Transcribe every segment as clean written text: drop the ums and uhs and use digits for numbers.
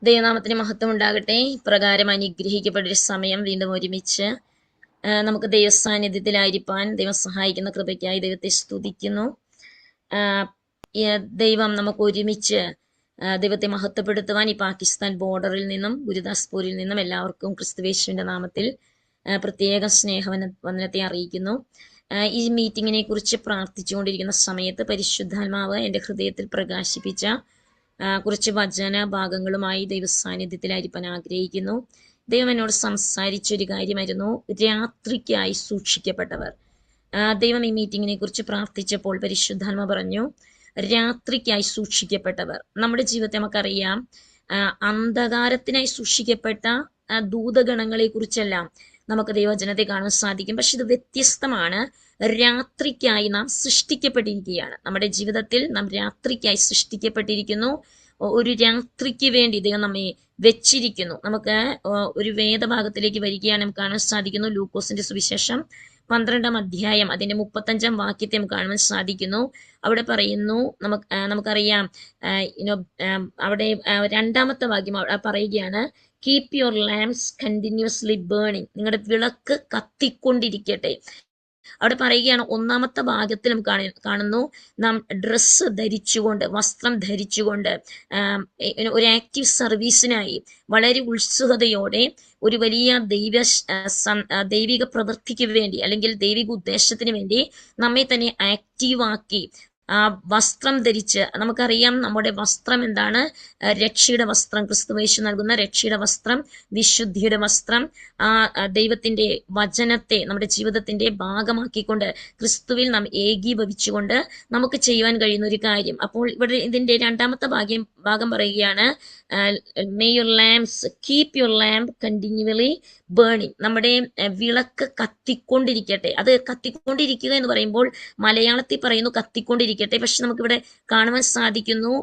ദൈവനാമത്തിന് മഹത്വം ഉണ്ടാകട്ടെ. ഇപ്രകാരം അനുഗ്രഹിക്കപ്പെട്ടൊരു സമയം വീണ്ടും ഒരുമിച്ച് നമുക്ക് ദൈവസാന്നിധ്യത്തിലായിരിക്കാൻ ദൈവം സഹായിക്കുന്ന കൃപയ്ക്കായി ദൈവത്തെ സ്തുതിക്കുന്നു. ദൈവം നമുക്ക് ഒരുമിച്ച് ദൈവത്തെ മഹത്വപ്പെടുത്തുവാൻ ഈ പാകിസ്ഥാൻ ബോർഡറിൽ നിന്നും ഗുരുദാസ്പൂരിൽ നിന്നും എല്ലാവർക്കും ക്രിസ്തുവേശുവിന്റെ നാമത്തിൽ പ്രത്യേക സ്നേഹവന്ദനത്തെ അറിയിക്കുന്നു. ഈ മീറ്റിങ്ങിനെ കുറിച്ച് പ്രാർത്ഥിച്ചുകൊണ്ടിരിക്കുന്ന സമയത്ത് പരിശുദ്ധാത്മാവ് എൻ്റെ ഹൃദയത്തിൽ പ്രകാശിപ്പിച്ച കുറച്ച് വചന ഭാഗങ്ങളുമായി ദൈവസാന്നിധ്യത്തിലായിരിക്കാൻ ആഗ്രഹിക്കുന്നു. ദൈവം എന്നോട് സംസാരിച്ചൊരു കാര്യമായിരുന്നു രാത്രിക്കായി സൂക്ഷിക്കപ്പെട്ടവർ. ദൈവം ഈ മീറ്റിങ്ങിനെ കുറിച്ച് പ്രാർത്ഥിച്ചപ്പോൾ പരിശുദ്ധാത്മ പറഞ്ഞു, രാത്രിക്കായി സൂക്ഷിക്കപ്പെട്ടവർ. നമ്മുടെ ജീവിതത്തെ നമുക്കറിയാം, അന്ധകാരത്തിനായി സൂക്ഷിക്കപ്പെട്ട ദൂതഗണങ്ങളെ കുറിച്ചെല്ലാം നമുക്ക് ദൈവജനത്തെ കാണാൻ സാധിക്കും. പക്ഷെ ഇത് വ്യത്യസ്തമാണ്. രാത്രിക്കായി നാം സൃഷ്ടിക്കപ്പെട്ടിരിക്കുകയാണ്. നമ്മുടെ ജീവിതത്തിൽ നാം രാത്രിക്കായി സൃഷ്ടിക്കപ്പെട്ടിരിക്കുന്നു. ഒരു രാത്രിക്ക് വേണ്ടി ദൈവം നമ്മെ വെച്ചിരിക്കുന്നു. നമുക്ക് ഒരു വേദഭാഗത്തിലേക്ക് വരികയാണ് നമുക്ക് കാണാൻ സാധിക്കുന്നു. ലൂക്കോസിന്റെ സുവിശേഷം 12-ാം അധ്യായം അതിന്റെ 35-ാം വാക്യത്തെ നമുക്ക് കാണുവാൻ സാധിക്കുന്നു. അവിടെ പറയുന്നു, നമുക്കറിയാം, അവിടെ 2-ാമത്തെ വാക്യം പറയുകയാണ്, keep your lamps continuously burning. നിങ്ങളുടെ വിളക്ക് കത്തിക്കൊണ്ടിരിക്കട്ടെ. അവിടെ പറയുകയാണ്, 1-ാമത്തെ ഭാഗത്തിൽ നമുക്ക് കാണുന്നു, നാം ഡ്രസ്സ് ധരിച്ചുകൊണ്ട്, വസ്ത്രം ധരിച്ചുകൊണ്ട് ഒരു ആക്റ്റീവ് സർവീസിനായി വളരെ ഉത്സുകതയോടെ ഒരു വലിയ ദൈവിക പ്രവൃത്തിക്ക് വേണ്ടി അല്ലെങ്കിൽ ദൈവിക ഉദ്ദേശത്തിന് വേണ്ടി നമ്മെ തന്നെ ആക്റ്റീവാക്കി വസ്ത്രം ധരിച്ച്, നമുക്കറിയാം നമ്മുടെ വസ്ത്രം എന്താണ്? രക്ഷയുടെ വസ്ത്രം, ക്രിസ്തുയേശു നൽകുന്ന രക്ഷയുടെ വസ്ത്രം, വിശുദ്ധിയുടെ വസ്ത്രം, ദൈവത്തിന്റെ വചനത്തെ നമ്മുടെ ജീവിതത്തിന്റെ ഭാഗമാക്കിക്കൊണ്ട് ക്രിസ്തുവിൽ നാം ഏകീഭവിച്ചുകൊണ്ട് നമുക്ക് ചെയ്യുവാൻ കഴിയുന്ന ഒരു കാര്യം. അപ്പോൾ ഇവിടെ ഇതിന്റെ 2-ാമത്തെ ഭാഗം പറയുകയാണ്, may your lamps keep your lamp continually burning. നമ്മുടെ വിളക്ക് കത്തിക്കൊണ്ടിരിക്കട്ടെ. അത് കത്തിക്കൊണ്ടിരിക്കുക എന്ന് പറയുമ്പോൾ മലയാളത്തിൽ പറയുന്നു കത്തിക്കൊണ്ടിരിക്കട്ടെ, പക്ഷെ നമുക്കിവിടെ കാണുവാൻ സാധിക്കുന്നു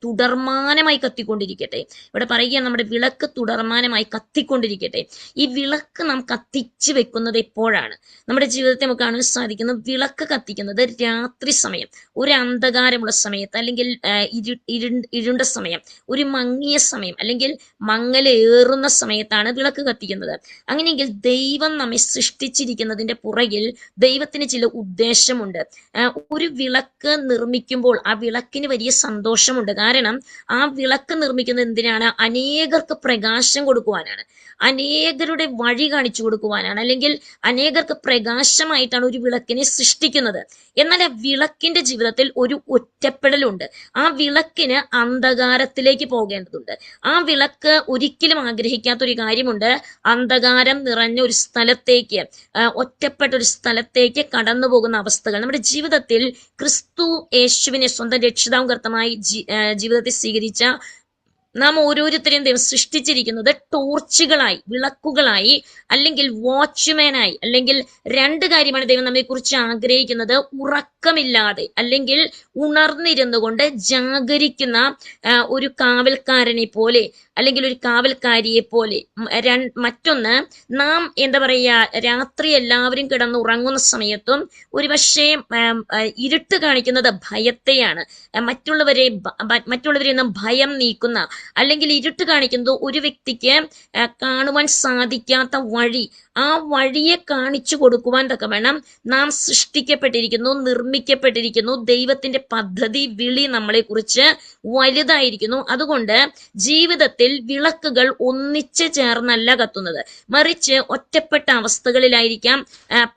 തുടർമാനമായി കത്തിക്കൊണ്ടിരിക്കട്ടെ. ഇവിടെ പറയുകയാണ്, നമ്മുടെ വിളക്ക് തുടർമാനമായി കത്തിക്കൊണ്ടിരിക്കട്ടെ. ഈ വിളക്ക് നാം കത്തിച്ച് വെക്കുന്നത് എപ്പോഴാണ്? നമ്മുടെ ജീവിതത്തെ നമുക്ക് കാണാൻ സാധിക്കുന്നു, വിളക്ക് കത്തിക്കുന്നത് രാത്രി സമയം, ഒരു അന്ധകാരമുള്ള സമയത്ത്, അല്ലെങ്കിൽ ഇരുണ്ട സമയം, ഒരു മങ്ങിയ സമയം, അല്ലെങ്കിൽ മങ്ങലേറുന്ന സമയത്താണ് വിളക്ക് കത്തിക്കുന്നത്. അങ്ങനെയെങ്കിൽ ദൈവം നമ്മെ സൃഷ്ടിച്ചിരിക്കുന്നതിന്റെ പുറകിൽ ദൈവത്തിന് ചില ഉദ്ദേശമുണ്ട്. ഒരു വിളക്ക് നിർമ്മിക്കുമ്പോൾ ആ വിളക്കിന് വലിയ സന്തോഷമുണ്ട്. കാരണം ആ വിളക്ക് നിർമ്മിക്കുന്നത് എന്തിനാണ്? അനേകർക്ക് പ്രകാശം കൊടുക്കുവാനാണ്, അനേകരുടെ വഴി കാണിച്ചു കൊടുക്കുവാനാണ്, അല്ലെങ്കിൽ അനേകർക്ക് പ്രകാശമായിട്ടാണ് ഒരു വിളക്കിനെ സൃഷ്ടിക്കുന്നത്. എന്നാൽ ആ വിളക്കിന്റെ ജീവിതത്തിൽ ഒരു ഒറ്റപ്പെടലുണ്ട്. ആ വിളക്കിന് അന്ധകാരത്തിലേക്ക് പോകേണ്ടതുണ്ട്. ആ വിളക്ക് ഒരിക്കലും ആഗ്രഹിക്കാത്ത ഒരു കാര്യമുണ്ട്, അന്ധകാരം നിറഞ്ഞ ഒരു സ്ഥലത്തേക്ക്, ഒറ്റപ്പെട്ട ഒരു സ്ഥലത്തേക്ക് കടന്നു പോകുന്ന അവസ്ഥകൾ. നമ്മുടെ ജീവിതത്തിൽ ക്രിസ്തു യേശുവിനെ സ്വന്തം രക്ഷിതാവും കർത്താവുമായി ജീവിതത്തിൽ സ്വീകരിച്ച നാം ഓരോരുത്തരെയും ദൈവം സൃഷ്ടിച്ചിരിക്കുന്നത് ടോർച്ചുകളായി, വിളക്കുകളായി, അല്ലെങ്കിൽ വാച്ച്മാനായി. അല്ലെങ്കിൽ 2 കാര്യമാണ് ദൈവം നമ്മെ കുറിച്ച് ആഗ്രഹിക്കുന്നത്. ഉറക്കമില്ലാതെ അല്ലെങ്കിൽ ഉണർന്നിരുന്നു കൊണ്ട് ജാഗരിക്കുന്ന ഒരു കാവൽക്കാരനെ പോലെ, അല്ലെങ്കിൽ ഒരു കാവൽക്കാരിയെ പോലെ. മറ്റൊന്ന്, നാം എന്താ പറയുക, രാത്രി എല്ലാവരും കിടന്ന് ഉറങ്ങുന്ന സമയത്തും ഒരുപക്ഷെ ഇരുട്ട് കാണിക്കുന്നത് ഭയത്തെയാണ്. മറ്റുള്ളവരെ ഒന്നും ഭയം നീക്കുന്ന, അല്ലെങ്കിൽ ഇരുട്ട് കാണിക്കുന്നത് ഒരു വ്യക്തിക്ക് കാണുവാൻ സാധിക്കാത്ത വഴി, ആ വഴിയെ കാണിച്ചു കൊടുക്കുവാൻ തക്കവണ്ണം നാം സൃഷ്ടിക്കപ്പെട്ടിരിക്കുന്നു, നിർമ്മിക്കപ്പെട്ടിരിക്കുന്നു. ദൈവത്തിന്റെ പദ്ധതി, വിളി നമ്മളെ കുറിച്ച് വലുതായിരിക്കുന്നു. അതുകൊണ്ട് ജീവിതത്തിൽ വിളക്കുകൾ ഒന്നിച്ച് ചേർന്നല്ല കത്തുന്നത്, മറിച്ച് ഒറ്റപ്പെട്ട അവസ്ഥകളിലായിരിക്കാം,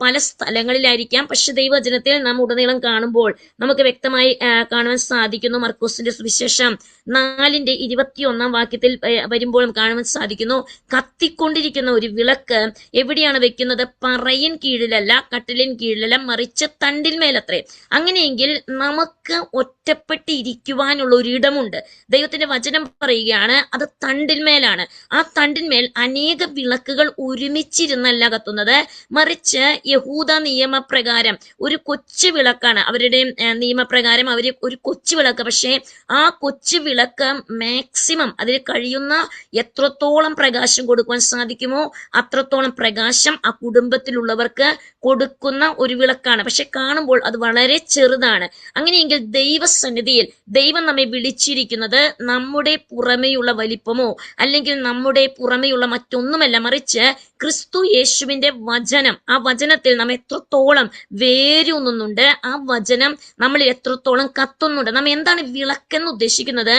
പല സ്ഥലങ്ങളിലായിരിക്കാം. പക്ഷെ ദൈവവചനത്തിൽ നാം ഉടനീളം കാണുമ്പോൾ നമുക്ക് വ്യക്തമായി കാണുവാൻ സാധിക്കുന്നു. മർക്കോസിന്റെ സുവിശേഷം 4-ന്റെ 21-ാം വാക്യത്തിൽ വരുമ്പോൾ കാണുവാൻ സാധിക്കുന്നു, കത്തിക്കൊണ്ടിരിക്കുന്ന ഒരു വിളക്ക് എവിടെയാണ് വെക്കുന്നത്? പറയിൻ കീഴിലല്ല, കട്ടിലിൻ കീഴിലല്ല, മറിച്ച് തണ്ടിന്മേലത്രേ. അങ്ങനെയെങ്കിൽ നമുക്ക് ഒറ്റപ്പെട്ടിരിക്കുവാനുള്ള ഒരിടമുണ്ട്. ദൈവത്തിന്റെ വചനം പറയുകയാണ്, അത് തണ്ടിന്മേലാണ്. ആ തണ്ടിന്മേൽ അനേക വിളക്കുകൾ ഒരുമിച്ചിരുന്നല്ല കത്തുന്നത്, മറിച്ച് യഹൂദ നിയമപ്രകാരം ഒരു കൊച്ചു വിളക്കാണ്. അവരുടെ നിയമപ്രകാരം അവര് ഒരു കൊച്ചു വിളക്ക്. പക്ഷെ ആ കൊച്ചു വിളക്ക് മാക്സിമം അതിൽ കഴിയുന്ന എത്രത്തോളം പ്രകാശം കൊടുക്കുവാൻ സാധിക്കുമോ അത്രത്തോളം പ്രകാശം ആ കുടുംബത്തിലുള്ളവർക്ക് കൊടുക്കുന്ന ഒരു വിളക്കാണ്. പക്ഷെ കാണുമ്പോൾ അത് വളരെ ചെറുതാണ്. അങ്ങനെയെങ്കിൽ ദൈവ ദൈവസന്നിധിയിൽ ദൈവം നമ്മെ വിളിച്ചിരിക്കുന്നത് നമ്മുടെ പുറമേയുള്ള വലിപ്പമോ അല്ലെങ്കിൽ നമ്മുടെ പുറമേയുള്ള മറ്റൊന്നുമല്ല, മറിച്ച് ക്രിസ്തു യേശുവിന്റെ വചനം, ആ വചനത്തിൽ നാം എത്രത്തോളം വേരൂന്നുന്നുണ്ട്, ആ വചനം നമ്മളിൽ എത്രത്തോളം കത്തുന്നുണ്ട്. നാം എന്താണ് വിളക്കെന്ന് ഉദ്ദേശിക്കുന്നത്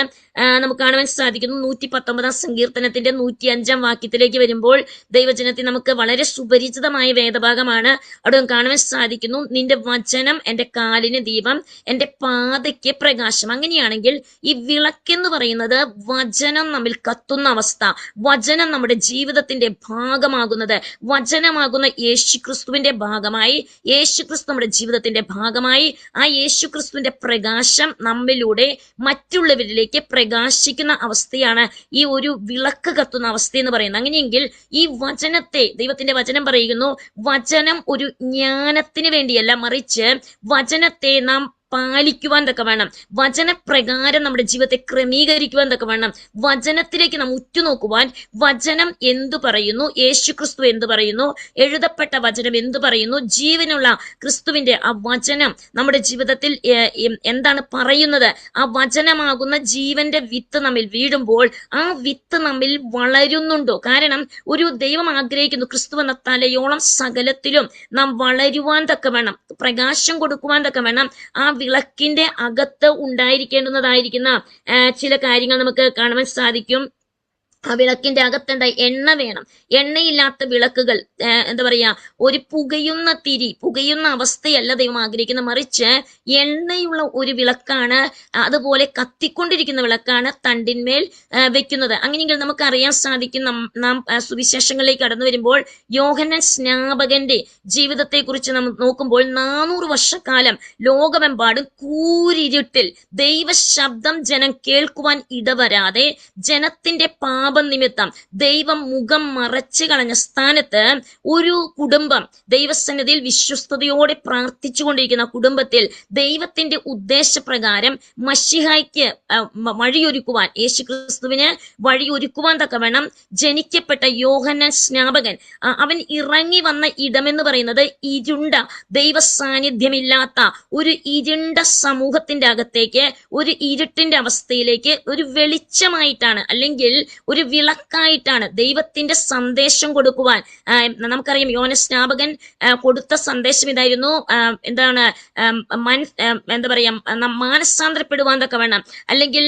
നമുക്ക് കാണുവാൻ സാധിക്കുന്നു. 119 സങ്കീർത്തനത്തിന്റെ 105 വാക്യത്തിലേക്ക് വരുമ്പോൾ ദൈവജനത്തിൽ നമുക്ക് വളരെ സുപരിചിതമായ വേദഭാഗമാണ്. അവിടെ കാണുവാൻ സാധിക്കുന്നു, നിന്റെ വചനം എന്റെ കാലിന് ദീപം, എന്റെ പാതയ്ക്ക് പ്രകാശം. അങ്ങനെയാണെങ്കിൽ ഈ വിളക്കെന്ന് പറയുന്നത് വചനം നമ്മിൽ കത്തുന്ന അവസ്ഥ, വചനം നമ്മുടെ ജീവിതത്തിന്റെ ഭാഗമാകുന്നത്, വചനമാകുന്ന യേശുക്രിസ്തുവിന്റെ ഭാഗമായി, യേശുക്രിസ്തു നമ്മുടെ ജീവിതത്തിന്റെ ഭാഗമായി, ആ യേശുക്രിസ്തുവിന്റെ പ്രകാശം നമ്മിലൂടെ മറ്റുള്ളവരിലേക്ക് പ്രകാശിക്കുന്ന അവസ്ഥയാണ് ഈ ഒരു വിളക്ക് കത്തുന്ന അവസ്ഥ എന്ന് പറയുന്നത്. അങ്ങനെയെങ്കിൽ ഈ വചനത്തെ, ദൈവത്തിന്റെ വചനം പറയുന്നു, വചനം ഒരു ജ്ഞാനത്തിന് വേണ്ടിയല്ല, മറിച്ച് വചനത്തെ നാം പാലിക്കുവാൻ തക്ക വേണം, വചനപ്രകാരം നമ്മുടെ ജീവിതത്തെ ക്രമീകരിക്കുവാൻ തക്ക വേണം, വചനത്തിലേക്ക് നാം ഉറ്റുനോക്കുവാൻ, വചനം എന്തു പറയുന്നു, യേശുക്രിസ്തു എന്തു പറയുന്നു, എഴുതപ്പെട്ട വചനം എന്തു പറയുന്നു, ജീവനുള്ള ക്രിസ്തുവിന്റെ ആ വചനം നമ്മുടെ ജീവിതത്തിൽ എന്താണ് പറയുന്നത്, ആ വചനമാകുന്ന ജീവന്റെ വിത്ത് നമ്മിൽ വീഴുമ്പോൾ ആ വിത്ത് നമ്മിൽ വളരുന്നുണ്ടോ? കാരണം ഒരു ദൈവം ആഗ്രഹിക്കുന്നു, ക്രിസ്തു എന്ന തലയോളം സകലത്തിലും നാം വളരുവാൻ തക്ക വേണം, പ്രകാശം കൊടുക്കുവാൻ തക്ക വേണം. ആ വിളക്കിന്റെ അകത്ത് ഉണ്ടായിരിക്കേണ്ടുന്നതായിരിക്കുന്ന ചില കാര്യങ്ങൾ നമുക്ക് കാണുവാൻ സാധിക്കും. ആ വിളക്കിന്റെ അകത്തുണ്ട എണ്ണ വേണം. എണ്ണയില്ലാത്ത വിളക്കുകൾ എന്താ പറയാ, ഒരു പുകയുന്ന തിരി, പുകയുന്ന അവസ്ഥയല്ല ദൈവം ആഗ്രഹിക്കുന്നത്, മറിച്ച് എണ്ണയുള്ള ഒരു വിളക്കാണ്, അതുപോലെ കത്തിക്കൊണ്ടിരിക്കുന്ന വിളക്കാണ് തണ്ടിന്മേൽ വെക്കുന്നത്. അങ്ങനെയെങ്കിൽ നമുക്ക് അറിയാൻ സാധിക്കും, നാം സുവിശേഷങ്ങളിലേക്ക് കടന്നു വരുമ്പോൾ യോഹന്നാൻ സ്നാപകന്റെ ജീവിതത്തെ കുറിച്ച് നാം നോക്കുമ്പോൾ 400 വർഷക്കാലം ലോകമെമ്പാടും കൂരിരുട്ടിൽ ദൈവശബ്ദം ജനം കേൾക്കുവാൻ ഇടവരാതെ ജനത്തിന്റെ പാപം നിമിത്തം ദൈവം മുഖം മറച്ചു കളഞ്ഞ സ്ഥാനത്ത് ഒരു കുടുംബം ദൈവസന്നിധിയിൽ വിശ്വസ്തയോടെ പ്രാർത്ഥിച്ചു കൊണ്ടിരിക്കുന്ന കുടുംബത്തിൽ ദൈവത്തിന്റെ ഉദ്ദേശപ്രകാരം മശിഹായ്ക്ക് വഴിയൊരുക്കുവാൻ, യേശുക്രിസ്തുവിന് വഴിയൊരുക്കുവാൻ തക്കവണ്ണം ജനിക്കപ്പെട്ട യോഹന്നാൻ സ്നാപകൻ, അവൻ ഇറങ്ങി വന്ന ഇടമെന്ന് പറയുന്നത് ഇരുണ്ട, ദൈവ സാന്നിധ്യമില്ലാത്ത ഒരു ഇരുണ്ട സമൂഹത്തിന്റെ അകത്തേക്ക്, ഒരു ഇരുട്ടിന്റെ അവസ്ഥയിലേക്ക് ഒരു വെളിച്ചമായിട്ടാണ്, അല്ലെങ്കിൽ ഒരു വിളക്കായിട്ടാണ് ദൈവത്തിന്റെ സന്ദേശം കൊടുക്കുവാൻ. നമുക്കറിയാം, യോഹന്നാൻ സ്നാപകൻ കൊടുത്ത സന്ദേശം ഇതായിരുന്നു, എന്താണ്, എന്താ പറയാ, മാനസാന്തരപ്പെടുവാൻ തക്ക വേണം, അല്ലെങ്കിൽ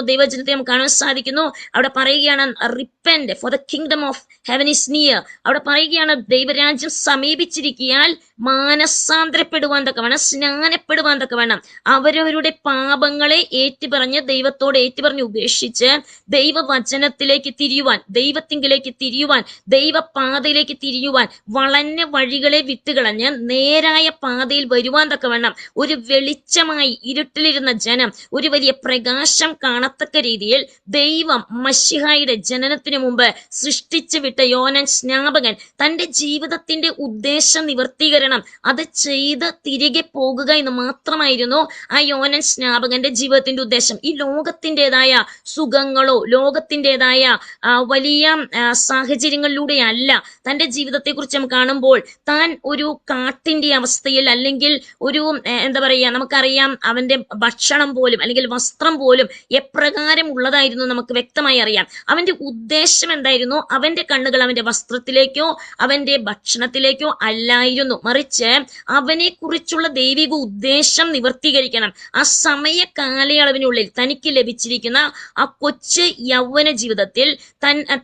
ദൈവജനത്തെ നമുക്ക് കാണാൻ സാധിക്കുന്നു. അവിടെ പറയുകയാണ്, repent for the kingdom of heaven is near. അവിടെ പറയുകയാണ്, ദൈവരാജ്യം സമീപിച്ചിരിക്കാൻ മാനസാന്തരപ്പെടുവാൻ തക്ക വേണം, സ്നാനപ്പെടുവാൻ തക്ക വേണം, അവരവരുടെ പാപങ്ങളെ ഏറ്റുപറഞ്ഞ് ദൈവത്തോട് ഏറ്റുപറഞ്ഞ് ഉപേക്ഷിച്ച് ദൈവവചനത്തിലേക്ക് തിരിയുവാൻ, ദൈവത്തിങ്കിലേക്ക് തിരിയുവാൻ, ദൈവപാതയിലേക്ക് തിരിയുവാൻ, വളഞ്ഞ വഴികളെ വിട്ടുകളഞ്ഞ് നേരായ പാതയിൽ വരുവാൻ തക്കവണ്ണം ഒരു വെളിച്ചമായി ഇരുട്ടിലിരുന്ന ജനം ഒരു വലിയ പ്രകാശം കാണത്തക്ക രീതിയിൽ ദൈവം മശിഹായുടെ ജനനത്തിനു മുമ്പ് സൃഷ്ടിച്ചു വിട്ട യോഹന്നാൻ സ്നാപകൻ തന്റെ ജീവിതത്തിന്റെ ഉദ്ദേശ നിവർത്തീകരണം അത് ചെയ്ത് തിരികെ പോകുക എന്ന് മാത്രമായിരുന്നു ആ യോഹന്നാൻ സ്നാപകന്റെ ജീവിതത്തിന്റെ ഉദ്ദേശം. ഈ ലോകത്തിൻ്റെതായ സുഖങ്ങളോ ലോകത്തിൻ്റെതായ വലിയ സാഹചര്യങ്ങളിലൂടെ അല്ല തന്റെ ജീവിതത്തെ കുറിച്ച് നാം കാണുമ്പോൾ താൻ ഒരു കാട്ടിന്റെ അവസ്ഥയിൽ, അല്ലെങ്കിൽ ഒരു എന്താ പറയാ, നമുക്കറിയാം അവന്റെ ഭക്ഷണം പോലും അല്ലെങ്കിൽ വസ്ത്രം പോലും എപ്രകാരം ഉള്ളതായിരുന്നു നമുക്ക് വ്യക്തമായി അറിയാം. അവന്റെ ഉദ്ദേശം എന്തായിരുന്നു? അവന്റെ കണ്ണുകൾ അവന്റെ വസ്ത്രത്തിലേക്കോ അവന്റെ ഭക്ഷണത്തിലേക്കോ അല്ലായിരുന്നു, മറിച്ച് അവനെ കുറിച്ചുള്ള ദൈവിക ഉദ്ദേശം നിവർത്തീകരിക്കണം. ആ സമയ കാലയളവിനുള്ളിൽ തനിക്ക് ലഭിച്ചിരിക്കുന്ന ആ കൊച്ചു യൗവന ജീവിതത്തിൽ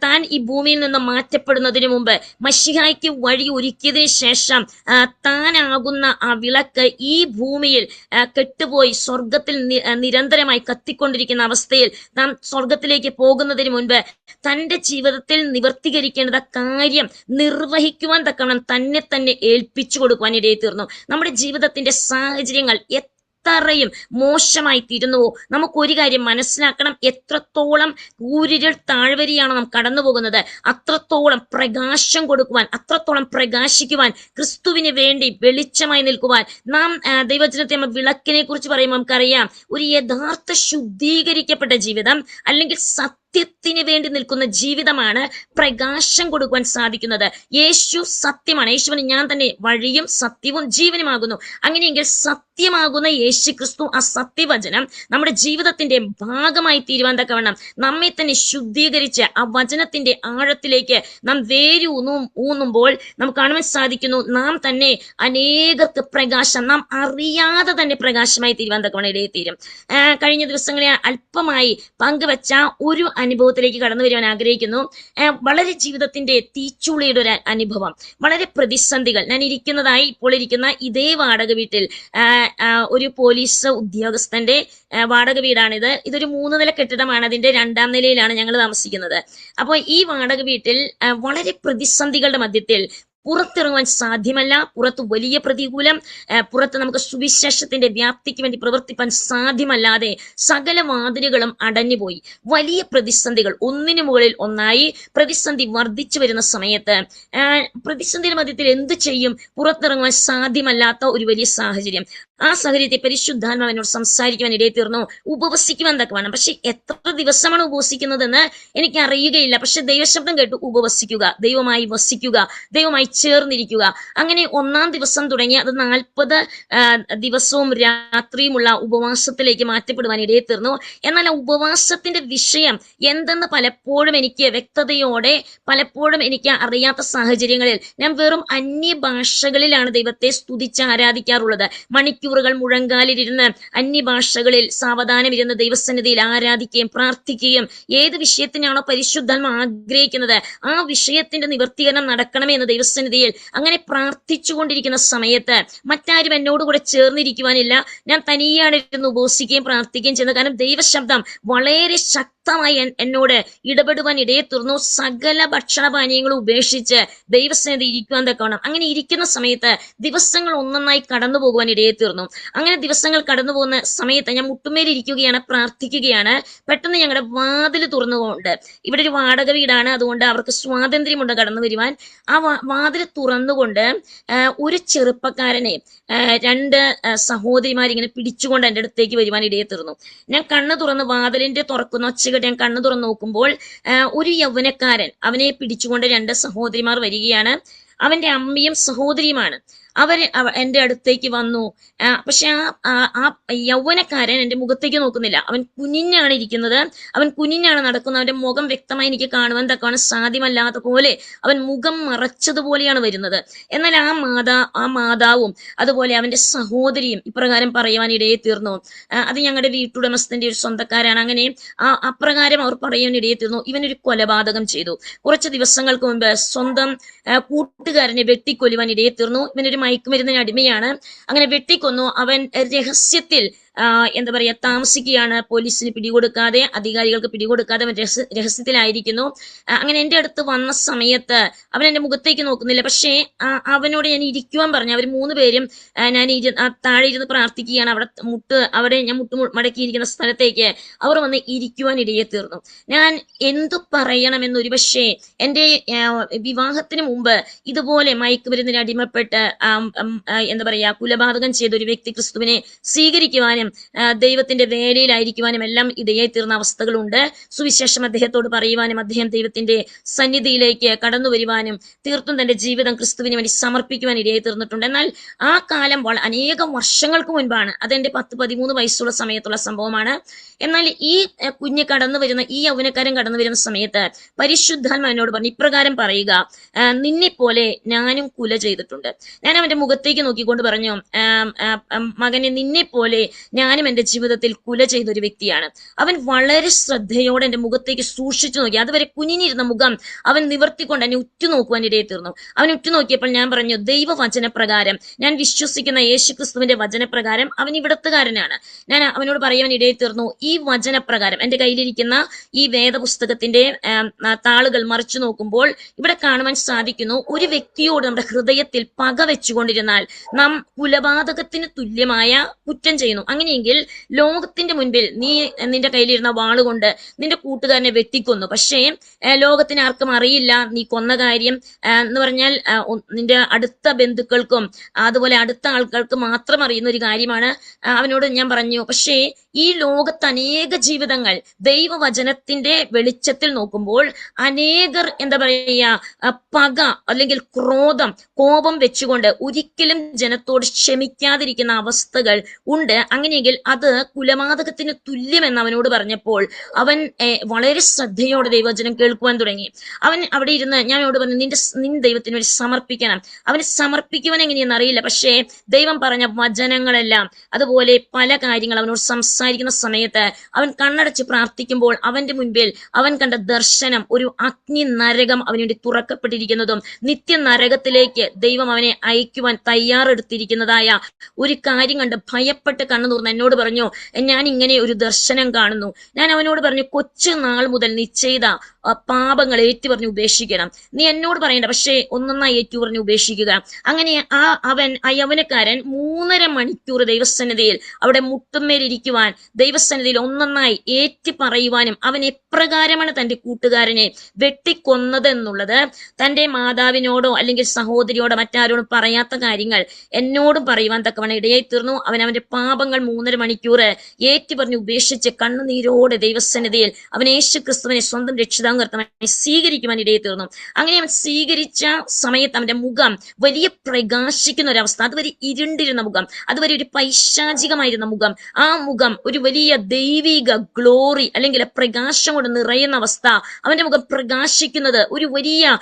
താൻ ഈ ഭൂമിയിൽ നിന്ന് മാറ്റപ്പെടുന്നതിന് മുമ്പ് മശിഹായ്ക്ക് വഴി ഒരുക്കിയതിനു ശേഷം താനാകുന്ന ആ വിളക്ക് ഈ ഭൂമിയിൽ കെട്ടുപോയി സ്വർഗത്തിൽ നിരന്തരമായി കത്തിക്കൊണ്ടിരിക്കുന്ന അവസ്ഥയിൽ നാം സ്വർഗത്തിലേക്ക് പോകുന്നതിന് മുൻപ് തന്റെ ജീവിതത്തിൽ നിവർത്തീകരിക്കേണ്ട കാര്യം നിർവഹിക്കുവാൻ തക്കവണ്ണം തന്നെ ഏൽപ്പിച്ചു കൊടുക്കുവാൻ ഇടയിൽ തീർന്നു. നമ്മുടെ ജീവിതത്തിന്റെ സാഹചര്യങ്ങൾ എത്രയും മോശമായി തീരുന്നുവോ, നമുക്കൊരു കാര്യം മനസ്സിലാക്കണം, എത്രത്തോളം കൂരിരുൾ താഴ്വരയാണ് നാം കടന്നു പോകുന്നത്, അത്രത്തോളം പ്രകാശം കൊടുക്കുവാൻ, അത്രത്തോളം പ്രകാശിക്കുവാൻ, ക്രിസ്തുവിന് വേണ്ടി വെളിച്ചമായി നിൽക്കുവാൻ നാം ദൈവജനത്തെ വിളക്കിനെ കുറിച്ച് പറയുമ്പോൾ നമുക്കറിയാം, ഒരു യഥാർത്ഥ ശുദ്ധീകരിക്കപ്പെട്ട ജീവിതം അല്ലെങ്കിൽ സത്യത്തിന് വേണ്ടി നിൽക്കുന്ന ജീവിതമാണ് പ്രകാശം കൊടുക്കുവാൻ സാധിക്കുന്നത്. യേശു സത്യമാണ്. യേശുവിന് ഞാൻ തന്നെ വഴിയും സത്യവും ജീവനുമാകുന്നു. അങ്ങനെയെങ്കിൽ സത്യമാകുന്ന യേശു ക്രിസ്തു, ആ സത്യവചനം നമ്മുടെ ജീവിതത്തിന്റെ ഭാഗമായി തീരുവാൻ തക്കവണ്ണം നമ്മെ തന്നെ ശുദ്ധീകരിച്ച് ആ വചനത്തിന്റെ ആഴത്തിലേക്ക് നാം ഊന്നുമ്പോൾ നമുക്ക് കാണുവാൻ സാധിക്കുന്നു, നാം തന്നെ അനേകർക്ക് പ്രകാശം, നാം അറിയാതെ തന്നെ പ്രകാശമായി തീരുവാൻ തക്കവണ്ണം ഇടയിൽ തീരും. കഴിഞ്ഞ ദിവസങ്ങളെ അല്പമായി പങ്കുവെച്ച ഒരു അനുഭവത്തിലേക്ക് കടന്നു വരുവാൻ ആഗ്രഹിക്കുന്നു. വളരെ ജീവിതത്തിന്റെ തീച്ചുളിയുടെ ഒരു അനുഭവം, വളരെ പ്രതിസന്ധികൾ. ഞാൻ ഇപ്പോൾ ഇരിക്കുന്ന ഇതേ വാടക വീട്ടിൽ ഒരു പോലീസ് ഉദ്യോഗസ്ഥന്റെ വാടക വീടാണിത്. ഇതൊരു 3 നില കെട്ടിടമാണ്. അതിന്റെ 2ാം നിലയിലാണ് ഞങ്ങൾ താമസിക്കുന്നത്. അപ്പോൾ ഈ വാടക വീട്ടിൽ വളരെ പ്രതിസന്ധികളുടെ മധ്യത്തിൽ പുറത്തിറങ്ങുവാൻ സാധ്യമല്ല. പുറത്ത് വലിയ പ്രതികൂലം, പുറത്ത് നമുക്ക് സുവിശേഷത്തിന്റെ വ്യാപ്തിക്ക് വേണ്ടി പ്രവർത്തിപ്പാൻ സാധ്യമല്ലാതെ സകല വാതിലുകളും അടഞ്ഞുപോയി. വലിയ പ്രതിസന്ധികൾ ഒന്നിനു മുകളിൽ ഒന്നായി പ്രതിസന്ധി വർദ്ധിച്ചു വരുന്ന സമയത്ത് പ്രതിസന്ധിയുടെ മധ്യത്തിൽ എന്ത് ചെയ്യും? പുറത്തിറങ്ങുവാൻ സാധ്യമല്ലാത്ത ഒരു വലിയ സാഹചര്യം. ആ സാഹചര്യത്തെ പരിശുദ്ധാത്മാവ് എന്നോട് സംസാരിക്കുവാൻ ഇടയിൽ തീർന്നു. ഉപവസിക്കുവാൻ തക്കവണ്ണം. പക്ഷെ എത്ര ദിവസമാണ് ഉപവസിക്കുന്നതെന്ന് എനിക്ക് അറിയുകയില്ല. പക്ഷെ ദൈവശബ്ദം കേട്ടു, ഉപവസിക്കുക, ദൈവമായി വസിക്കുക, ദൈവമായി ചേർന്നിരിക്കുക. അങ്ങനെ 1-ാം ദിവസം തുടങ്ങി അത് 40 ദിവസവും രാത്രിയുമുള്ള ഉപവാസത്തിലേക്ക് മാറ്റപ്പെടുവാൻ ഇടയിൽ തീർന്നു. എന്നാൽ ആ ഉപവാസത്തിന്റെ വിഷയം എന്തെന്ന് പലപ്പോഴും എനിക്ക് വ്യക്തതയോടെ, പലപ്പോഴും എനിക്ക് അറിയാത്ത സാഹചര്യങ്ങളിൽ ഞാൻ വെറും അന്യഭാഷകളിലാണ് ദൈവത്തെ സ്തുതിച്ച് ആരാധിക്കാറുള്ളത്. മണിക്കൂറുകൾ മുഴങ്കാലിരുന്ന് അന്യഭാഷകളിൽ സാവധാനം ഇരുന്ന് ദൈവസന്നിധിയിൽ ആരാധിക്കുകയും പ്രാർത്ഥിക്കുകയും ഏത് വിഷയത്തിനാണോ പരിശുദ്ധാത്മ ആഗ്രഹിക്കുന്നത് ആ വിഷയത്തിന്റെ നിവർത്തീകരണം നടക്കണമേ എന്ന് ദൈവസന്നിധിയിൽ അങ്ങനെ പ്രാർത്ഥിച്ചുകൊണ്ടിരിക്കുന്ന സമയത്ത് മറ്റാരും എന്നോടുകൂടെ ചേർന്നിരിക്കുവാനില്ല. ഞാൻ തനിയാണ് ഇരുന്ന് ഉപവസിക്കുകയും പ്രാർത്ഥിക്കുകയും ചെയ്യുന്നത്. കാരണം ദൈവശബ്ദം വളരെ ശക്തമായി എന്നോട് ഇടപെടുവാൻ ഇടയെ തീർന്നു. സകല ഭക്ഷണപാനീയങ്ങളും ഉപേക്ഷിച്ച് ദൈവസന്നിധി ഇരിക്കുവാൻ തക്കവണ്ണം. അങ്ങനെ ഇരിക്കുന്ന സമയത്ത് ദിവസങ്ങൾ ഒന്നൊന്നായി കടന്നു പോകുവാൻ ഇടയെ തീർന്നു. അങ്ങനെ ദിവസങ്ങൾ കടന്നു പോകുന്ന സമയത്ത് ഞാൻ മുട്ടുമേലിരിക്കുകയാണ്, പ്രാർത്ഥിക്കുകയാണ്. പെട്ടെന്ന് ഞങ്ങളുടെ വാതിൽ തുറന്നുകൊണ്ട്, ഇവിടെ ഒരു വാടക വീടാണ്, അതുകൊണ്ട് അവർക്ക് സ്വാതന്ത്ര്യമുണ്ട് കടന്നു വരുവാൻ. ആ വാതിൽ തുറന്നുകൊണ്ട് ഒരു ചെറുപ്പക്കാരനെ 2 സഹോദരിമാരിങ്ങനെ പിടിച്ചുകൊണ്ട് എൻ്റെ അടുത്തേക്ക് വരുവാൻ ഇടയെ തീർന്നു. ഞാൻ കണ്ണു തുറന്ന് വാതിലിന്റെ തുറക്കുന്ന ഒച്ചകെട്ട് ഞാൻ കണ്ണു തുറന്ന് നോക്കുമ്പോൾ ഒരു യൗവനക്കാരൻ അവനെ പിടിച്ചുകൊണ്ട് 2 സഹോദരിമാർ വരികയാണ്. അവന്റെ അമ്മയും സഹോദരിയുമാണ്. എൻ്റെ അടുത്തേക്ക് വന്നു. പക്ഷെ ആ യൗവനക്കാരൻ എൻ്റെ മുഖത്തേക്ക് നോക്കുന്നില്ല. അവൻ കുനിഞ്ഞാണ് ഇരിക്കുന്നത്, അവൻ കുനിഞ്ഞാണ് നടക്കുന്നത്. അവന്റെ മുഖം വ്യക്തമായി എനിക്ക് കാണുവാൻ തക്കവണ്ണം സാധ്യമല്ലാത്ത പോലെ അവൻ മുഖം മറച്ചതുപോലെയാണ് വരുന്നത്. എന്നാൽ ആ മാതാവും അതുപോലെ അവന്റെ സഹോദരിയും ഇപ്രകാരം പറയുവാൻ ഇടയെ തീർന്നു. അത് ഞങ്ങളുടെ വീട്ടുടമസ്ഥന്റെ ഒരു സ്വന്തക്കാരാണ്. അങ്ങനെ അപ്രകാരം അവർ പറയാൻ ഇടയെ തീർന്നു. ഇവനൊരു കൊലപാതകം ചെയ്തു. കുറച്ച് ദിവസങ്ങൾക്ക് മുമ്പ് സ്വന്തം കൂട്ടുകാരനെ വെട്ടിക്കൊല്ലുവാൻ ഇടയെ തീർന്നു. ഇവനൊരു മയക്കുമരുന്നിന് അടിമയാണ്. അങ്ങനെ വെട്ടിക്കൊന്നു. അവൻ രഹസ്യത്തിൽ താമസിക്കുകയാണ്. പോലീസിന് പിടികൊടുക്കാതെ, അധികാരികൾക്ക് പിടികൊടുക്കാതെ അവൻ രഹസ്യത്തിലായിരിക്കുന്നു. അങ്ങനെ എൻ്റെ അടുത്ത് വന്ന സമയത്ത് അവൻ എൻ്റെ മുഖത്തേക്ക് നോക്കുന്നില്ല. പക്ഷേ അവനോട് ഞാൻ ഇരിക്കുവാൻ പറഞ്ഞു. അവർ 3 പേരും ഞാൻ താഴെ ഇരുന്ന് പ്രാർത്ഥിക്കുകയാണ്. അവിടെ ഞാൻ മടക്കിയിരിക്കുന്ന സ്ഥലത്തേക്ക് അവർ വന്ന് ഇരിക്കുവാൻ ഇടയെ തീർന്നു. ഞാൻ എന്തു പറയണമെന്ന് ഒരുപക്ഷെ എൻ്റെ വിവാഹത്തിന് മുമ്പ് ഇതുപോലെ മയക്കുമരുന്നിന് അടിമപ്പെട്ട് കൊലപാതകം ചെയ്ത ഒരു വ്യക്തി ക്രിസ്തുവിനെ സ്വീകരിക്കുവാനും ദൈവത്തിന്റെ വേലയിലായിരിക്കുവാനും എല്ലാം ഇടയായി തീർന്ന അവസ്ഥകളുണ്ട്. സുവിശേഷം അദ്ദേഹത്തോട് പറയുവാനും അദ്ദേഹം ദൈവത്തിന്റെ സന്നിധിയിലേക്ക് കടന്നു വരുവാനും തീർത്തും തന്റെ ജീവിതം ക്രിസ്തുവിന് വേണ്ടി സമർപ്പിക്കുവാൻ ഇടയായി തീർന്നിട്ടുണ്ട്. എന്നാൽ ആ കാലം അനേകം വർഷങ്ങൾക്ക് മുൻപാണ്. അതെന്റെ 10-13 വയസ്സുള്ള സമയത്തുള്ള സംഭവമാണ്. എന്നാൽ ഈ കുഞ്ഞ് കടന്നു വരുന്ന, ഈ യൗവനക്കാരൻ കടന്നു വരുന്ന സമയത്ത് പരിശുദ്ധാത്മാവ് എന്നോട് പറഞ്ഞു, ഇപ്രകാരം പറയുക, നിന്നെ പോലെ ഞാനും കുല ചെയ്തിട്ടുണ്ട്. ഞാൻ അവന്റെ മുഖത്തേക്ക് നോക്കിക്കൊണ്ട് പറഞ്ഞു, മകനെ, നിന്നെ പോലെ ഞാനും എൻ്റെ ജീവിതത്തിൽ കുല ചെയ്ത ഒരു വ്യക്തിയാണ്. അവൻ വളരെ ശ്രദ്ധയോടെ എൻ്റെ മുഖത്തേക്ക് സൂക്ഷിച്ചു നോക്കി. അതുവരെ കുനിഞ്ഞിരുന്ന മുഖം അവൻ നിവർത്തിക്കൊണ്ട് എന്നെ ഉറ്റുനോക്കുവാൻ ഇടയെ തീർന്നു. അവൻ ഉറ്റുനോക്കിയപ്പോൾ ഞാൻ പറഞ്ഞു, ദൈവവചനപ്രകാരം, ഞാൻ വിശ്വസിക്കുന്ന യേശുക്രിസ്തുവിന്റെ വചനപ്രകാരം അവൻ ഇവിടത്തുകാരനാണ്. ഞാൻ അവനോട് പറയുവാൻ ഇടയെ തീർന്നു, ഈ വചനപ്രകാരം എൻ്റെ കയ്യിലിരിക്കുന്ന ഈ വേദപുസ്തകത്തിന്റെ താളുകൾ മറിച്ചു നോക്കുമ്പോൾ ഇവിടെ കാണുവാൻ സാധിക്കുന്നു, ഒരു വ്യക്തിയോട് നമ്മുടെ ഹൃദയത്തിൽ പക വെച്ചുകൊണ്ടിരുന്നാൽ നാം കൊലപാതകത്തിന് തുല്യമായ കുറ്റം ചെയ്യുന്നു. അങ്ങനെ അങ്ങനെയെങ്കിൽ ലോകത്തിന്റെ മുൻപിൽ നീ നിന്റെ കയ്യിലിരുന്ന വാളുകൊണ്ട് നിന്റെ കൂട്ടുകാരനെ വെട്ടിക്കൊന്നു. പക്ഷേ ലോകത്തിന് ആർക്കും അറിയില്ല നീ കൊന്ന കാര്യം. എന്ന് പറഞ്ഞാൽ നിന്റെ അടുത്ത ബന്ധുക്കൾക്കും അതുപോലെ അടുത്ത ആൾക്കാർക്ക് മാത്രം അറിയുന്ന ഒരു കാര്യമാണ്. അവനോട് ഞാൻ പറഞ്ഞു, പക്ഷേ ഈ ലോകത്ത് അനേക ജീവിതങ്ങൾ ദൈവവചനത്തിന്റെ വെളിച്ചത്തിൽ നോക്കുമ്പോൾ അനേകർ എന്താ പറയുക, പക അല്ലെങ്കിൽ ക്രോധം, കോപം വെച്ചുകൊണ്ട് ഒരിക്കലും ജനത്തോട് ക്ഷമിക്കാതിരിക്കുന്ന അവസ്ഥകൾ ഉണ്ട്. അങ്ങനെയെങ്കിൽ അത് കുലപാതകത്തിന് തുല്യമെന്ന് അവനോട് പറഞ്ഞപ്പോൾ അവൻ വളരെ ശ്രദ്ധയോടെ ദൈവവചനം കേൾക്കുവാൻ തുടങ്ങി. അവൻ അവിടെ ഇരുന്ന് ഞാൻ അവനോട് പറഞ്ഞു, നിന്റെ ദൈവത്തിന് വേണ്ടി സമർപ്പിക്കണം. അവന് സമർപ്പിക്കുവാൻ എങ്ങനെയെന്ന് അറിയില്ല, പക്ഷേ ദൈവം പറഞ്ഞ വചനങ്ങളെല്ലാം അതുപോലെ പല കാര്യങ്ങൾ അവനോട് സംസാരിക്കുന്ന സമയത്ത് അവൻ കണ്ണടച്ച് പ്രാർത്ഥിക്കുമ്പോൾ അവന്റെ മുൻപിൽ അവൻ കണ്ട ദർശനം ഒരു അഗ്നി നരകം അവന് വേണ്ടി തുറക്കപ്പെട്ടിരിക്കുന്നതും നിത്യ നരകത്തിലേക്ക് ദൈവം അവനെ അയക്കുവാൻ തയ്യാറെടുത്തിരിക്കുന്നതായ ഒരു കാര്യം കണ്ട് ഭയപ്പെട്ട് കണ്ണു തുറന്ന് എന്നോട് പറഞ്ഞു, ഞാൻ ഇങ്ങനെ ഒരു ദർശനം കാണുന്നു. ഞാൻ അവനോട് പറഞ്ഞു, കൊച്ചു നാൾ മുതൽ നീ ചെയ്ത പാപങ്ങൾ ഏറ്റുപറഞ്ഞ് ഉപേക്ഷിക്കണം. നീ എന്നോട് പറയണ്ട, പക്ഷേ ഒന്നൊന്നായി ഏറ്റുപറഞ്ഞ് ഉപേക്ഷിക്കുക. അങ്ങനെ ആ യൗവനക്കാരൻ 3.5 മണിക്കൂർ ദൈവസന്നിധിയിൽ അവിടെ മുട്ടുമേലിരിക്കുവാൻ, ദൈവസന്നിധിയിൽ ഒന്നൊന്നായി ഏറ്റു പറയുവാനും അവൻ എപ്രകാരമാണ് തന്റെ കൂട്ടുകാരനെ വെട്ടിക്കൊന്നത് എന്നുള്ളത് തന്റെ മാതാവിനോടോ അല്ലെങ്കിൽ സഹോദരിയോടോ മറ്റാരോടും പറയാത്ത കാര്യങ്ങൾ എന്നോടും പറയുവാൻ തക്കവണ്ണം ഇടയായി തീർന്നു. അവൻ അവന്റെ പാപങ്ങൾ 3.5 മണിക്കൂർ ഏറ്റുപറഞ്ഞ് ഉപേക്ഷിച്ച് കണ്ണുനീരോടെ ദൈവസന്നിധിയിൽ അവൻ യേശു ക്രിസ്തുവിനെ സ്വന്തം രക്ഷിതാകർത്തമായി സ്വീകരിക്കുവാൻ ഇടയായി തീർന്നു. അങ്ങനെ അവൻ സ്വീകരിച്ച സമയത്ത് അവന്റെ മുഖം വലിയ പ്രകാശിക്കുന്ന ഒരവസ്ഥ. അതുവരെ ഇരുണ്ടിരുന്ന മുഖം, അതുവരെ ഒരു പൈശാചികമായിരുന്ന മുഖം, ആ മുഖം ഒരു വലിയ ദൈവിക ഗ്ലോറി അല്ലെങ്കിൽ പ്രകാശം കൊണ്ട് നിറയുന്ന അവസ്ഥ. അവന്റെ മുഖം പ്രകാശിക്കുന്നത്, ഒരു വലിയ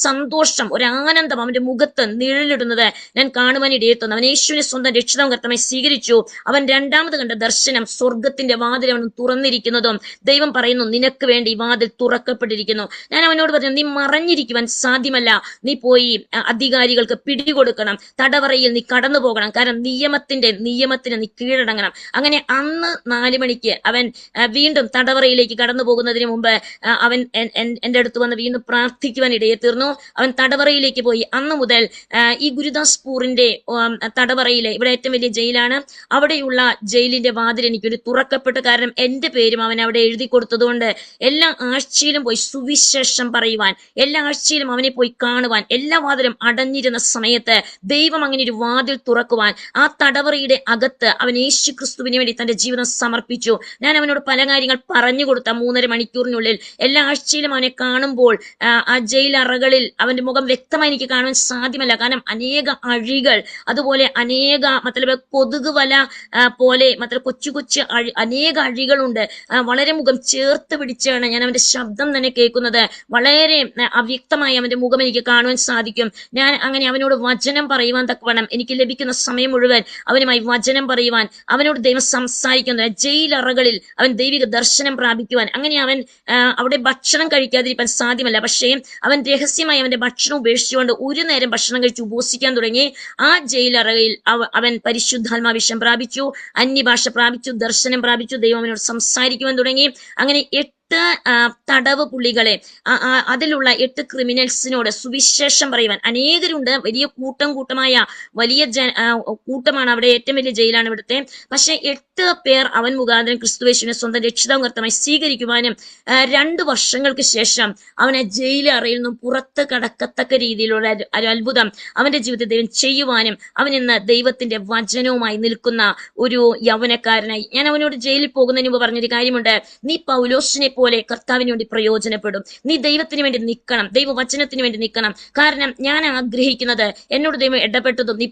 സന്തോഷം, ഒരു ആനന്ദം അവന്റെ മുഖത്ത് നിഴലിടുന്നത് ഞാൻ കാണുവാൻ ഇടയെത്തുന്നു. അവൻ യേശുവിനെ സ്വന്തം രക്ഷിതാകർത്തമായി സ്വീകരിച്ചു. അവൻ രണ്ടാമത് കണ്ട ദർശനം സ്വർഗത്തിന്റെ വാതിൽ അവൻ തുറന്നിരിക്കുന്നതും ദൈവം പറയുന്നു, നിനക്ക് വേണ്ടി ഈ വാതിൽ തുറക്കപ്പെട്ടിരിക്കുന്നു. ഞാൻ അവനോട് പറഞ്ഞു, നീ മറഞ്ഞിരിക്കുവാൻ സാധ്യമല്ല. നീ പോയി അധികാരികൾക്ക് പിടികൊടുക്കണം, തടവറയിൽ നീ കടന്നു പോകണം, കാരണം നിയമത്തിന് നീ കീഴടങ്ങണം. അങ്ങനെ അന്ന് 4 മണിക്ക് അവൻ വീണ്ടും തടവറയിലേക്ക് കടന്നു പോകുന്നതിന് മുമ്പ് അവൻ എൻ്റെ അടുത്ത് വന്ന് വീണ്ടും പ്രാർത്ഥിക്കുവാൻ ഇടയെ തീർന്നു. അവൻ തടവറയിലേക്ക് പോയി. അന്ന് മുതൽ ഈ ഗുരുദാസ്പൂറിന്റെ തടവറയിലെ, ഇവിടെ ഏറ്റവും വലിയ ജയിലാണ്, അവിടെയുള്ള ജയിലിന്റെ വാതിൽ എനിക്കൊരു തുറക്കപ്പെട്ടു. കാരണം എന്റെ പേരും അവൻ അവിടെ എഴുതി കൊടുത്തതുകൊണ്ട് എല്ലാ ആഴ്ചയിലും പോയി സുവിശേഷം പറയുവാൻ, എല്ലാ ആഴ്ചയിലും അവനെ പോയി കാണുവാൻ, എല്ലാ വാതിലും അടഞ്ഞിരുന്ന സമയത്ത് ദൈവം അങ്ങനെ ഒരു വാതിൽ തുറക്കുവാൻ ആ തടവറയുടെ അകത്ത് അവൻ യേശു ക്രിസ്തുവിന് വേണ്ടി തന്റെ ജീവിതം സമർപ്പിച്ചു. ഞാൻ അവനോട് പല കാര്യങ്ങൾ പറഞ്ഞു കൊടുത്ത 3.5 മണിക്കൂറിനുള്ളിൽ എല്ലാ ആഴ്ചയിലും അവനെ കാണുമ്പോൾ ആ ജയിലറകളിൽ അവന്റെ മുഖം വ്യക്തമായി എനിക്ക് കാണുവാൻ സാധ്യമല്ല. കാരണം അനേക അഴികൾ, അതുപോലെ അനേക കൊതുക് വല പോലെ കൊച്ചു കൊച്ചു അനേക അഴികളുണ്ട്. വളരെ മുഖം ചേർത്ത് പിടിച്ചാണ് ഞാൻ അവന്റെ ശബ്ദം തന്നെ കേൾക്കുന്നത്. വളരെ അവ്യക്തമായി അവന്റെ മുഖം എനിക്ക് കാണുവാൻ സാധിക്കും. ഞാൻ അങ്ങനെ അവനോട് വചനം പറയുവാൻ തക്കവണ്ണം എനിക്ക് ലഭിക്കുന്ന സമയം മുഴുവൻ അവനുമായി വചനം പറയുവാൻ, അവനോട് ദൈവം സംസാരിക്കുന്ന ജയിലറകളിൽ അവൻ ദൈവിക ദർശനം പ്രാപിക്കുവാൻ. അങ്ങനെ അവൻ അവിടെ ഭക്ഷണം കഴിക്കാതിരിക്കാൻ സാധ്യമല്ല. പക്ഷേ അവൻ രഹസ്യമായി അവന്റെ ഭക്ഷണം ഉപേക്ഷിച്ചുകൊണ്ട് ഒരു നേരം ഭക്ഷണം കഴിച്ച് ഉപവസിക്കാൻ തുടങ്ങി. ആ ജയിലറയിൽ അവൻ പരിശുദ്ധാത്മാവിഷം പ്രാപിച്ചു, അന്യഭാഷ പ്രാപിച്ചു, ദർശനം പ്രാപിച്ചു, ദൈവം അവനോട് സംസാരിക്കുവാൻ തുടങ്ങി. അങ്ങനെ 8 തടവ് പുള്ളികളെ, അതിലുള്ള 8 ക്രിമിനൽസിനോട് സുവിശേഷം പറയുവാൻ അനേകരുണ്ട്. വലിയ കൂട്ടമായ വലിയ കൂട്ടമാണ് അവിടെ. ഏറ്റവും വലിയ ജയിലാണ് ഇവിടുത്തെ. പക്ഷെ 8 പേർ അവൻ മുഖാന്തരം ക്രിസ്തുയേശുവിനെ സ്വന്തം രക്ഷിതാകർത്തമായി സ്വീകരിക്കുവാനും 2 വർഷങ്ങൾക്ക് ശേഷം അവനെ ജയിലറയിൽ നിന്നും പുറത്ത് കടക്കത്തക്ക രീതിയിലുള്ള ഒരു അത്ഭുതം അവന്റെ ജീവിതത്തിൽ ദൈവം ചെയ്യുവാനും അവൻ ഇന്ന് ദൈവത്തിന്റെ വചനവുമായി നിൽക്കുന്ന ഒരു യൗവനക്കാരനായി. ഞാൻ അവനോട് ജയിലിൽ പോകുന്നതിന് മുമ്പ് പറഞ്ഞൊരു കാര്യമുണ്ട്, നീ പൗലോസിനെ പോലെ കർത്താവിന് വേണ്ടി പ്രയോജനപ്പെടും. നീ ദൈവത്തിന് വേണ്ടി നിൽക്കണം, ദൈവവചനത്തിന് വേണ്ടി നിൽക്കണം. കാരണം ഞാൻ ആഗ്രഹിക്കുന്നത്, എന്നോട് ദൈവം ഇടപെട്ടതും നീ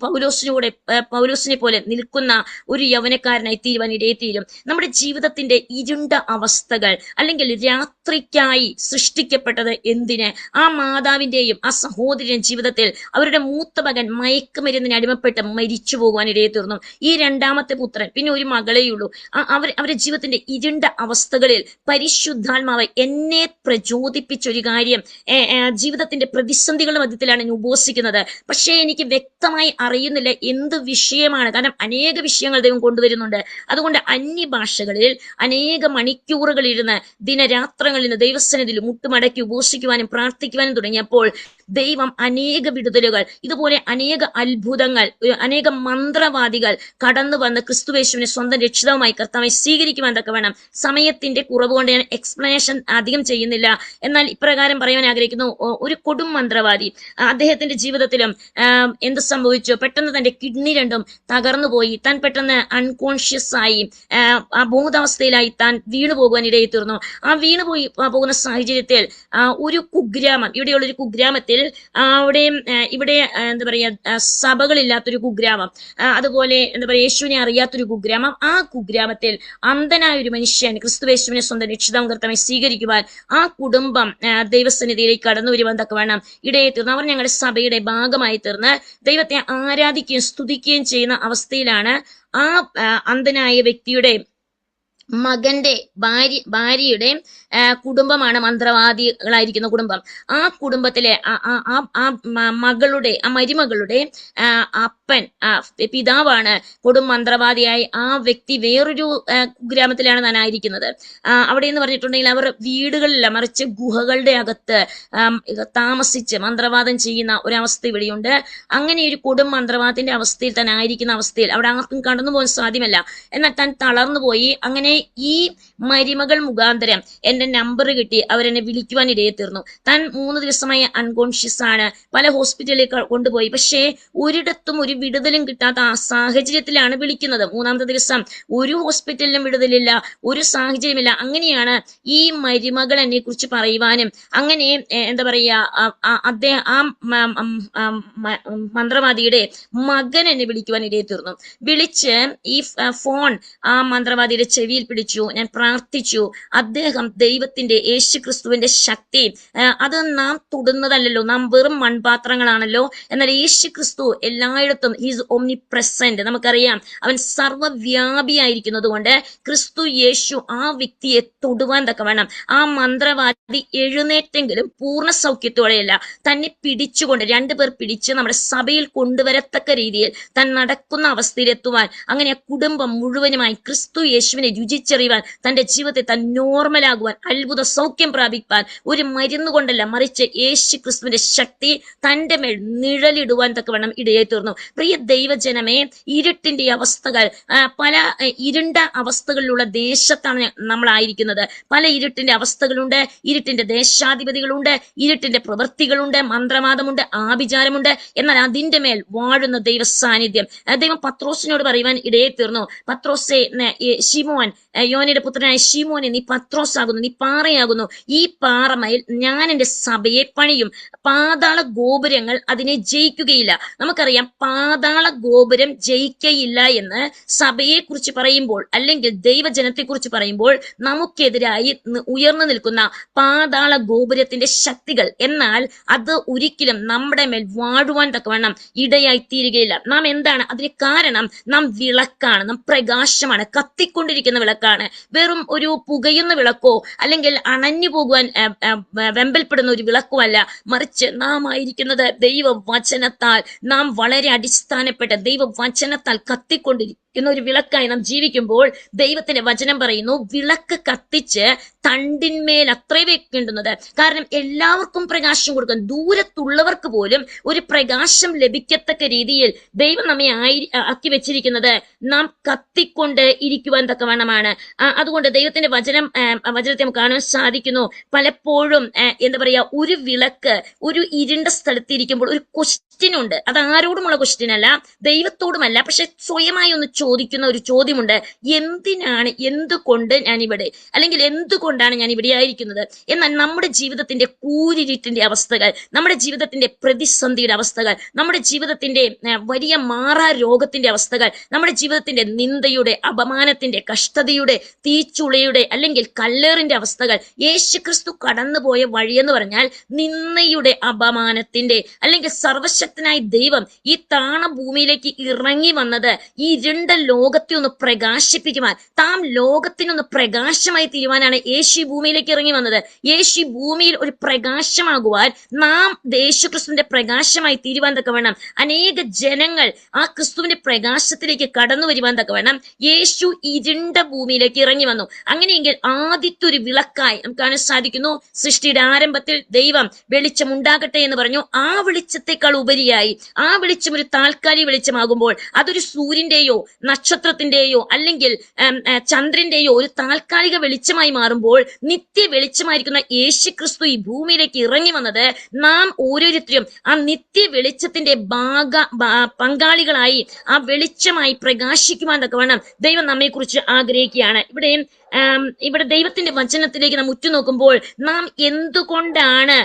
പൗലോസിനെ പോലെ നിൽക്കുന്ന ഒരു യൗവനക്കാരനായി തീരുവാൻ ഇടയെത്തീരും. നമ്മുടെ ജീവിതത്തിന്റെ ഇരുണ്ട അവസ്ഥകൾ അല്ലെങ്കിൽ രാത്രിക്കായി സൃഷ്ടിക്കപ്പെട്ടത് എന്തിന്? ആ മാതാവിന്റെയും ആ സഹോദരൻ ജീവിതത്തിൽ അവരുടെ മൂത്ത മകൻ മയക്കുമരുന്നിന് അടിമപ്പെട്ട് മരിച്ചു പോകുവാൻ ഇടയെ തീർന്നു. ഈ 2ാമത്തെ പുത്രൻ, പിന്നെ ഒരു മകളെയുള്ളൂ. അവരുടെ ജീവിതത്തിന്റെ ഇരുണ്ട അവസ്ഥകളിൽ പരിശുദ്ധ പരിശുദ്ധാത്മാവ് എന്നെ പ്രചോദിപ്പിച്ചൊരു കാര്യം, ജീവിതത്തിന്റെ പ്രതിസന്ധികളുടെ മധ്യത്തിലാണ് ഞാൻ ഉപവസിക്കുന്നത്, പക്ഷേ എനിക്ക് വ്യക്തമായി അറിയുന്നില്ല എന്ത് വിഷയമാണ്. കാരണം അനേക വിഷയങ്ങൾ ദൈവം കൊണ്ടുവരുന്നുണ്ട്. അതുകൊണ്ട് അന്യഭാഷകളിൽ അനേക മണിക്കൂറുകൾ ഇരുന്ന് ദിനരാത്രങ്ങളിൽ നിന്ന് ദൈവസന്നിധിയിൽ മുട്ടുമടക്കി ഉപവസിക്കുവാനും പ്രാർത്ഥിക്കുവാനും തുടങ്ങിയപ്പോൾ ദൈവം അനേക വിടുതലുകൾ, ഇതുപോലെ അനേക അത്ഭുതങ്ങൾ, അനേക മന്ത്രവാദികൾ കടന്നു വന്ന് ക്രിസ്തുവേശുവിനെ സ്വന്തം രക്ഷിതാവുമായി കർത്താവെ സ്വീകരിക്കുവാൻ തക്ക വേണം. സമയത്തിന്റെ കുറവ് കൊണ്ട് ഞാൻ എക്സ്പ്ലനേഷൻ അധികം ചെയ്യുന്നില്ല. എന്നാൽ ഇപ്രകാരം പറയാൻ ആഗ്രഹിക്കുന്നു. ഒരു കൊടും മന്ത്രവാദി, അദ്ദേഹത്തിന്റെ ജീവിതത്തിലും എന്ത് സംഭവിച്ചു? പെട്ടെന്ന് തന്റെ കിഡ്നി രണ്ടും തകർന്നു പോയി. താൻ പെട്ടെന്ന് അൺകോൺഷ്യസ് ആയി, ബോധാവസ്ഥയിലായി താൻ വീണു പോകുവാൻ ഇടയിൽ തീർന്നു. ആ വീണുപോയി പോകുന്ന സാഹചര്യത്തിൽ ഒരു കുഗ്രാമം, ഇവിടെയുള്ളൊരു കുഗ്രാമത്തിൽ ഇവിടെ എന്താ പറയാ, സഭകളില്ലാത്തൊരു കുഗ്രാമം, അതുപോലെ എന്താ പറയാ യേശുവിനെ അറിയാത്തൊരു കുഗ്രാമം. ആ കുഗ്രാമത്തിൽ അന്ധനായ ഒരു മനുഷ്യൻ ക്രിസ്തുവേശുവിനെ സ്വന്തം രക്ഷിതാവും കർത്താവെ സ്വീകരിക്കുവാൻ ആ കുടുംബം ദൈവസന്നിധിയിലേക്ക് കടന്നു വരുവാൻ തക്ക വേണം ഇടയെ തീർന്നു. അവർ ഞങ്ങളുടെ സഭയുടെ ഭാഗമായി തീർന്ന് ദൈവത്തെ ആരാധിക്കുകയും സ്തുതിക്കുകയും ചെയ്യുന്ന അവസ്ഥയിലാണ് ആ അന്ധനായ വ്യക്തിയുടെ മകന്റെ ഭാര്യയുടെ കുടുംബമാണ് മന്ത്രവാദികളായിരിക്കുന്ന കുടുംബം. ആ കുടുംബത്തിലെ മരുമകളുടെ അപ്പൻ, പിതാവാണ് കൊടും മന്ത്രവാദിയായി. ആ വ്യക്തി വേറൊരു ഗ്രാമത്തിലാണ് താനായിരിക്കുന്നത്. അവിടെ എന്ന് പറഞ്ഞിട്ടുണ്ടെങ്കിൽ അവർ വീടുകളില്ല, മറിച്ച് ഗുഹകളുടെ അകത്ത് താമസിച്ച് മന്ത്രവാദം ചെയ്യുന്ന ഒരവസ്ഥ ഇവിടെയുണ്ട്. അങ്ങനെ ഒരു കൊടും മന്ത്രവാദത്തിന്റെ അവസ്ഥയിൽ താൻ ആയിരിക്കുന്ന അവസ്ഥയിൽ അവിടെ ആർക്കും കടന്നു പോകാൻ സാധ്യമല്ല. എന്നാൽ താൻ തളർന്നുപോയി. അങ്ങനെ ഈ മരുമകൾ മുഖാന്തരം എന്റെ നമ്പർ കിട്ടി അവരെന്നെ വിളിക്കുവാൻ ഇടയെ തീർന്നു. താൻ 3 ദിവസമായി അൺകോൺഷ്യസ് ആണ്. പല ഹോസ്പിറ്റലിൽ കൊണ്ടുപോയി. പക്ഷേ ഒരിടത്തും ഒരു വിടുതലും കിട്ടാത്ത ആ സാഹചര്യത്തിലാണ് വിളിക്കുന്നത്. 3ാമത്തെ ദിവസം ഒരു ഹോസ്പിറ്റലിലും വിടുതലില്ല, ഒരു സാഹചര്യമില്ല. അങ്ങനെയാണ് ഈ മരുമകൾ എന്നെ കുറിച്ച് പറയുവാനും, അങ്ങനെ എന്താ പറയാ അദ്ദേഹം ആ മന്ത്രവാദിയുടെ മകൻ എന്നെ വിളിക്കുവാൻ ഇടയെ തീർന്നു. വിളിച്ച് ഈ ഫോൺ ആ മന്ത്രവാദിയുടെ ചെവിയിൽ പിടിച്ചു. ഞാൻ പ്രാർത്ഥിച്ചു. അദ്ദേഹം ദൈവത്തിന്റെ യേശുക്രിസ്തുവിന്റെ ശക്തി, അത് നാം തൊടുന്നതല്ലോ, നാം വെറും മൺപാത്രങ്ങളാണല്ലോ. എന്നാൽ യേശുക്രിസ്തു എല്ലായിടത്തും ഹീസ് ഓംനി പ്രസന്റ്. നമുക്കറിയാം അവൻ സർവ്വവ്യാപിയായിരിക്കുന്നത് കൊണ്ട് ക്രിസ്തു യേശു ആ വ്യക്തിയെ തൊടുവാൻ തക്കവണ്ണം ആ മന്ത്രവാദി എഴുന്നേറ്റെങ്കിലും പൂർണ്ണ സൗഖ്യത്തോടെയല്ല, തന്നെ പിടിച്ചുകൊണ്ട് 2 പേർ പിടിച്ച് നമ്മുടെ സഭയിൽ കൊണ്ടുവരത്തക്ക രീതിയിൽ താൻ നടക്കുന്ന അവസ്ഥയിലെത്തുവാൻ, അങ്ങനെ ആ കുടുംബം മുഴുവനുമായി ക്രിസ്തു യേശുവിനെ രുചിച്ചറിയുവാൻ, തന്റെ ജീവിതത്തെ താൻ നോർമലാകുവാൻ, അത്ഭുത സൗഖ്യം പ്രാപിപ്പാൻ ഒരു മരുന്ന് കൊണ്ടല്ല, മറിച്ച് യേശു ക്രിസ്തുവിന്റെ ശക്തി തന്റെ മേൽ നിഴലിടുവാൻ തക്കവണ്ണം ഇടയായി തീർന്നു. പ്രിയ ദൈവജനമേ, ഇരുട്ടിന്റെ അവസ്ഥകൾ, പല ഇരുണ്ട അവസ്ഥകളിലുള്ള ദേശത്താണ് നമ്മളായിരിക്കുന്നത്. പല ഇരുട്ടിന്റെ അവസ്ഥകളുണ്ട്, ഇരുട്ടിന്റെ ദേശാധിപതികളുണ്ട്, ഇരുട്ടിന്റെ പ്രവൃത്തികളുണ്ട്, മന്ത്രവാദമുണ്ട്, ആഭിചാരമുണ്ട്. എന്നാൽ അതിന്റെ മേൽ വാഴുന്ന ദൈവ സാന്നിധ്യം ദൈവം പത്രോസിനോട് പറയുവാൻ ഇടയായി തീർന്നു. പത്രോസേ, ശിമോൻ, യോനയുടെ പുത്രനായ ശിമോനെ, നീ പത്രോസാകുന്നു, നീ പാറയാകുന്നു. ഈ പാറമേൽ ഞാൻ എന്റെ സഭയെ പണിയും. പാതാള ഗോപുരങ്ങൾ അതിനെ ജയിക്കുകയില്ല. നമുക്കറിയാം പാതാള ഗോപുരം ജയിക്കയില്ല എന്ന് സഭയെ കുറിച്ച് പറയുമ്പോൾ, അല്ലെങ്കിൽ ദൈവജനത്തെ കുറിച്ച് പറയുമ്പോൾ നമുക്കെതിരായി ഉയർന്നു നിൽക്കുന്ന പാതാള ഗോപുരത്തിന്റെ ശക്തികൾ, എന്നാൽ അത് ഒരിക്കലും നമ്മുടെ മേൽ വാഴുവാൻ തക്കവണ്ണം ഇടയായി തീരുകയില്ല. നാം എന്താണ് അതിന് കാരണം? നാം വിളക്കാണ്, നാം പ്രകാശമാണ്, കത്തിക്കൊണ്ടിരിക്കുന്ന വിളക്കാണ്. വെറും ഒരു പുകയുന്ന വിളക്കോ അല്ലെങ്കിൽ അണഞ്ഞു പോകുവാൻ വെമ്പൽപ്പെടുന്ന ഒരു വിളക്കുമല്ല, മറിച്ച് നാം ആയിരിക്കുന്നത് ദൈവവചനത്താൽ, നാം വളരെ അടിസ്ഥാനപ്പെട്ട ദൈവവചനത്താൽ കത്തിക്കൊണ്ടിരിക്കും ഒരു വിളക്കായി നാം ജീവിക്കുമ്പോൾ ദൈവത്തിന്റെ വചനം പറയുന്നു, വിളക്ക് കത്തിച്ച് തണ്ടിന്മേൽ അത്രേ വെക്കേണ്ടുന്നത്. കാരണം എല്ലാവർക്കും പ്രകാശം കൊടുക്കാൻ, ദൂരത്തുള്ളവർക്ക് പോലും ഒരു പ്രകാശം ലഭിക്കത്തക്ക രീതിയിൽ ദൈവം നമ്മെ ആക്കി വെച്ചിരിക്കുന്നത് നാം കത്തിക്കൊണ്ട് ഇരിക്കുവാൻ തക്കവണ്ണമാണ്. അതുകൊണ്ട് ദൈവത്തിന്റെ വചനത്തെ നമുക്ക് കാണാൻ സാധിക്കുന്നു. പലപ്പോഴും എന്താ പറയാ, ഒരു വിളക്ക് ഒരു ഇരുണ്ട സ്ഥലത്ത് ഇരിക്കുമ്പോൾ ഒരു ക്വസ്റ്റ്യൻ ഉണ്ട്. അത് ആരോടുമുള്ള ക്വസ്റ്റ്യൻ അല്ല, ദൈവത്തോടുമല്ല, പക്ഷെ സ്വയമായി ഒന്ന് ചോദിക്കുന്ന ഒരു ചോദ്യമുണ്ട്. എന്തിനാണ്, എന്തുകൊണ്ട് ഞാൻ ഇവിടെ, അല്ലെങ്കിൽ എന്തുകൊണ്ടാണ് ഞാൻ ഇവിടെ ആയിരിക്കുന്നത്? എന്നാൽ നമ്മുടെ ജീവിതത്തിന്റെ കൂരിരുട്ടിന്റെ അവസ്ഥകൾ, നമ്മുടെ ജീവിതത്തിന്റെ പ്രതിസന്ധിയുടെ അവസ്ഥകൾ, നമ്മുടെ ജീവിതത്തിന്റെ വലിയ മാറാ രോഗത്തിന്റെ അവസ്ഥകൾ, നമ്മുടെ ജീവിതത്തിന്റെ നിന്ദയുടെ, അപമാനത്തിന്റെ, കഷ്ടതയുടെ, തീച്ചുളയുടെ അല്ലെങ്കിൽ കല്ലേറിന്റെ അവസ്ഥകൾ, യേശുക്രിസ്തു കടന്നുപോയ വഴിയെന്ന് പറഞ്ഞാൽ നിന്ദയുടെ, അപമാനത്തിന്റെ, അല്ലെങ്കിൽ സർവശക്തനായ ദൈവം ഈ താണ ഭൂമിയിലേക്ക് ഇറങ്ങി വന്നത് ഈ ഇരുണ്ട ലോകത്തെ ഒന്ന് പ്രകാശിപ്പിക്കുവാൻ, താം ലോകത്തിനൊന്ന് പ്രകാശമായി തീരുവാനാണ് യേശു ഭൂമിയിലേക്ക് ഇറങ്ങി വന്നത്. യേശു ഭൂമിയിൽ ഒരു പ്രകാശമാകുവാൻ, നാം യേശുക്രിസ്തുവിന്റെ പ്രകാശമായി തീരുവാൻ തക്കവണ്ണം, അനേക ജനങ്ങൾ ആ ക്രിസ്തുവിന്റെ പ്രകാശത്തിലേക്ക് കടന്നു വരുവാൻ തക്കവണ്ണം യേശു ഇരുണ്ട ഭൂമിയിലേക്ക് ഇറങ്ങി വന്നു. അങ്ങനെയെങ്കിൽ ആദ്യത്തെ ഒരു വിളക്കായി നമുക്ക് കാണാൻ സാധിക്കുന്നു. സൃഷ്ടിയുടെ ആരംഭത്തിൽ ദൈവം വെളിച്ചം ഉണ്ടാകട്ടെ എന്ന് പറഞ്ഞു. ആ വെളിച്ചത്തെക്കാൾ ഉപരിയായി ആ വെളിച്ചം ഒരു താൽക്കാലിക വെളിച്ചമാകുമ്പോൾ അതൊരു സൂര്യന്റെയോ നക്ഷത്രത്തിന്റെയോ അല്ലെങ്കിൽ ചന്ദ്രന്റെയോ ഒരു താൽക്കാലിക വെളിച്ചമായി മാറുമ്പോൾ നിത്യ വെളിച്ചമായിരിക്കുന്ന യേശുക്രിസ്തു ഈ ഭൂമിയിലേക്ക് ഇറങ്ങി വന്നത് നാം ഓരോരുത്തരും ആ നിത്യ വെളിച്ചത്തിന്റെ പങ്കാളികളായി ആ വെളിച്ചമായി പ്രകാശിക്കുവാൻ തക്കവണ്ണം ദൈവം നമ്മെ കുറിച്ച് ആഗ്രഹിക്കുകയാണ്. ഇവിടെ ദൈവത്തിന്റെ വചനത്തിലേക്ക് നാം ഉറ്റുനോക്കുമ്പോൾ നാം എന്തുകൊണ്ടാണ്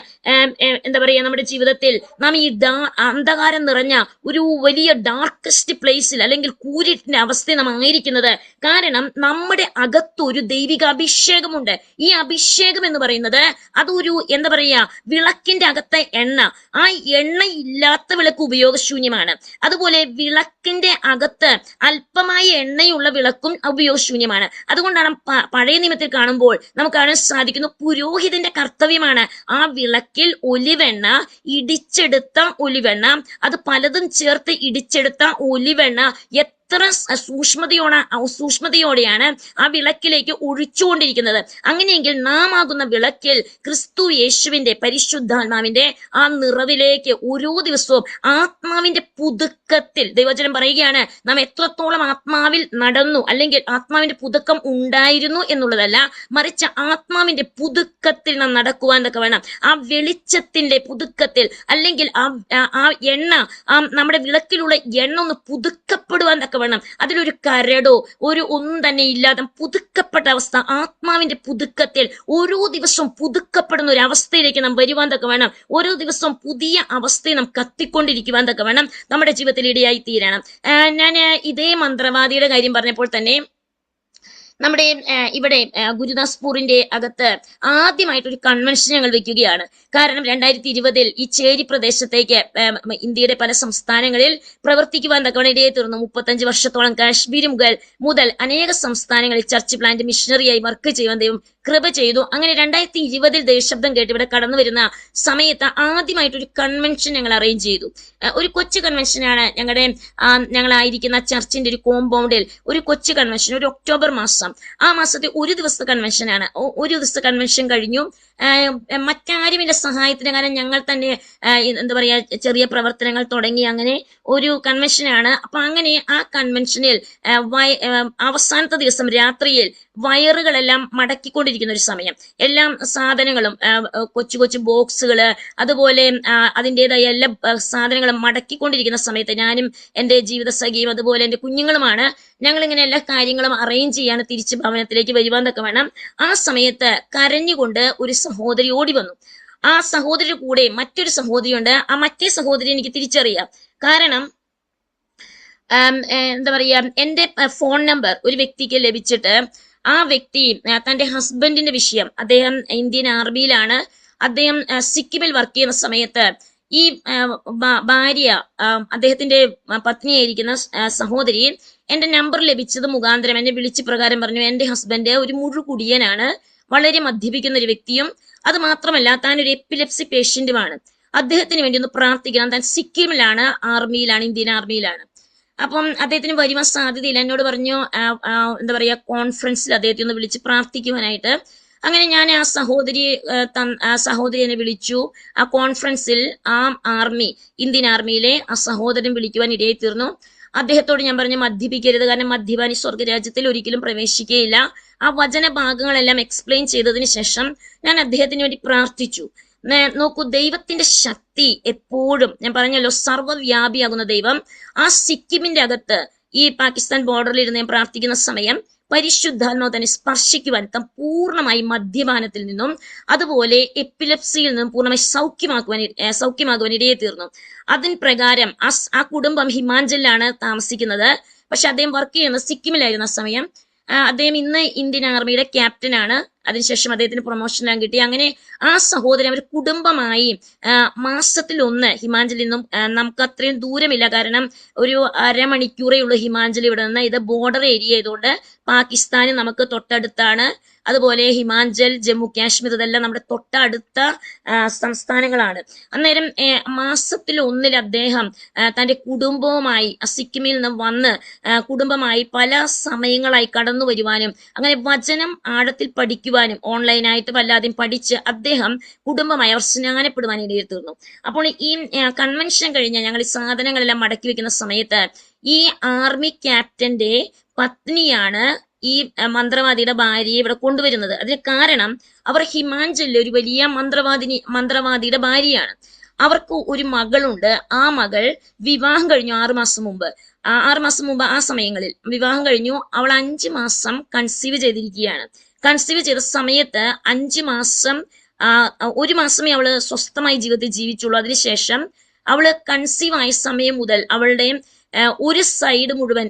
എന്താ പറയാ നമ്മുടെ ജീവിതത്തിൽ നാം ഈ അന്ധകാരം നിറഞ്ഞ ഒരു വലിയ ഡാർക്കസ്റ്റ് പ്ലേസിൽ അല്ലെങ്കിൽ കൂരിട്ടിന്റെ അവസ്ഥയിൽ നാം ആയിരിക്കുന്നത്? കാരണം നമ്മുടെ അകത്തൊരു ദൈവിക അഭിഷേകമുണ്ട്. ഈ അഭിഷേകം എന്ന് പറയുന്നത് അതൊരു എന്താ പറയാ വിളക്കിന്റെ അകത്തെ എണ്ണ. ആ എണ്ണ ഇല്ലാത്ത വിളക്ക് ഉപയോഗശൂന്യമാണ്. അതുപോലെ വിളക്കിന്റെ അകത്ത് അല്പമായ എണ്ണയുള്ള വിളക്കും ഉപയോഗശൂന്യമാണ്. അതുകൊണ്ടാണ് പഴയ നിയമത്തിൽ കാണുമ്പോൾ നമുക്ക് കാണാൻ സാധിക്കുന്നു, പുരോഹിതന്റെ കർത്തവ്യമാണ് ആ വിളക്കിൽ ഒലിവെണ്ണ, ഇടിച്ചെടുത്ത ഒലിവെണ്ണ, അത് പലതും ചേർത്ത് ഇടിച്ചെടുത്ത ഒലിവെണ്ണ എത്ര സൂക്ഷ്മതയോടെയാണ് ആ വിളക്കിലേക്ക് ഒഴിച്ചുകൊണ്ടിരിക്കുന്നത്. അങ്ങനെയെങ്കിൽ നാം ആകുന്ന വിളക്കിൽ ക്രിസ്തു യേശുവിന്റെ പരിശുദ്ധാത്മാവിന്റെ ആ നിറവിലേക്ക് ഓരോ ദിവസവും ആത്മാവിന്റെ പുതുക്കത്തിൽ, ദൈവവചനം പറയുകയാണ്, നാം എത്രത്തോളം ആത്മാവിൽ നടന്നു അല്ലെങ്കിൽ ആത്മാവിന്റെ പുതുക്കം ഉണ്ടായിരുന്നു എന്നുള്ളതല്ല, മറിച്ച് ആത്മാവിന്റെ പുതുക്കത്തിൽ നാം നടക്കുവാൻ തക്ക വേണം. ആ വെളിച്ചത്തിന്റെ പുതുക്കത്തിൽ അല്ലെങ്കിൽ ആ എണ്ണ, നമ്മുടെ വിളക്കിലുള്ള എണ്ണ ഒന്ന് പുതുക്കപ്പെടുവാൻ തക്ക വേണം. അതിലൊരു കരടോ ഒന്നും തന്നെ ഇല്ലാതെ പുതുക്കപ്പെട്ട അവസ്ഥ, ആത്മാവിന്റെ പുതുക്കത്തിൽ ഓരോ ദിവസവും പുതുക്കപ്പെടുന്ന ഒരു അവസ്ഥയിലേക്ക് നാം വരുവാൻ തക്ക വേണം. ഓരോ ദിവസവും പുതിയ അവസ്ഥയെ നാം കത്തിക്കൊണ്ടിരിക്കുവാൻ തക്ക വേണം നമ്മുടെ ജീവിതത്തിൽ ഇടയായി തീരണം. ഞാൻ ഇതേ മന്ത്രവാദിയുടെ കാര്യം പറഞ്ഞപ്പോൾ തന്നെ നമ്മുടെ ഇവിടെ ഗുരുദാസ്പൂരിന്റെ അകത്ത് ആദ്യമായിട്ടൊരു കൺവെൻഷൻ ഞങ്ങൾ വെക്കുകയാണ്. കാരണം 2020 ഈ ചേരി പ്രദേശത്തേക്ക് ഇന്ത്യയുടെ പല സംസ്ഥാനങ്ങളിൽ പ്രവർത്തിക്കുവാൻ തക്കവണ്ണം ഇടയെ തീർന്നു. 35 വർഷത്തോളം കാശ്മീർ മുതൽ അനേക സംസ്ഥാനങ്ങളിൽ ചർച്ച് പ്ലാന്റ് മിഷണറിയായി വർക്ക് ചെയ്യുവാൻ ദൈവം കൃപ ചെയ്തു. അങ്ങനെ 2020 ദേശബ്ദം കേട്ട് ഇവിടെ കടന്നു വരുന്ന സമയത്ത് ആദ്യമായിട്ടൊരു കൺവെൻഷൻ ഞങ്ങൾ അറേഞ്ച് ചെയ്തു. ഒരു കൊച്ചു കൺവെൻഷനാണ്. ഞങ്ങളായിരിക്കുന്ന ചർച്ചിന്റെ ഒരു കോമ്പൗണ്ടിൽ ഒരു കൊച്ചു കൺവെൻഷൻ, ഒരു ഒക്ടോബർ മാസം, ആ മാസത്തെ ഒരു ദിവസത്തെ കൺവെൻഷനാണ്. ഒരു ദിവസത്തെ കൺവെൻഷൻ കഴിഞ്ഞു. മറ്റാരുമില്ല സഹായത്തിന്. കാരണം ഞങ്ങൾ തന്നെ എന്താ പറയാ ചെറിയ പ്രവർത്തനങ്ങൾ തുടങ്ങി അങ്ങനെ ഒരു കൺവെൻഷനാണ്. അപ്പൊ അങ്ങനെ ആ കൺവെൻഷനിൽ അവസാനത്തെ ദിവസം രാത്രിയിൽ വയറുകളെല്ലാം മടക്കിക്കൊണ്ടിരിക്കുന്ന ഒരു സമയം, എല്ലാ സാധനങ്ങളും കൊച്ചു കൊച്ചു ബോക്സുകള് അതുപോലെ അതിൻ്റെതായ എല്ലാ സാധനങ്ങളും മടക്കിക്കൊണ്ടിരിക്കുന്ന സമയത്ത് ഞാനും എൻ്റെ ജീവിത സഖിയും അതുപോലെ എൻ്റെ കുഞ്ഞുങ്ങളുമാണ് ഞങ്ങളിങ്ങനെ എല്ലാ കാര്യങ്ങളും അറേഞ്ച് ചെയ്യാണ് തിരിച്ച് ഭവനത്തിലേക്ക് വരുവാൻ തക്ക വേണം. ആ സമയത്ത് കരഞ്ഞുകൊണ്ട് ഒരു സഹോദരി ഓടി വന്നു. ആ സഹോദരി കൂടെ മറ്റൊരു സഹോദരിയുണ്ട്. ആ മറ്റേ സഹോദരി എനിക്ക് തിരിച്ചറിയാം. കാരണം എന്താ പറയാ എൻ്റെ ഫോൺ നമ്പർ ഒരു വ്യക്തിക്ക് ലഭിച്ചിട്ട് ആ വ്യക്തി തന്റെ ഹസ്ബൻഡിന്റെ വിഷയം, അദ്ദേഹം ഇന്ത്യൻ ആർമിയിലാണ്, അദ്ദേഹം സിക്കിമിൽ വർക്ക് ചെയ്യുന്ന സമയത്ത് ഈ ഭാര്യ, അദ്ദേഹത്തിന്റെ പത്നിയായിരിക്കുന്ന സഹോദരി എന്റെ നമ്പർ ലഭിച്ചത് മുഖാന്തരം എന്നെ വിളിച്ച് പ്രകാരം പറഞ്ഞു, എന്റെ ഹസ്ബൻഡ് ഒരു മുഴുകുടിയനാണ്, വളരെ മദ്യപിക്കുന്ന ഒരു വ്യക്തിയും, അത് മാത്രമല്ല താൻ ഒരു എപ്പിലെപ്സി പേഷ്യന്റുമാണ്, അദ്ദേഹത്തിന് വേണ്ടി ഒന്ന് പ്രാർത്ഥിക്കണം, താൻ സിക്കിമിലാണ്, ആർമിയിലാണ്, ഇന്ത്യൻ ആർമിയിലാണ്. അപ്പം അദ്ദേഹത്തിന് വരുവാൻ സാധ്യതയില്ല. എന്നോട് പറഞ്ഞു എന്താ പറയാ കോൺഫറൻസിൽ അദ്ദേഹത്തെ ഒന്ന് വിളിച്ച് പ്രാർത്ഥിക്കുവാനായിട്ട്. അങ്ങനെ ഞാൻ ആ സഹോദരി എന്നെ വിളിച്ചു. ആ കോൺഫറൻസിൽ ഇന്ത്യൻ ആർമിയിലെ ആ സഹോദരൻ വിളിക്കുവാൻ ഇടയായി തീർന്നു. അദ്ദേഹത്തോട് ഞാൻ പറഞ്ഞു, മദ്യപിക്കരുത്, കാരണം മദ്യപാനി സ്വർഗരാജ്യത്തിൽ ഒരിക്കലും പ്രവേശിക്കുകയില്ല. ആ വചന ഭാഗങ്ങളെല്ലാം എക്സ്പ്ലെയിൻ ചെയ്തതിന് ശേഷം ഞാൻ അദ്ദേഹത്തിന് വേണ്ടി പ്രാർത്ഥിച്ചു. നോക്കൂ, ദൈവത്തിന്റെ ശക്തി എപ്പോഴും, ഞാൻ പറഞ്ഞല്ലോ, സർവ്വവ്യാപിയാകുന്ന ദൈവം ആ സിക്കിമിന്റെ അകത്ത് ഈ പാകിസ്ഥാൻ ബോർഡറിൽ ഇരുന്ന് ഞാൻ പ്രാർത്ഥിക്കുന്ന സമയം പരിശുദ്ധാത്മാവ് തന്നെ സ്പർശിക്കുവാൻ, പൂർണ്ണമായി മദ്യപാനത്തിൽ നിന്നും അതുപോലെ എപ്പിലെപ്സിയിൽ നിന്നും പൂർണ്ണമായി സൗഖ്യമാക്കുവാൻ ഇടയെ തീർന്നു. അതിന് പ്രകാരം ആ കുടുംബം ഹിമാചലിലാണ് താമസിക്കുന്നത്. പക്ഷെ അദ്ദേഹം വർക്ക് ചെയ്യുന്നത് സിക്കിമിലായിരുന്ന സമയം. അദ്ദേഹം ഇന്ന് ഇന്ത്യൻ ആർമിയുടെ ക്യാപ്റ്റനാണ്. അതിനുശേഷം അദ്ദേഹത്തിന് പ്രൊമോഷനെല്ലാം കിട്ടി. അങ്ങനെ ആ സഹോദരൻ അവർ കുടുംബമായി മാസത്തിൽ ഒന്ന് ഹിമാചലിൽ നിന്നും, നമുക്ക് അത്രയും ദൂരമില്ല, കാരണം ഒരു അരമണിക്കൂറേ ഉള്ളൂ ഹിമാചൽ ഇവിടെ നിന്ന്. ഇത് ബോർഡർ ഏരിയ ആയതുകൊണ്ട് പാകിസ്ഥാന് നമുക്ക് തൊട്ടടുത്താണ്. അതുപോലെ ഹിമാചൽ, ജമ്മു കാശ്മീർ ഇതെല്ലാം നമ്മുടെ തൊട്ടടുത്ത സംസ്ഥാനങ്ങളാണ്. അന്നേരം മാസത്തിൽ ഒന്നിൽ അദ്ദേഹം തന്റെ കുടുംബവുമായി സിക്കിമിൽ നിന്ന് വന്ന് കുടുംബമായി പല സമയങ്ങളായി കടന്നു വരുവാനും അങ്ങനെ വചനം ആഴത്തിൽ പഠിക്കുവാനും ഓൺലൈനായിട്ട് വല്ലാതെയും പഠിച്ച് അദ്ദേഹം കുടുംബമായി അവർ സ്നാനപ്പെടുവാൻ ഇടയിൽ തീർന്നു. അപ്പോൾ ഈ കൺവെൻഷൻ കഴിഞ്ഞ് ഞങ്ങൾ ഈ സാധനങ്ങളെല്ലാം മടക്കി വെക്കുന്ന സമയത്ത് ഈ ആർമി ക്യാപ്റ്റന്റെ പത്നിയാണ് ഈ മന്ത്രവാദിയുടെ ഭാര്യയെ ഇവിടെ കൊണ്ടുവരുന്നത്. അതിന് കാരണം അവർ ഹിമാചലിലെ ഒരു വലിയ മന്ത്രവാദിയുടെ ഭാര്യയാണ്. അവർക്ക് ഒരു മകളുണ്ട്. ആ മകൾ വിവാഹം കഴിഞ്ഞു 6 മാസം മുമ്പ്. 6 മാസം മുമ്പ് ആ സമയങ്ങളിൽ വിവാഹം കഴിഞ്ഞു. അവൾ 5 മാസം കൺസീവ് ചെയ്തിരിക്കുകയാണ്. കൺസീവ് ചെയ്ത സമയത്ത് 5 മാസം 1 മാസമേ അവള് സ്വസ്ഥമായി ജീവിതത്തിൽ ജീവിച്ചുള്ളൂ. അതിനുശേഷം അവള് കൺസീവ് ആയ സമയം മുതൽ അവളുടെ ഒരു സൈഡ് മുഴുവൻ,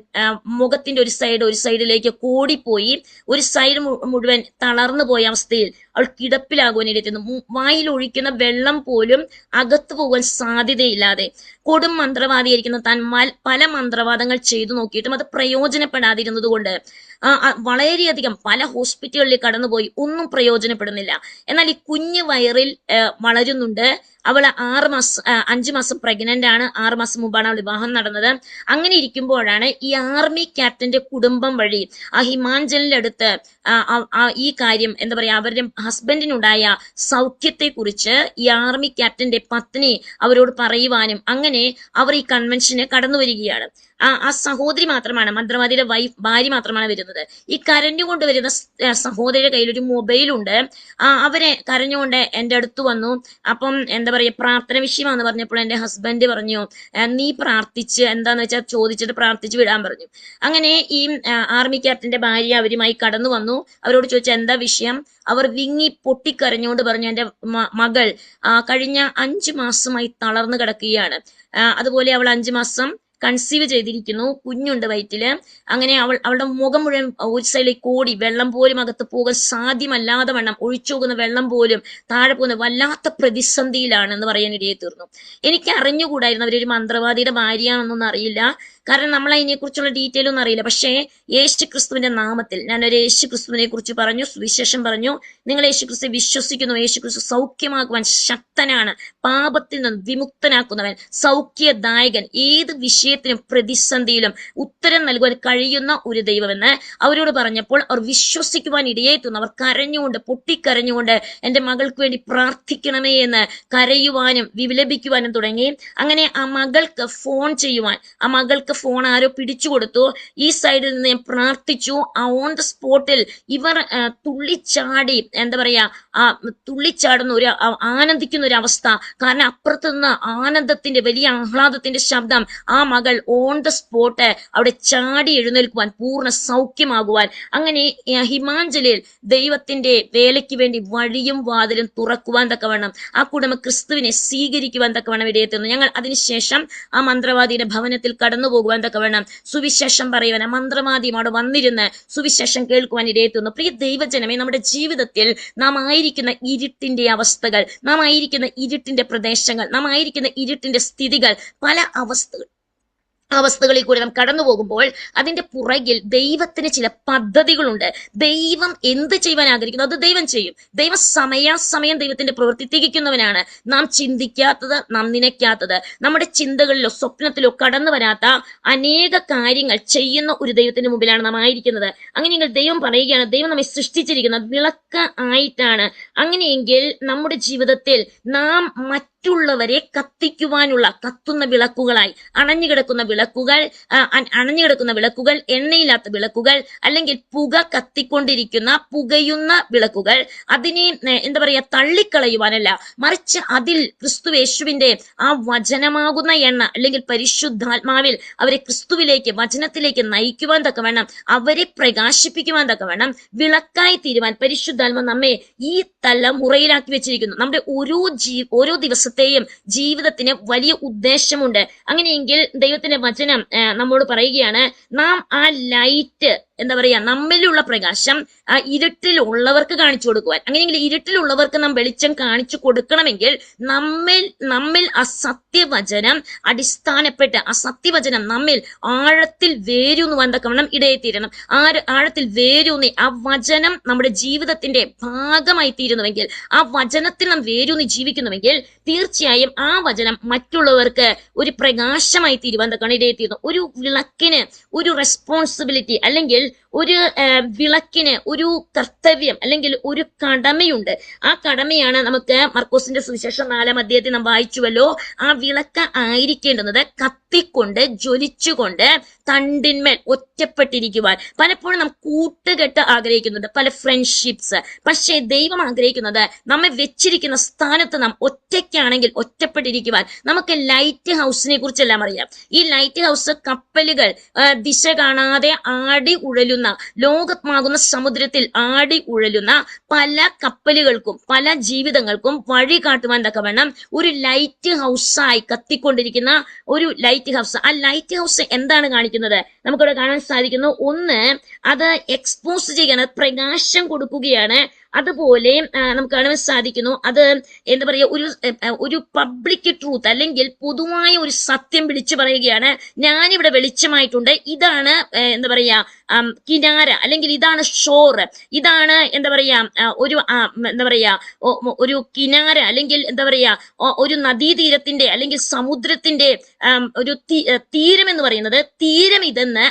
മുഖത്തിന്റെ ഒരു സൈഡിലേക്ക് കോടിപ്പോയി, ഒരു സൈഡ് മുഴുവൻ തളർന്നു പോയ അവസ്ഥയിൽ അവൾ കിടപ്പിലാകുവാനിടയെത്തുന്നു. വായിൽ ഒഴിക്കുന്ന വെള്ളം പോലും അകത്തു പോകാൻ സാധ്യതയില്ലാതെ കൊടും മന്ത്രവാദിയായിരിക്കുന്ന താൻ പല മന്ത്രവാദങ്ങൾ ചെയ്തു നോക്കിയിട്ടും അത് പ്രയോജനപ്പെടാതിരുന്നത് കൊണ്ട് വളരെയധികം പല ഹോസ്പിറ്റലുകളിൽ കടന്നുപോയി, ഒന്നും പ്രയോജനപ്പെടുന്നില്ല. എന്നാൽ ഈ കുഞ്ഞ് വയറിൽ വളരുന്നുണ്ട്. അവള് 5 മാസം പ്രഗ്നന്റ് ആണ്. 6 മാസം മുമ്പാണ് അവൾ വിവാഹം നടന്നത്. അങ്ങനെ ഇരിക്കുമ്പോഴാണ് ഈ ആർമി ക്യാപ്റ്റന്റെ കുടുംബം വഴി ആ ഹിമാചലിനടുത്ത് ഈ കാര്യം, എന്താ പറയാ, അവരുടെ ഹസ്ബൻഡിനുണ്ടായ സൗഖ്യത്തെ കുറിച്ച് ഈ ആർമി ക്യാപ്റ്റന്റെ പത്നി അവരോട് പറയുവാനും അങ്ങനെ അവർ ഈ കൺവെൻഷന് കടന്നു വരികയാണ്. ആ സഹോദരി മാത്രമാണ്, മന്ത്രവാദിയുടെ ഭാര്യ മാത്രമാണ് വരുന്നത്. ഈ കരഞ്ഞുകൊണ്ട് വരുന്ന സഹോദരിയുടെ കയ്യിൽ ഒരു മൊബൈലുണ്ട്. അവരെ കരഞ്ഞുകൊണ്ട് എൻ്റെ അടുത്ത് വന്നു. അപ്പം എന്താ പറയാ, പ്രാർത്ഥന വിഷയമാണെന്ന് പറഞ്ഞപ്പോൾ എൻ്റെ ഹസ്ബൻഡ് പറഞ്ഞു, നീ പ്രാർത്ഥിച്ച് എന്താന്ന് വെച്ചാൽ ചോദിച്ചിട്ട് പ്രാർത്ഥിച്ച് വിടാൻ പറഞ്ഞു. അങ്ങനെ ഈ ആർമി ക്യാപ്റ്റന്റെ ഭാര്യ അവരുമായി കടന്നു വന്നു. അവരോട് ചോദിച്ചാൽ എന്താ വിഷയം. അവർ വിങ്ങി പൊട്ടിക്കരഞ്ഞുകൊണ്ട് പറഞ്ഞു, എൻ്റെ മകൾ കഴിഞ്ഞ 5 മാസമായി തളർന്നു കിടക്കുകയാണ്. അതുപോലെ അവൾ 5 മാസം കൺസീവ് ചെയ്തിരിക്കുന്നു, കുഞ്ഞുണ്ട് വയറ്റില്. അങ്ങനെ അവളുടെ മുഖം മുഴുവൻ ഒരു സൈഡിലേക്ക് കോടി, വെള്ളം പോലും അകത്ത് പോകാൻ സാധ്യമല്ലാതെ വണ്ണം, ഒഴിച്ചു പോകുന്ന വെള്ളം പോലും താഴെ പോകുന്ന വല്ലാത്ത പ്രതിസന്ധിയിലാണ് എന്ന് പറയാൻ ഇടയെ തീർന്നു. എനിക്ക് അറിഞ്ഞുകൂടായിരുന്നു അവരൊരു മന്ത്രവാദിയുടെ ഭാര്യയാണെന്നൊന്നും അറിയില്ല, കാരണം നമ്മൾ അതിനെക്കുറിച്ചുള്ള ഡീറ്റെയിൽ ഒന്നും അറിയില്ല. പക്ഷേ യേശു ക്രിസ്തുവിന്റെ നാമത്തിൽ ഞാനൊരു യേശു ക്രിസ്തുവിനെ കുറിച്ച് പറഞ്ഞു, സുവിശേഷം പറഞ്ഞു. നിങ്ങൾ യേശു ക്രിസ്തു വിശ്വസിക്കുന്നു, യേശു ക്രിസ്തു സൗഖ്യമാക്കുവാൻ ശക്തനാണ്, പാപത്തിൽ നിന്ന് വിമുക്തനാക്കുന്നവൻ, സൗഖ്യദായകൻ, ഏത് വിഷയത്തിനും പ്രതിസന്ധിയിലും ഉത്തരം നൽകുവാൻ കഴിയുന്ന ഒരു ദൈവമെന്ന് അവരോട് പറഞ്ഞപ്പോൾ അവർ വിശ്വസിക്കുവാൻ ഇടയായിത്തുന്നു. അവർ കരഞ്ഞുകൊണ്ട്, പൊട്ടിക്കരഞ്ഞുകൊണ്ട് എൻ്റെ മകൾക്ക് വേണ്ടി പ്രാർത്ഥിക്കണമേ എന്ന് കരയുവാനും വിലപിക്കുവാനും തുടങ്ങി. അങ്ങനെ ആ മകൾക്ക് ഫോൺ ചെയ്യുവാൻ, ആ മകൾക്ക് ഫോൺ ആരോ പിടിച്ചു കൊടുത്തു. ഈ സൈഡിൽ നിന്ന് ഞാൻ പ്രാർത്ഥിച്ചു. ഓൺ ദ സ്പോട്ടിൽ ഇവർ തുള്ളിച്ചാടി, എന്താ പറയാ, തുള്ളിച്ചാടുന്ന ഒരു ആനന്ദിക്കുന്ന ഒരു അവസ്ഥ. കാരണം അപ്പുറത്ത് നിന്ന് ആനന്ദത്തിന്റെ വലിയ ആഹ്ലാദത്തിന്റെ ശബ്ദം. ആ മകൾ ഓൺ ദ സ്പോട്ട് അവിടെ ചാടി എഴുന്നേൽക്കുവാൻ, പൂർണ്ണ സൗഖ്യമാകുവാൻ, അങ്ങനെ ഹിമാചലിൽ ദൈവത്തിന്റെ വേലയ്ക്ക് വേണ്ടി വഴിയും വാതിലും തുറക്കുവാൻ തക്കവണ്ണം ആ കുടുംബം ക്രിസ്തുവിനെ സ്വീകരിക്കുവാൻ തക്കവണ്ണം ഇടയെത്തുന്നു. ഞങ്ങൾ അതിനുശേഷം ആ മന്ത്രവാദിയുടെ ഭവനത്തിൽ കടന്നു പോകുവാൻ തക്കവണ്ണം സുവിശേഷം പറയുവാൻ ആ മന്ത്രവാദിയും അവിടെ വന്നിരുന്ന് സുവിശേഷം കേൾക്കുവാൻ ഇടയെത്തുന്നു. പ്രിയ ദൈവജനമേ, നമ്മുടെ ജീവിതത്തിൽ നാം ആയിരിക്കുന്ന ഇരുട്ടിന്റെ അവസ്ഥകൾ, നാം ആയിരിക്കുന്ന ഇരുട്ടിന്റെ പ്രദേശങ്ങൾ, നാം ആയിരിക്കുന്ന ഇരുട്ടിന്റെ സ്ഥിതികൾ, പല അവസ്ഥകളിൽ കൂടി നാം കടന്നു പോകുമ്പോൾ അതിന്റെ പുറകിൽ ദൈവത്തിന് ചില പദ്ധതികളുണ്ട്. ദൈവം എന്ത് ചെയ്യുവാൻ ആഗ്രഹിക്കുന്നു അത് ദൈവം ചെയ്യും. ദൈവം സമയാസമയം ദൈവത്തിന്റെ പ്രവൃത്തി തികയ്ക്കുന്നവനാണ്. നാം ചിന്തിക്കാത്തത്, നാം നനയ്ക്കാത്തത്, നമ്മുടെ ചിന്തകളിലോ സ്വപ്നത്തിലോ കടന്നു വരാത്ത അനേക കാര്യങ്ങൾ ചെയ്യുന്ന ഒരു ദൈവത്തിന്റെ മുമ്പിലാണ് നാം ആയിരിക്കുന്നത്. അങ്ങനെയെങ്കിൽ ദൈവം പറയുകയാണ്, ദൈവം നമ്മെ സൃഷ്ടിച്ചിരിക്കുന്നത് വിളക്ക് ആയിട്ടാണ്. അങ്ങനെയെങ്കിൽ നമ്മുടെ ജീവിതത്തിൽ നാം മറ്റുള്ളവരെ കത്തിക്കുവാനുള്ള കത്തുന്ന വിളക്കുകളായി, അണഞ്ഞുകിടക്കുന്ന വിളക്കുകൾ, എണ്ണയില്ലാത്ത വിളക്കുകൾ, അല്ലെങ്കിൽ പുക കത്തിക്കൊണ്ടിരിക്കുന്ന പുകയുന്ന വിളക്കുകൾ, അതിനെ എന്താ പറയാ, തള്ളിക്കളയുവാനല്ല, മറിച്ച് അതിൽ ക്രിസ്തുയേശുവിന്റെ ആ വചനമാകുന്ന എണ്ണ അല്ലെങ്കിൽ പരിശുദ്ധാത്മാവിൽ അവരെ ക്രിസ്തുവിലേക്ക്, വചനത്തിലേക്ക് നയിക്കുവാൻ തക്കവണ്ണം, അവരെ പ്രകാശിപ്പിക്കുവാൻ തക്കവണ്ണം, വിളക്കായി തീരുവാൻ പരിശുദ്ധാത്മ നമ്മെ ഈ തലമുറയിലാക്കി വെച്ചിരിക്കുന്നു. നമ്മുടെ ഓരോ ദിവസത്തെയും ജീവിതത്തിന് വലിയ ഉദ്ദേശമുണ്ട്. അങ്ങനെയെങ്കിൽ ദൈവത്തിന്റെ വചനം നമ്മോട് പറയുകയാണ്, നാം ആ ലൈറ്റ് എന്താ പറയാ നമ്മിലുള്ള പ്രകാശം ആ ഇരുട്ടിലുള്ളവർക്ക് കാണിച്ചു കൊടുക്കുവാൻ. അങ്ങനെയെങ്കിൽ ഇരുട്ടിലുള്ളവർക്ക് നാം വെളിച്ചം കാണിച്ചു കൊടുക്കണമെങ്കിൽ നമ്മിൽ നമ്മിൽ ആ സത്യവചനം അടിസ്ഥാനപ്പെട്ട് ആ സത്യവചനം നമ്മിൽ ആഴത്തിൽ വേരൂന്നുവാൻ തക്കവണ്ണം ഇടയെത്തിരണം. ആഴത്തിൽ വേരൂന്നി ആ വചനം നമ്മുടെ ജീവിതത്തിന്റെ ഭാഗമായി തീരുന്നുവെങ്കിൽ, ആ വചനത്തിൽ നാം വേരൂന്നി ജീവിക്കുന്നുവെങ്കിൽ തീർച്ചയായും ആ വചനം മറ്റുള്ളവർക്ക് ഒരു പ്രകാശമായി തീരുവാൻ തക്കവണ്ണം ഇടയെത്തിയിരുന്നു. ഒരു വിളക്കിന് ഒരു റെസ്പോൺസിബിലിറ്റി അല്ലെങ്കിൽ ഒരു വിളക്കിന് ഒരു കർത്തവ്യം അല്ലെങ്കിൽ ഒരു കടമയുണ്ട്. ആ കടമയാണ് നമുക്ക് മർക്കോസിന്റെ സുവിശേഷം 4-ാം അധ്യായത്തിൽ നാം വായിച്ചുവല്ലോ. ആ വിളക്ക് ആയിരിക്കേണ്ടുന്നത് കത്തിക്കൊണ്ട് ജ്വലിച്ചുകൊണ്ട് തണ്ടിന്മേൽ ഒറ്റപ്പെട്ടിരിക്കുവാൻ. പലപ്പോഴും നാം കൂട്ടുകെട്ട് ആഗ്രഹിക്കുന്നുണ്ട്, പല ഫ്രണ്ട്ഷിപ്സ്. പക്ഷേ ദൈവം ആഗ്രഹിക്കുന്നത് നമ്മെ വെച്ചിരിക്കുന്ന സ്ഥാനത്ത് നാം ഒറ്റയ്ക്കാണെങ്കിൽ ഒറ്റപ്പെട്ടിരിക്കുവാൻ. നമുക്ക് ലൈറ്റ് ഹൗസിനെ കുറിച്ചെല്ലാം അറിയാം. ഈ ലൈറ്റ് ഹൗസ് കപ്പലുകൾ ദിശ കാണാതെ ആടി ഉഴലുന്ന, ലോകമാകുന്ന സമുദ്രത്തിൽ ആടി ഉഴലുന്ന പല കപ്പലുകൾക്കും പല ജീവിതങ്ങൾക്കും വഴി കാട്ടുവാൻ തക്കവണ്ണം ഒരു ലൈറ്റ് ഹൗസായി കത്തിക്കൊണ്ടിരിക്കുന്ന ഒരു ലൈറ്റ് ഹൗസ്. ആ ലൈറ്റ് ഹൗസ് എന്താണ് കാണിക്കുന്നത്? നമുക്കിവിടെ കാണാൻ സാധിക്കുന്നു. ഒന്ന്, അത് എക്സ്പോസ് ചെയ്യാൻ, പ്രകാശം കൊടുക്കുകയാണ്. അതുപോലെ നമുക്ക് കാണാൻ സാധിക്കുന്നു, അത് എന്താ പറയാ, ഒരു പബ്ലിക് ട്രൂത്ത് അല്ലെങ്കിൽ പൊതുവായ ഒരു സത്യം വിളിച്ചു പറയുകയാണ്. ഞാനിവിടെ വെളിച്ചമായിട്ടുണ്ട്, ഇതാണ് എന്താ പറയാ കിനാര, അല്ലെങ്കിൽ ഇതാണ് ഷോർ, ഇതാണ് എന്താ പറയാ ഒരു കിനാര, അല്ലെങ്കിൽ എന്താ പറയാ ഒരു നദീതീരത്തിന്റെ അല്ലെങ്കിൽ സമുദ്രത്തിന്റെ ഒരു തീരം എന്ന് പറയുന്നത്, തീരം ഇതെന്ന്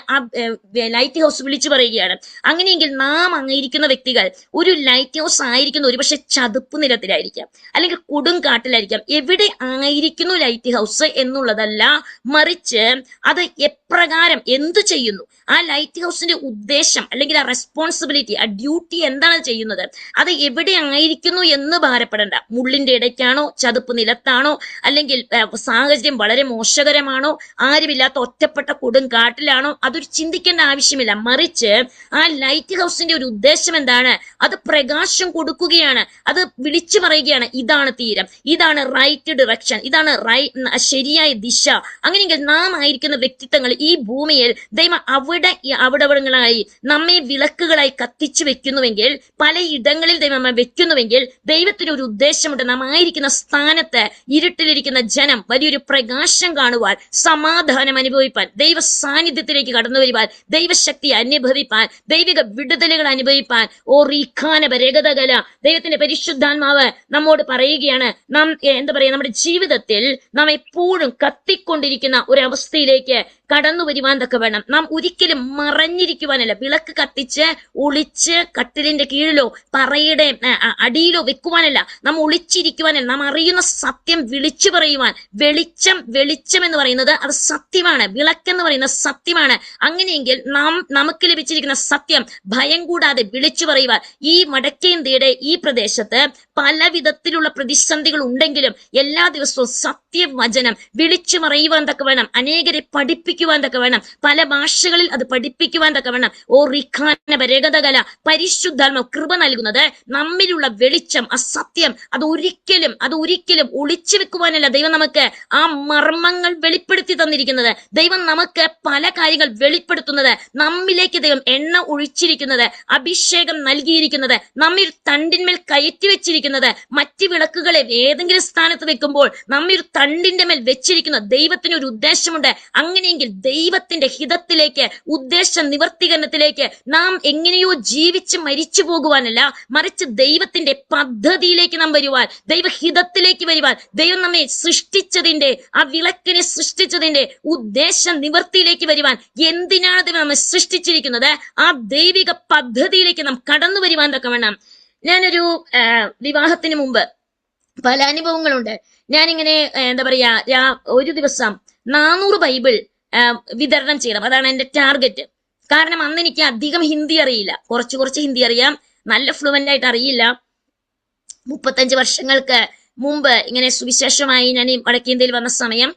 ലൈറ്റ് ഹൗസ് വിളിച്ചു പറയുകയാണ്. അങ്ങനെയെങ്കിൽ നാം ആയിരിക്കുന്ന വ്യക്തികൾ ഒരു ലൈറ്റ് ഹൗസ് ആയിരിക്കുന്ന ഒരുപക്ഷെ ചതുപ്പ് നിലത്തിലായിരിക്കാം, അല്ലെങ്കിൽ കൊടുങ്കാട്ടിലായിരിക്കാം. എവിടെ ആയിരിക്കുന്നു ലൈറ്റ് ഹൗസ് എന്നുള്ളതല്ല, മറിച്ച് അത് എപ്രകാരം എന്തു ചെയ്യുന്നു, ആ ലൈറ്റ് ഹൗസിന്റെ ഉദ്ദേശം അല്ലെങ്കിൽ ആ റെസ്പോൺസിബിലിറ്റി, ആ ഡ്യൂട്ടി എന്താണ് ചെയ്യുന്നത്, അത് എവിടെ ആയിരിക്കുന്നു എന്ന് ഭാരപ്പെടേണ്ട. മുള്ളിന്റെ ഇടയ്ക്കാണോ, ചതുപ്പ് നിലത്താണോ, അല്ലെങ്കിൽ സാഹചര്യം വളരെ മോശകരമാണോ, ആരുമില്ലാത്ത ഒറ്റപ്പെട്ട കൊടുങ്കാട്ടിലാണോ, അതൊരു ചിന്തിക്കേണ്ട ആവശ്യമില്ല. മറിച്ച് ആ ലൈറ്റ് ഹൗസിന്റെ ഒരു ഉദ്ദേശം എന്താണ്? അത് പ്രകാശം കൊടുക്കുകയാണ്, അത് വിളിച്ചു പറയുകയാണ്, ഇതാണ് തീരം, ഇതാണ് റൈറ്റ് ഡിറക്ഷൻ, ഇതാണ് ശരിയായ ദിശ. അങ്ങനെയെങ്കിൽ നാം ആയിരിക്കുന്ന വ്യക്തിത്വങ്ങൾ ഈ ഭൂമിയിൽ ദൈവം അവിടങ്ങളായി നമ്മെ വിളക്കുകളായി കത്തിച്ചു വെക്കുന്നുവെങ്കിൽ, പലയിടങ്ങളിൽ ദൈവം നമ്മെ വെക്കുന്നുവെങ്കിൽ ദൈവത്തിന് ഒരു ഉദ്ദേശമുണ്ട്. നാം ആയിരിക്കുന്ന സ്ഥാനത്ത് ഇരുട്ടിലിരിക്കുന്ന ജനം വലിയൊരു പ്രകാശം കാണുവാൻ, സമാധാനം അനുഭവിപ്പാൻ, ദൈവ സാന്നിധ്യത്തിലേക്ക് കടന്നു വരുവാൻ, ദൈവശക്തി അനുഭവിപ്പാൻ, ദൈവിക വിടുതലുകൾ അനുഭവിപ്പാൻ. രേഖതകല ദൈവത്തിന്റെ പരിശുദ്ധാത്മാവ് നമ്മോട് പറയുകയാണ്. നാം എന്താ പറയാ, നമ്മുടെ ജീവിതത്തിൽ നാം എപ്പോഴും കത്തിക്കൊണ്ടിരിക്കുന്ന ഒരു അവസ്ഥയിലേക്ക് കടന്നു വരുവാൻ തക്കവണ്ണം നാം ഒരിക്കലും മറഞ്ഞിരിക്കുവാനല്ല, വിളക്ക് കത്തിച്ച് ഒളിച്ച് കട്ടിലിന്റെ കീഴിലോ പറയുടെ അടിയിലോ വെക്കുവാനല്ല, നാം ഒളിച്ചിരിക്കുവാനല്ല, നാം അറിയുന്ന സത്യം വിളിച്ചു പറയുവാൻ. വെളിച്ചം എന്ന് പറയുന്നത് അത് സത്യമാണ്, വിളക്കെന്ന് പറയുന്ന സത്യമാണ്. അങ്ങനെയെങ്കിൽ നമുക്ക് ലഭിച്ചിരിക്കുന്ന സത്യം ഭയം കൂടാതെ വിളിച്ചു പറയുവാൻ. ഈ വടക്കേന്ത്യയുടെ ഈ പ്രദേശത്ത് പല വിധത്തിലുള്ള പ്രതിസന്ധികൾ ഉണ്ടെങ്കിലും എല്ലാ ദിവസവും സത്യവചനം വിളിച്ചു പറയുവാൻ തക്കവണ്ണം, അനേകരെ പഠിപ്പിക്കുവാൻ തക്കവണ്ണം, പല ഭാഷകളിൽ അത് പഠിപ്പിക്കുവാൻ തക്കവണ്ണം രേഖതകല പരിശുദ്ധാത്മ കൃപ നൽകുന്നത് നമ്മിലുള്ള വെളിച്ചം, അസത്യം അത് ഒരിക്കലും ഒളിച്ചു വെക്കുവാനല്ല ദൈവം നമുക്ക് ആ മർമ്മങ്ങൾ വെളിപ്പെടുത്തി തന്നിരിക്കുന്നത്. ദൈവം നമുക്ക് പല കാര്യങ്ങൾ വെളിപ്പെടുത്തുന്നത്, നമ്മിലേക്ക് ദൈവം എണ്ണ ഒഴിച്ചിരിക്കുന്നത്, അഭിഷേകം നൽകിയിരിക്കുന്നത്, നമ്മി ഒരു തണ്ടിന്മേൽ കയറ്റി വെച്ചിരിക്കുന്നത്, മറ്റ് വിളക്കുകളെ ഏതെങ്കിലും സ്ഥാനത്ത് വെക്കുമ്പോൾ നമ്മി ഒരു തണ്ടിന്റെ മേൽ വെച്ചിരിക്കുന്ന ദൈവത്തിന് ഒരു ഉദ്ദേശമുണ്ട്. അങ്ങനെയെങ്കിൽ ദൈവത്തിന്റെ ഹിതത്തിലേക്ക്, ഉദ്ദേശ നിവർത്തീകരണത്തിലേക്ക് നാം എങ്ങനെയോ ജീവിച്ച് മരിച്ചു പോകുവാനല്ല, മറിച്ച് ദൈവത്തിന്റെ പദ്ധതിയിലേക്ക് നാം വരുവാൻ, ദൈവഹിതത്തിലേക്ക് വരുവാൻ, ദൈവം നമ്മെ സൃഷ്ടിച്ചതിന്റെ, ആ വിളക്കിനെ സൃഷ്ടിച്ചതിന്റെ ഉദ്ദേശ നിവർത്തിയിലേക്ക് വരുവാൻ. എന്തിനാണ് ദൈവം നമ്മെ സൃഷ്ടിച്ചിരിക്കുന്നത്? ആ ദൈവിക പദ്ധതിയിലേക്ക് നാം കടന്നു വരുവാൻ തക്കവണ്ണം. ഞാനൊരു വിവാഹത്തിന് മുമ്പ് പല അനുഭവങ്ങളുണ്ട്. ഞാനിങ്ങനെ എന്താ പറയാ, ഒരു ദിവസം 400 ബൈബിൾ വിതരണം ചെയ്യണം, അതാണ് എന്റെ ടാർഗറ്റ്. കാരണം അന്ന് എനിക്ക് അധികം ഹിന്ദി അറിയില്ല, കുറച്ച് ഹിന്ദി അറിയാം, നല്ല ഫ്ലുവന്റ് ആയിട്ട് അറിയില്ല. 35 വർഷങ്ങൾക്ക് മുമ്പ് ഇങ്ങനെ സുവിശേഷമായി ഞാൻ വടക്കേന്ത്യയിൽ വന്ന സമയം,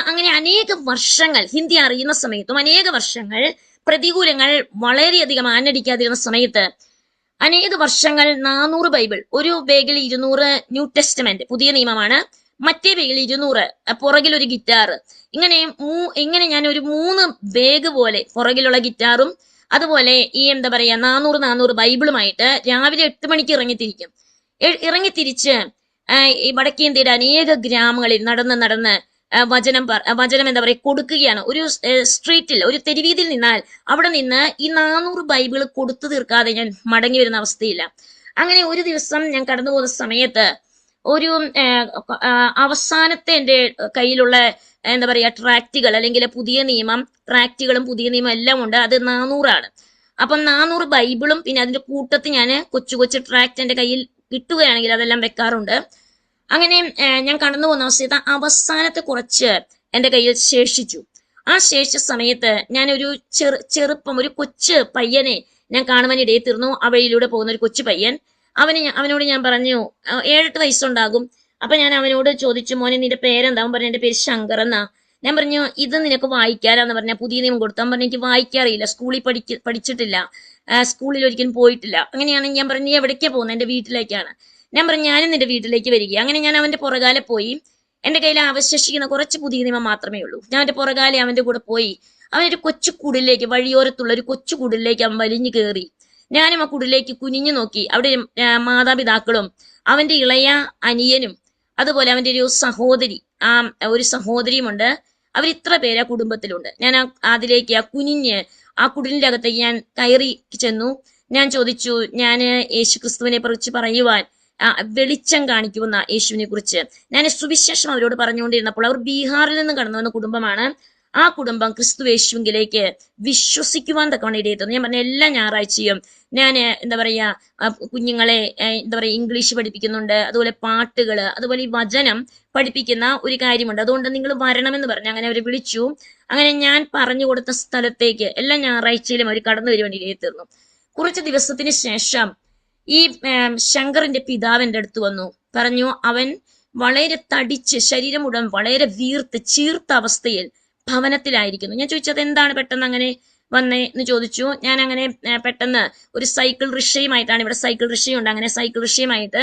അങ്ങനെ അനേക വർഷങ്ങൾ ഹിന്ദി അറിയുന്ന സമയത്തും അനേക വർഷങ്ങൾ പ്രതികൂലങ്ങൾ വളരെയധികം ആഞ്ഞടിക്കാതിരുന്ന സമയത്ത് അനേക വർഷങ്ങൾ 400 ബൈബിൾ, ഒരു ബാഗിൽ 200 ന്യൂ ടെസ്റ്റമെന്റ് പുതിയ നിയമമാണ്, മറ്റേ ബാഗിൽ 200, പുറകിൽ ഒരു ഗിറ്റാർ, ഇങ്ങനെ ഞാൻ ഒരു 3 ബാഗ് പോലെ പുറകിലുള്ള ഗിറ്റാറും അതുപോലെ ഈ എന്താ പറയാ 400 ബൈബിളുമായിട്ട് രാവിലെ 8 മണിക്ക് ഇറങ്ങിത്തിരിച്ച് ഈ വടക്കേ ഇന്ത്യയുടെ അനേക ഗ്രാമങ്ങളിൽ നടന്ന് വചനം എന്താ പറയുക കൊടുക്കുകയാണ്. ഒരു സ്ട്രീറ്റിൽ, ഒരു തെരുവീതിയിൽ നിന്നാൽ അവിടെ നിന്ന് ഈ 400 ബൈബിൾ കൊടുത്തു തീർക്കാതെ ഞാൻ മടങ്ങി വരുന്ന അവസ്ഥയില്ല. അങ്ങനെ ഒരു ദിവസം ഞാൻ കടന്നു പോകുന്ന സമയത്ത് ഒരു അവസാനത്തെ എൻ്റെ കയ്യിലുള്ള എന്താ പറയാ ട്രാക്റ്റുകൾ, അല്ലെങ്കിൽ പുതിയ നിയമം ട്രാക്റ്റുകളും പുതിയ നിയമം എല്ലാം ഉണ്ട്. അത് 400 അപ്പം 400 ബൈബിളും പിന്നെ അതിന്റെ കൂട്ടത്തിൽ ഞാൻ കൊച്ചു കൊച്ചു ട്രാക്റ്റ് എൻ്റെ കയ്യിൽ കിട്ടുകയാണെങ്കിൽ അതെല്ലാം വെക്കാറുണ്ട്. അങ്ങനെ ഞാൻ കടന്നു പോകുന്ന അവസ്ഥയത്ത് അവസാനത്തെ കുറച്ച് എൻ്റെ കയ്യിൽ ശേഷിച്ചു. ആ ശേഷിച്ച സമയത്ത് ഞാൻ ഒരു ചെറുപ്പം ഒരു കൊച്ചു പയ്യനെ ഞാൻ കാണുവാൻ ഇടയിൽ തീർന്നു. ആ വഴിയിലൂടെ പോകുന്ന ഒരു കൊച്ചു പയ്യൻ. അവനോട് ഞാൻ പറഞ്ഞു, 7-8 വയസ്സുണ്ടാകും. അപ്പൊ ഞാൻ അവനോട് ചോദിച്ചു, മോനെ നിന്റെ പേരെന്താ? അവൻ പറഞ്ഞു, എന്റെ പേര് ശങ്കർ എന്നാ. ഞാൻ പറഞ്ഞു, ഇത് നിനക്ക് വായിക്കാനാന്ന് പറഞ്ഞ പുതിയ നിയമം കൊടുത്തു. അവൻ പറഞ്ഞു, എനിക്ക് വായിക്കാറിയില്ല, സ്കൂളിൽ പഠിച്ചിട്ടില്ല, സ്കൂളിൽ ഒരിക്കലും പോയിട്ടില്ല. അങ്ങനെയാണെങ്കിൽ ഞാൻ പറഞ്ഞു, നീ എവിടേക്കാ പോകുന്നത്? എന്റെ വീട്ടിലേക്കാണ്. ഞാൻ പറഞ്ഞു, ഞാനും നിന്റെ വീട്ടിലേക്ക് വരിക. അങ്ങനെ ഞാൻ അവന്റെ പുറകാലെ പോയി. എന്റെ കയ്യിൽ അവശേഷിക്കുന്ന കുറച്ച് പുതിയ നിയമം മാത്രമേ ഉള്ളൂ. ഞാൻ അവന്റെ പുറകാലെ അവന്റെ കൂടെ പോയി. അവനൊരു കൊച്ചു കുടിലേക്ക്, വഴിയോരത്തുള്ള ഒരു കൊച്ചു കുടിലേക്ക് അവൻ വലിഞ്ഞു കയറി. ഞാനും ആ കുടിലേക്ക് കുനിഞ്ഞു നോക്കി. അവിടെ മാതാപിതാക്കളും അവന്റെ ഇളയ അനിയനും അതുപോലെ അവന്റെ ഒരു സഹോദരിയുമുണ്ട്. അവരിത്ര പേര് ആ കുടുംബത്തിലുണ്ട്. ഞാൻ അതിലേക്ക് കുനിഞ്ഞ് ആ കുടിലിന്റെ അകത്തേക്ക് ഞാൻ കയറി ചെന്നു. ഞാൻ ചോദിച്ചു, ഞാൻ യേശുക്രിസ്തുവിനെ കുറിച്ച് പറയുവാൻ, വെളിച്ചം കാണിക്കുന്ന യേശുവിനെ കുറിച്ച് ഞാൻ സുവിശേഷം അവരോട് പറഞ്ഞുകൊണ്ടിരുന്നപ്പോൾ, അവർ ബീഹാറിൽ നിന്ന് കടന്നു വന്ന കുടുംബമാണ്. ആ കുടുംബം ക്രിസ്തു യേശുവിലേക്ക് വിശ്വസിക്കുവാൻ തക്കവണ്ണം ഇടയെത്തുന്നു. ഞാൻ പറഞ്ഞ എല്ലാ ഞായറാഴ്ചയും ഞാൻ എന്താ പറയാ കുഞ്ഞുങ്ങളെ എന്താ പറയാ ഇംഗ്ലീഷ് പഠിപ്പിക്കുന്നുണ്ട്, അതുപോലെ പാട്ടുകള്, അതുപോലെ ഈ വചനം പഠിപ്പിക്കുന്ന ഒരു കാര്യമുണ്ട്. അതുകൊണ്ട് നിങ്ങൾ വരണമെന്ന് പറഞ്ഞു. അങ്ങനെ അവരെ വിളിച്ചു. അങ്ങനെ ഞാൻ പറഞ്ഞു കൊടുത്ത സ്ഥലത്തേക്ക് എല്ലാ ഞായറാഴ്ചയിലും അവർ കടന്നു വരുവാൻ ഇടയെത്തുന്നു. കുറച്ച് ദിവസത്തിന് ശേഷം ഈ ശങ്കറിന്റെ പിതാവ് എൻ്റെ അടുത്ത് വന്നു. പറഞ്ഞു, അവൻ വളരെ തടിച്ച് ശരീരം മുഴുവൻ വളരെ ചീർത്ത അവസ്ഥയിൽ ഭവനത്തിലായിരിക്കുന്നു. ഞാൻ ചോദിച്ചത് എന്താണ് പെട്ടെന്ന് അങ്ങനെ വന്നേ എന്ന് ചോദിച്ചു. ഞാൻ അങ്ങനെ പെട്ടെന്ന് ഒരു സൈക്കിൾ റിക്ഷയുമായിട്ടാണ്, ഇവിടെ സൈക്കിൾ റിക്ഷയുണ്ട്, അങ്ങനെ സൈക്കിൾ റിക്ഷയുമായിട്ട്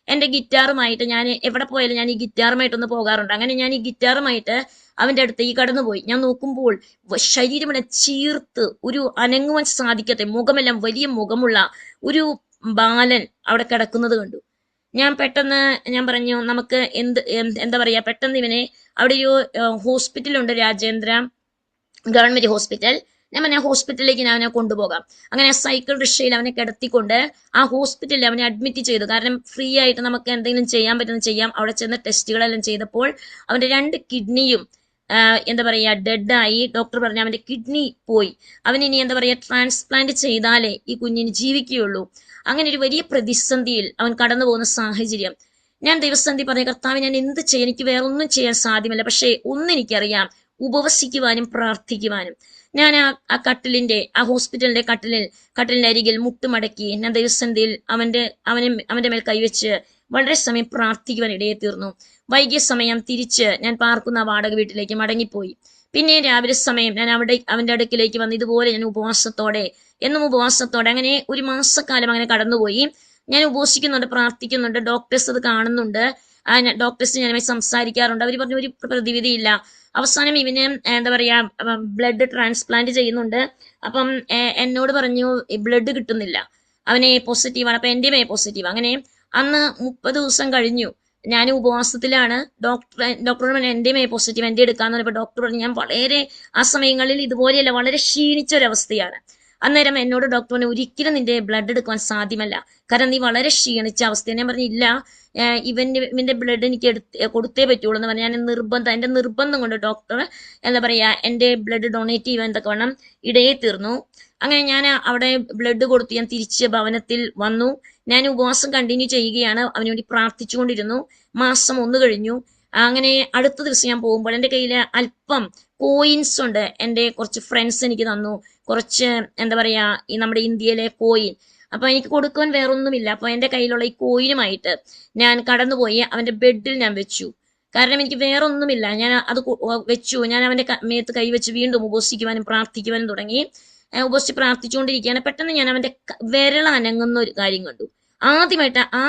എൻ്റെ ഗിറ്റാറുമായിട്ട് ഞാൻ എവിടെ പോയാലും ഞാൻ ഈ ഗിറ്റാറുമായിട്ടൊന്ന് പോകാറുണ്ട്. അങ്ങനെ ഞാൻ ഈ ഗിറ്റാറുമായിട്ട് അവന്റെ അടുത്തേക്ക് കടന്നുപോയി. ഞാൻ നോക്കുമ്പോൾ ശരീരമെല്ലാം ചീർത്ത് ഒരു അനങ്ങുവാൻ സാധിക്കാത്ത മുഖമെല്ലാം വലിയ മുഖമുള്ള ഒരു ബാലൻ അവിടെ കിടക്കുന്നത് കണ്ടു. ഞാൻ പെട്ടെന്ന് ഞാൻ പറഞ്ഞു, നമുക്ക് എന്താ പറയാ പെട്ടെന്ന് ഇവനെ അവിടെ ഒരു ഹോസ്പിറ്റലുണ്ട്, രാജേന്ദ്ര ഗവൺമെന്റ് ഹോസ്പിറ്റൽ. ഞാൻ പറഞ്ഞ ഹോസ്പിറ്റലിലേക്ക് ഞാൻ അവനെ കൊണ്ടുപോകാം. അങ്ങനെ സൈക്കിൾ റിക്ഷയിൽ അവനെ കിടത്തിക്കൊണ്ട് ആ ഹോസ്പിറ്റലിൽ അവനെ അഡ്മിറ്റ് ചെയ്തു. കാരണം ഫ്രീ ആയിട്ട് നമുക്ക് എന്തെങ്കിലും ചെയ്യാൻ പറ്റുന്ന ചെയ്യാം. അവിടെ ചെന്ന് ടെസ്റ്റുകളെല്ലാം ചെയ്തപ്പോൾ അവന്റെ 2 കിഡ്നിയും എന്താ പറയാ ഡെഡായി. ഡോക്ടർ പറഞ്ഞു അവന്റെ കിഡ്നി പോയി, അവനിനി എന്താ പറയാ ട്രാൻസ്പ്ലാന്റ് ചെയ്താലേ ഈ കുഞ്ഞിന് ജീവിക്കുകയുള്ളൂ. അങ്ങനെ ഒരു വലിയ പ്രതിസന്ധിയിൽ അവൻ കടന്നു പോകുന്ന സാഹചര്യം. ഞാൻ ദൈവസന്ധി പറഞ്ഞ, കർത്താവ് ഞാൻ എന്ത് ചെയ്യാൻ, എനിക്ക് വേറെ ഒന്നും ചെയ്യാൻ സാധ്യമല്ല, പക്ഷേ ഒന്നെനിക്കറിയാം, ഉപവസിക്കുവാനും പ്രാർത്ഥിക്കുവാനും. ഞാൻ ആ ഹോസ്പിറ്റലിന്റെ കട്ടിലിന്റെ അരികിൽ മുട്ടുമടക്കി ഞാൻ ദൈവസന്ധിയിൽ അവന്റെ മേൽ കൈവച്ച് വളരെ സമയം പ്രാർത്ഥിക്കുവാൻ ഇടയെ തീർന്നു. വൈകിയ സമയം തിരിച്ച് ഞാൻ പാർക്കുന്ന വാടക വീട്ടിലേക്ക് മടങ്ങിപ്പോയി. പിന്നെ രാവിലെ സമയം ഞാൻ അവന്റെ അടുക്കിലേക്ക് വന്ന് ഇതുപോലെ ഞാൻ ഉപവാസത്തോടെ അങ്ങനെ ഒരു മാസക്കാലം അങ്ങനെ കടന്നുപോയി. ഞാൻ ഉപവസിക്കുന്നുണ്ട്, പ്രാർത്ഥിക്കുന്നുണ്ട്, ഡോക്ടേഴ്സ് അത് കാണുന്നുണ്ട്, ഡോക്ടേഴ്സ് ഞാനുമായി സംസാരിക്കാറുണ്ട്. അവർ പറഞ്ഞു ഒരു പ്രതിവിധിയില്ല. അവസാനം ഇവന് എന്താ പറയാ ബ്ലഡ് ട്രാൻസ്പ്ലാന്റ് ചെയ്യുന്നുണ്ട്. അപ്പം എന്നോട് പറഞ്ഞു ബ്ലഡ് കിട്ടുന്നില്ല, അവനെ പോസിറ്റീവാണ്. അപ്പൊ എന്റെ മേ പോസിറ്റീവ്. അങ്ങനെ അന്ന് 30 ദിവസം കഴിഞ്ഞു, ഞാൻ ഉപവാസത്തിലാണ്. ഡോക്ടറോട് പറഞ്ഞു എന്റെ മേ പോസിറ്റീവ്, എന്റെ എടുക്കാന്ന് പറഞ്ഞപ്പോൾ ഡോക്ടർ പറഞ്ഞു ഞാൻ വളരെ ആ സമയങ്ങളിൽ ഇതുപോലെയല്ല, വളരെ ക്ഷീണിച്ച ഒരവസ്ഥയാണ്. അന്നേരം എന്നോട് ഡോക്ടർ പറഞ്ഞു ഒരിക്കലും നിന്റെ ബ്ലഡ് എടുക്കാൻ സാധ്യമല്ല, കാരണം നീ വളരെ ക്ഷീണിച്ച അവസ്ഥയാണ്. ഞാൻ പറഞ്ഞില്ല, ഇവന്റെ ബ്ലഡ് എനിക്ക് കൊടുത്തേ പറ്റുള്ളൂ എന്ന് പറഞ്ഞാൽ എന്റെ നിർബന്ധം കൊണ്ട് ഡോക്ടർ എന്താ പറയാ എന്റെ ബ്ലഡ് ഡൊണേറ്റ് ചെയ്യുവാൻ എന്തൊക്കെ വേണം ഇടയെ തീർന്നു. അങ്ങനെ ഞാൻ അവിടെ ബ്ലഡ് കൊടുത്ത് ഞാൻ തിരിച്ച് ഭവനത്തിൽ വന്നു. ഞാൻ ഉപവാസം കണ്ടിന്യൂ ചെയ്യുകയാണ്, അവന് വേണ്ടി പ്രാർത്ഥിച്ചുകൊണ്ടിരുന്നു. മാസം 1 കഴിഞ്ഞു. അങ്ങനെ അടുത്ത ദിവസം ഞാൻ പോകുമ്പോൾ എൻ്റെ കയ്യിൽ അല്പം കോയിൻസ് ഉണ്ട്. എൻ്റെ കുറച്ച് ഫ്രണ്ട്സ് എനിക്ക് തന്നു കുറച്ച് എന്താ പറയാ ഈ നമ്മുടെ ഇന്ത്യയിലെ കോയിൻ. അപ്പൊ എനിക്ക് കൊടുക്കുവാൻ വേറൊന്നുമില്ല. അപ്പൊ എൻ്റെ കയ്യിലുള്ള ഈ കോയിനുമായിട്ട് ഞാൻ കടന്നുപോയി അവന്റെ ബെഡിൽ ഞാൻ വെച്ചു. കാരണം എനിക്ക് വേറെ ഒന്നുമില്ല. ഞാൻ അത് വെച്ചു. ഞാൻ അവന്റെ മേത്ത് കൈവച്ച് വീണ്ടും ഉപവസിക്കുവാനും പ്രാർത്ഥിക്കുവാനും തുടങ്ങി. ഉപവസിച്ച് പ്രാർത്ഥിച്ചുകൊണ്ടിരിക്കുകയാണ്. പെട്ടെന്ന് ഞാൻ അവന്റെ വിരൽ അനങ്ങുന്ന ഒരു കാര്യം കണ്ടു. ആദ്യമായിട്ട് ആ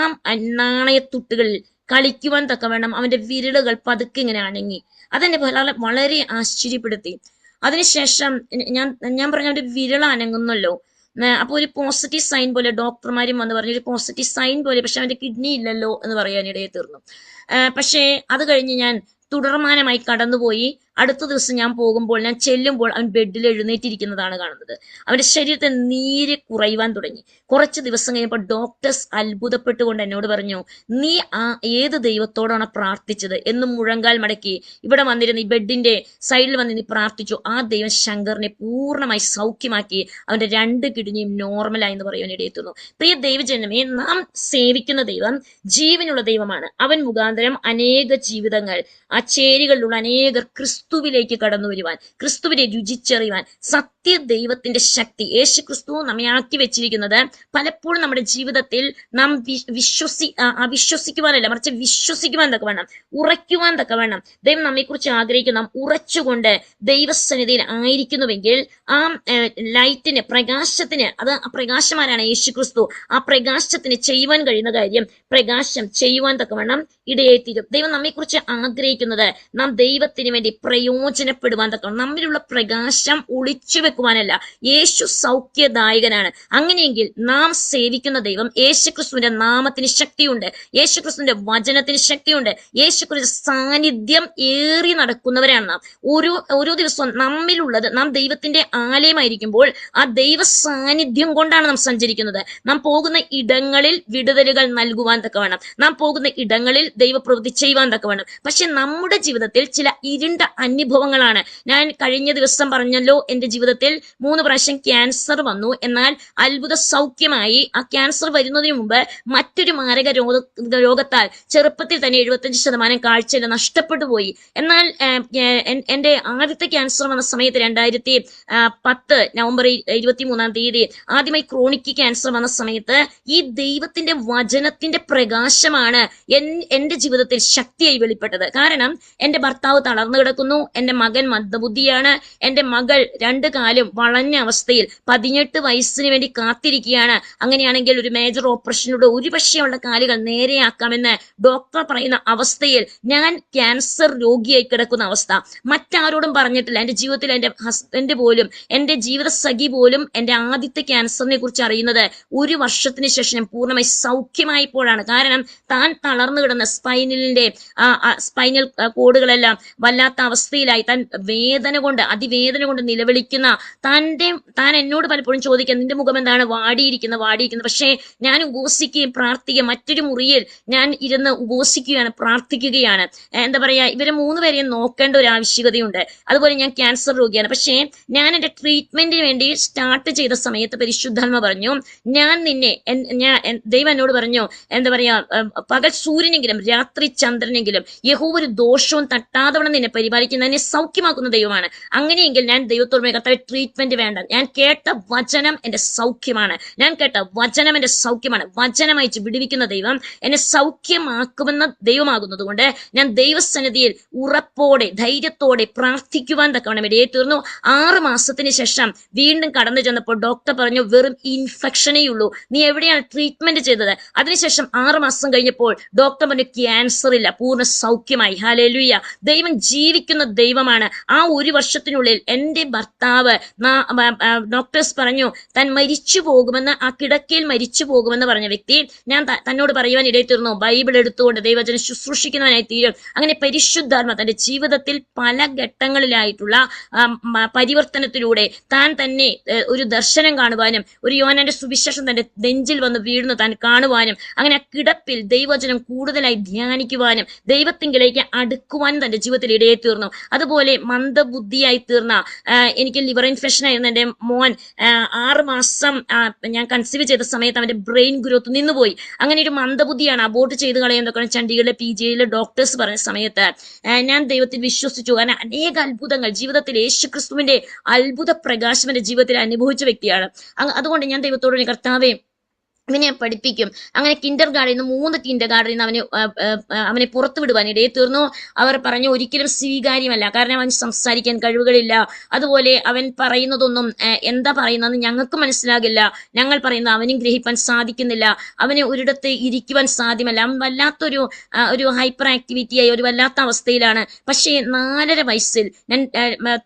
നാണയത്തുട്ടുകളിൽ കളിക്കുവാൻ തക്കവണ്ണം അവന്റെ വിരലുകൾ പതുക്കെ ഇങ്ങനെ അനങ്ങി. അതെന്നെ വളരെ ആശ്ചര്യപ്പെടുത്തി. അതിനുശേഷം ഞാൻ ഞാൻ പറഞ്ഞ ഒരു വിരൽ അനങ്ങുന്നല്ലോ. അപ്പൊ ഒരു പോസിറ്റീവ് സൈൻ പോലെ ഡോക്ടർമാരും വന്ന് പറഞ്ഞു, ഒരു പോസിറ്റീവ് സൈൻ പോലെ, പക്ഷെ അവന്റെ കിഡ്നി ഇല്ലല്ലോ എന്ന് പറയാനിടയെ തീർന്നു. പക്ഷേ അത് കഴിഞ്ഞ് ഞാൻ തുടർമാനമായി കടന്നുപോയി. അടുത്ത ദിവസം ഞാൻ പോകുമ്പോൾ, ഞാൻ ചെല്ലുമ്പോൾ അവൻ ബെഡിൽ എഴുന്നേറ്റിരിക്കുന്നതാണ് കാണുന്നത്. അവന്റെ ശരീരത്തിൽ നീര് കുറയുവാൻ തുടങ്ങി. കുറച്ച് ദിവസം കഴിഞ്ഞപ്പോൾ ഡോക്ടേഴ്സ് അത്ഭുതപ്പെട്ടുകൊണ്ട് എന്നോട് പറഞ്ഞു, നീ ഏത് ദൈവത്തോടാണ് പ്രാർത്ഥിച്ചത് എന്ന് മുഴങ്കാൽ മടക്കി ഇവിടെ വന്നിരുന്ന് ഈ ബെഡിന്റെ സൈഡിൽ വന്നിരുന്ന് പ്രാർത്ഥിച്ചു. ആ ദൈവം ശങ്കറിനെ പൂർണ്ണമായി സൗഖ്യമാക്കി അവന്റെ 2 കിഡ്നിയും നോർമലായി എന്ന് പറയാൻ ഇടയെത്തുന്നു. പ്രിയ ദൈവജനമേ, നാം സേവിക്കുന്ന ദൈവം ജീവനുള്ള ദൈവമാണ്. അവൻ മുഖാന്തരം അനേക ജീവിതങ്ങൾ, ആ ചേരികളിലുള്ള അനേകർ ക്രിസ്തുവിലേക്ക് കടന്നു വരുവാൻ, ക്രിസ്തുവിനെ രുചിച്ചറിയുവാൻ, സത്യ ദൈവത്തിന്റെ ശക്തി യേശു ക്രിസ്തു നമ്മെ ആക്കി വെച്ചിരിക്കുന്നത് പലപ്പോഴും നമ്മുടെ ജീവിതത്തിൽ നാം അവിശ്വസിക്കുവാനല്ല, മറിച്ച് വിശ്വസിക്കുവാൻ തക്കവണ്ണം, ഉറയ്ക്കുവാൻ തക്കവണ്ണം ദൈവം നമ്മെക്കുറിച്ച് ആഗ്രഹിക്കുന്ന നാം ഉറച്ചുകൊണ്ട് ദൈവസന്നിധിയിൽ ആയിരിക്കുന്നുവെങ്കിൽ ആ ലൈറ്റിന്, പ്രകാശത്തിന്, അത് ആ പ്രകാശമാരാണ് യേശു ക്രിസ്തു, ആ പ്രകാശത്തിന് ചെയ്യുവാൻ കഴിയുന്ന കാര്യം പ്രകാശം ചെയ്യുവാൻ തക്കവണ്ണം ഇടയായിത്തീരും. ദൈവം നമ്മെക്കുറിച്ച് ആഗ്രഹിക്കുന്നത് നാം ദൈവത്തിന് വേണ്ടി പ്രയോജനപ്പെടുവാൻ തക്കണം. നമ്മിലുള്ള പ്രകാശം ഒളിച്ചു വെക്കുവാനല്ല. യേശു സൗഖ്യദായകനാണ്. അങ്ങനെയെങ്കിൽ നാം സേവിക്കുന്ന ദൈവം, യേശുക്രിസ്തുവിന്റെ നാമത്തിന് ശക്തിയുണ്ട്, യേശുക്രിസ്തുവിന്റെ വചനത്തിന് ശക്തിയുണ്ട്, യേശുക്രിസ്തു സാന്നിധ്യം ഏറി നടക്കുന്നവരാണ് നാം. ഓരോ ദിവസവും നമ്മിലുള്ളത്, നാം ദൈവത്തിന്റെ ആലയമായിരിക്കുമ്പോൾ ആ ദൈവ സാന്നിധ്യം കൊണ്ടാണ് നാം സഞ്ചരിക്കുന്നത്. നാം പോകുന്ന ഇടങ്ങളിൽ വിടുതലുകൾ നൽകുവാൻ തക്കവണ്ണം, നാം പോകുന്ന ഇടങ്ങളിൽ ദൈവപ്രവൃത്തി ചെയ്യുവാൻ തക്കവണ്ണം. പക്ഷെ നമ്മുടെ ജീവിതത്തിൽ ചില ഇരുണ്ട അനുഭവങ്ങളാണ്. ഞാൻ കഴിഞ്ഞ ദിവസം പറഞ്ഞല്ലോ, എന്റെ ജീവിതത്തിൽ 3 പ്രാവശ്യം ക്യാൻസർ വന്നു. എന്നാൽ അത്ഭുത സൗഖ്യമായി. ആ ക്യാൻസർ വരുന്നതിന് മുമ്പ് മറ്റൊരു മാരക രോഗത്താൽ ചെറുപ്പത്തിൽ തന്നെ 75% കാഴ്ച നഷ്ടപ്പെട്ടു പോയി. എന്നാൽ എന്റെ ആദ്യത്തെ ക്യാൻസർ വന്ന സമയത്ത് 2010 നവംബർ 23 ആദ്യമായി ക്രോണിക് ക്യാൻസർ വന്ന സമയത്ത് ഈ ദൈവത്തിന്റെ വചനത്തിന്റെ പ്രകാശമാണ് എന്റെ ജീവിതത്തിൽ ശക്തിയായി വെളിപ്പെട്ടത്. കാരണം എന്റെ ഭർത്താവ് തളർന്നു കിടക്കുന്നു, എന്റെ മകൻ മന്ദബുദ്ധിയാണ്, എന്റെ മകൾ 2 കാലും വളഞ്ഞ അവസ്ഥയിൽ 18 വയസ്സിന് വേണ്ടി കാത്തിരിക്കുകയാണ്. അങ്ങനെയാണെങ്കിൽ ഒരു മേജർ ഓപ്പറേഷനിലൂടെ ഒരുപക്ഷെയുള്ള കാലുകൾ നേരെയാക്കാമെന്ന് ഡോക്ടർ പറയുന്ന അവസ്ഥയിൽ ഞാൻ ക്യാൻസർ രോഗിയായി കിടക്കുന്ന അവസ്ഥ. മറ്റാരോടും പറഞ്ഞിട്ടില്ല. എന്റെ ജീവിതത്തിൽ എന്റെ ഹസ്ബൻഡ് പോലും, എന്റെ ജീവിത സഖി പോലും എന്റെ ആദ്യത്തെ ക്യാൻസറിനെ കുറിച്ച് അറിയുന്നത് 1 വർഷത്തിന് ശേഷം ഞാൻ പൂർണ്ണമായി സൗഖ്യമായപ്പോഴാണ്. കാരണം താൻ തളർന്നു കിടന്ന സ്പൈനൽ കോഡുകളെല്ലാം വല്ലാത്ത അവസ്ഥയിലായി, താൻ അതിവേദന കൊണ്ട് നിലവിളിക്കുന്ന താൻ എന്നോട് പലപ്പോഴും ചോദിക്കുക, നിന്റെ മുഖം എന്താണ് വാടിയിരിക്കുന്നത്. പക്ഷേ ഞാൻ ഉപവസിക്കുകയും പ്രാർത്ഥിക്കുകയും, മറ്റൊരു മുറിയിൽ ഞാൻ ഇരുന്ന് ഉപവസിക്കുകയാണ്, പ്രാർത്ഥിക്കുകയാണ്. എന്താ പറയാ, ഇവരെ 3 പേരെയും നോക്കേണ്ട ഒരു ആവശ്യകതയുണ്ട്. അതുപോലെ ഞാൻ ക്യാൻസർ രോഗിയാണ്. പക്ഷേ ഞാൻ എന്റെ ട്രീറ്റ്മെന്റിന് വേണ്ടി സ്റ്റാർട്ട് ചെയ്ത സമയത്ത് പരിശുദ്ധാത്മ പറഞ്ഞു, ദൈവം എന്നോട് പറഞ്ഞു, എന്താ പറയാ, പകൽ സൂര്യനെങ്കിലും രാത്രി ചന്ദ്രനെങ്കിലും യഹോവ ഒരു ദോഷവും തട്ടാതവണ്ണം നിന്നെ പരിപാലിക്കുന്ന, എന്നെ സൗഖ്യമാക്കുന്ന ദൈവമാണ്. അങ്ങനെയെങ്കിൽ ഞാൻ ദൈവത്തോട് കർത്താവേ ട്രീറ്റ്മെന്റ് വേണ്ട, ഞാൻ കേട്ട വചനം എന്റെ സൗഖ്യമാണ്, വചനം അയച്ച് വിടുവിക്കുന്ന ദൈവം എന്നെ സൗഖ്യമാക്കുമെന്ന ദൈവമാകുന്നത് കൊണ്ട് ഞാൻ ദൈവസന്നിധിയിൽ ഉറപ്പോടെ ധൈര്യത്തോടെ പ്രാർത്ഥിക്കുവാൻ തക്കവണ്ണം ഇടയെ തീർന്നു. 6 മാസത്തിന് ശേഷം വീണ്ടും കടന്നു ചെന്നപ്പോൾ ഡോക്ടർ പറഞ്ഞു, വെറും ഇൻഫെക്ഷനേ ഉള്ളൂ, നീ എവിടെയാണ് ട്രീറ്റ്മെന്റ് ചെയ്തത്? അതിനുശേഷം 6 മാസം കഴിഞ്ഞപ്പോൾ ഡോക്ടർ പറഞ്ഞു, ക്യാൻസർ ഇല്ല, പൂർണ്ണ സൗഖ്യമായി. ഹല്ലേലൂയ. ദൈവം ജീവിക്കുന്ന ദൈവമാണ്. ആ 1 വർഷത്തിനുള്ളിൽ എന്റെ ഭർത്താവ്, ഡോക്ടേഴ്സ് പറഞ്ഞു താൻ മരിച്ചു പോകുമെന്ന്, ആ കിടക്കയിൽ മരിച്ചു പോകുമെന്ന് പറഞ്ഞ വ്യക്തി ഞാൻ തന്നോട് പറയുവാൻ ഇടയിത്തീർന്നു, ബൈബിൾ എടുത്തുകൊണ്ട് ദൈവജനം ശുശ്രൂഷിക്കുന്നവനായി തീരും. അങ്ങനെ പരിശുദ്ധാത്മ തന്റെ ജീവിതത്തിൽ പല ഘട്ടങ്ങളിലായിട്ടുള്ള പരിവർത്തനത്തിലൂടെ താൻ തന്നെ ഒരു ദർശനം കാണുവാനും, ഒരു യോഹന്നാന്റെ സുവിശേഷം തന്റെ നെഞ്ചിൽ വന്ന് വീഴുന്നു താൻ കാണുവാനും, അങ്ങനെ ആ കിടപ്പിൽ ദൈവവചനം കൂടുതലായി ധ്യാനിക്കുവാനും ദൈവത്തിങ്കിലേക്ക് അടുക്കുവാനും തന്റെ ജീവിതത്തിൽ ഇടയെ തീർന്നു. അതുപോലെ മന്ദബുദ്ധിയായി തീർന്ന, എനിക്ക് ലിവർ ഇൻഫെക്ഷൻ ആയിരുന്നു. എന്റെ മോൻ 6 മാസം ഞാൻ കൺസീവ് ചെയ്ത സമയത്ത് അവന്റെ ബ്രെയിൻ ഗ്രോത്ത് നിന്നുപോയി. അങ്ങനെ ഒരു മന്ദബുദ്ധിയാണ്, അബോർട്ട് ചെയ്ത് കളയുന്നതൊക്കെ ചണ്ഡീഗഡിലെ PGIയിലെ ഡോക്ടേഴ്സ് പറഞ്ഞ സമയത്ത് ഞാൻ ദൈവത്തിൽ വിശ്വസിച്ചു. കാരണം അനേക അത്ഭുതങ്ങൾ ജീവിതത്തിൽ യേശുക്രിസ്തുവിന്റെ അത്ഭുത പ്രകാശം എന്റെ ജീവിതത്തിൽ അനുഭവിച്ച വ്യക്തിയാണ്. അതുകൊണ്ട് ഞാൻ ദൈവത്തോട്, കർത്താവേ ഇവനെ പഠിപ്പിക്കും. അങ്ങനെ കിൻഡർ ഗാർഡനിൽ നിന്ന് 3 കിൻഡർ ഗാർഡനിൽ നിന്ന് അവനെ പുറത്തു വിടുവാൻ ഇടയെ തീർന്നു. അവർ പറഞ്ഞു ഒരിക്കലും സ്വീകാര്യമല്ല, കാരണം അവൻ സംസാരിക്കാൻ കഴിവുകളില്ല, അതുപോലെ അവൻ പറയുന്നതൊന്നും എന്താ പറയുന്നതെന്ന് ഞങ്ങൾക്ക് മനസ്സിലാകില്ല, ഞങ്ങൾ പറയുന്നത് അവനും ഗ്രഹിക്കാൻ സാധിക്കുന്നില്ല, അവന് ഒരിടത്ത് ഇരിക്കുവാൻ സാധ്യമല്ല, അവൻ വല്ലാത്തൊരു ഹൈപ്പർ ആക്ടിവിറ്റിയായി ഒരു വല്ലാത്ത അവസ്ഥയിലാണ്. പക്ഷേ 4.5 വയസ്സിൽ ഞാൻ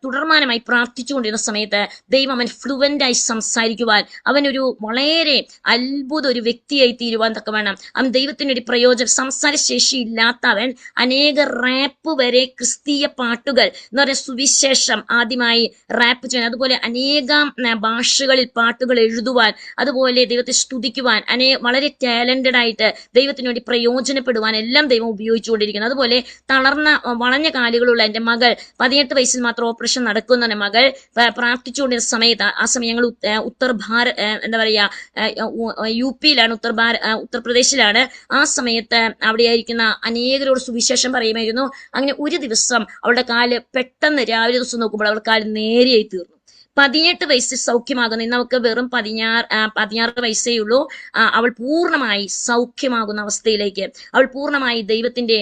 തുടർമാനമായി പ്രാർത്ഥിച്ചുകൊണ്ടിരുന്ന സമയത്ത് ദൈവം അവൻ ഫ്ലുവൻ്റായി സംസാരിക്കുവാൻ, അവനൊരു വളരെ അത്ഭുത ഒരു വ്യക്തിയായി തീരുവാൻ തക്കവണ്ണം അവൻ ദൈവത്തിനൊരു പ്രയോജനം. സംസാരശേഷി ഇല്ലാത്ത അവൻ അനേക റാപ്പ് വരെ, ക്രിസ്തീയ പാട്ടുകൾ എന്ന് പറയുന്ന സുവിശേഷം ആദ്യമായി റാപ്പ് ചെയ്യാൻ, അതുപോലെ അനേകം ഭാഷകളിൽ പാട്ടുകൾ എഴുതുവാൻ, അതുപോലെ ദൈവത്തെ സ്തുതിക്കുവാൻ, വളരെ ടാലന്റഡ് ആയിട്ട് ദൈവത്തിന് വേണ്ടി പ്രയോജനപ്പെടുവാൻ എല്ലാം ദൈവം ഉപയോഗിച്ചുകൊണ്ടിരിക്കുന്നു. അതുപോലെ തളർന്ന വളഞ്ഞ കാലുകളുള്ള എൻ്റെ മകൾ, 18 വയസ്സിൽ മാത്രം ഓപ്പറേഷൻ നടക്കുന്ന മകൾ പ്രാർത്ഥിച്ചുകൊണ്ടിരുന്ന സമയത്ത്, ആ സമയം ഞങ്ങൾ എന്താ പറയാ UP-യിലാണ്, ഉത്തർപ്രദേശിലാണ്. ആ സമയത്ത് അവിടെ ആയിരിക്കുന്ന അനേകരോട് സുവിശേഷം പറയുമായിരുന്നു. അങ്ങനെ ഒരു ദിവസം അവളുടെ കാല് പെട്ടെന്ന് രാവിലെ ദിവസം നോക്കുമ്പോൾ അവളുടെ കാല് നേരെയായി തീർന്നു. 18 വയസ്സിൽ സൗഖ്യമാകുന്ന, ഇന്ന് അവൾക്ക് വെറും 16 വയസ്സേ ഉള്ളൂ. അവൾ പൂർണ്ണമായി സൗഖ്യമാകുന്ന അവസ്ഥയിലേക്ക്, അവൾ പൂർണ്ണമായി ദൈവത്തിന്റെ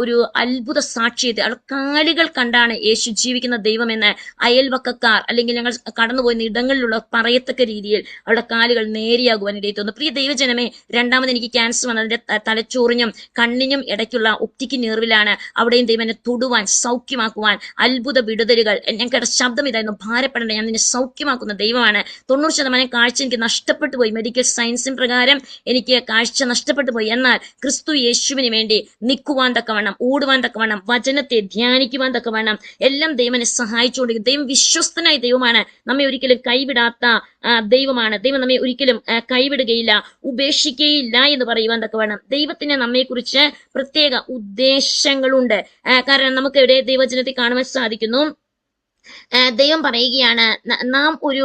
ഒരു അത്ഭുത സാക്ഷ്യത്തെ, അവൾ കാലുകൾ കണ്ടാണ് യേശു ജീവിക്കുന്ന ദൈവമെന്ന് അയൽവക്കക്കാർ അല്ലെങ്കിൽ ഞങ്ങൾ കടന്നുപോകുന്ന ഇടങ്ങളിലുള്ള പറയത്തക്ക രീതിയിൽ അവളുടെ കാലുകൾ നേരെയാകുവാൻ ഇടയിൽ തോന്നുന്നു. പ്രിയ ദൈവജനമേ, രണ്ടാമത് എനിക്ക് ക്യാൻസർ വന്നതിന്റെ തലച്ചോറിനും കണ്ണിനും ഇടയ്ക്കുള്ള ഒപ്റ്റിക് നെർവിലാണ്. അവിടെയും ദൈവം എന്നെ തൊടുവാൻ, സൗഖ്യമാക്കുവാൻ, അത്ഭുത വിടുതലുകൾ. ഞങ്ങളുടെ ശബ്ദം ഇതായിരുന്നു, ഭാരപ്പെടേണ്ട, ഞാൻ സൗഖ്യമാക്കുന്ന ദൈവമാണ്. 90% കാഴ്ച എനിക്ക് നഷ്ടപ്പെട്ടു പോയി, മെഡിക്കൽ സയൻസിന് പ്രകാരം എനിക്ക് കാഴ്ച നഷ്ടപ്പെട്ടു പോയി. എന്നാൽ ക്രിസ്തു യേശുവിന് വേണ്ടി നിൽക്കുവാൻ തക്കവണ്ണം, ഓടുവാൻ തക്കവണ്ണം, വചനത്തെ ധ്യാനിക്കുവാൻ തക്കവണ്ണം എല്ലാം ദൈവനെ സഹായിച്ചുകൊണ്ടിരിക്കും. ദൈവം വിശ്വസ്തനായ ദൈവമാണ്, നമ്മെ ഒരിക്കലും കൈവിടാത്ത ദൈവമാണ്. ദൈവം നമ്മെ ഒരിക്കലും കൈവിടുകയില്ല, ഉപേക്ഷിക്കുകയില്ല എന്ന് പറയുവാൻ തക്കവണ്ണം ദൈവത്തിന് നമ്മെക്കുറിച്ച് പ്രത്യേക ഉദ്ദേശങ്ങളുണ്ട്. കാരണം നമുക്ക് ഇവിടെ ദൈവജനത്തെ കാണുവാൻ സാധിക്കുന്നു. ദൈവം പറയുകയാണ്, നാം ഒരു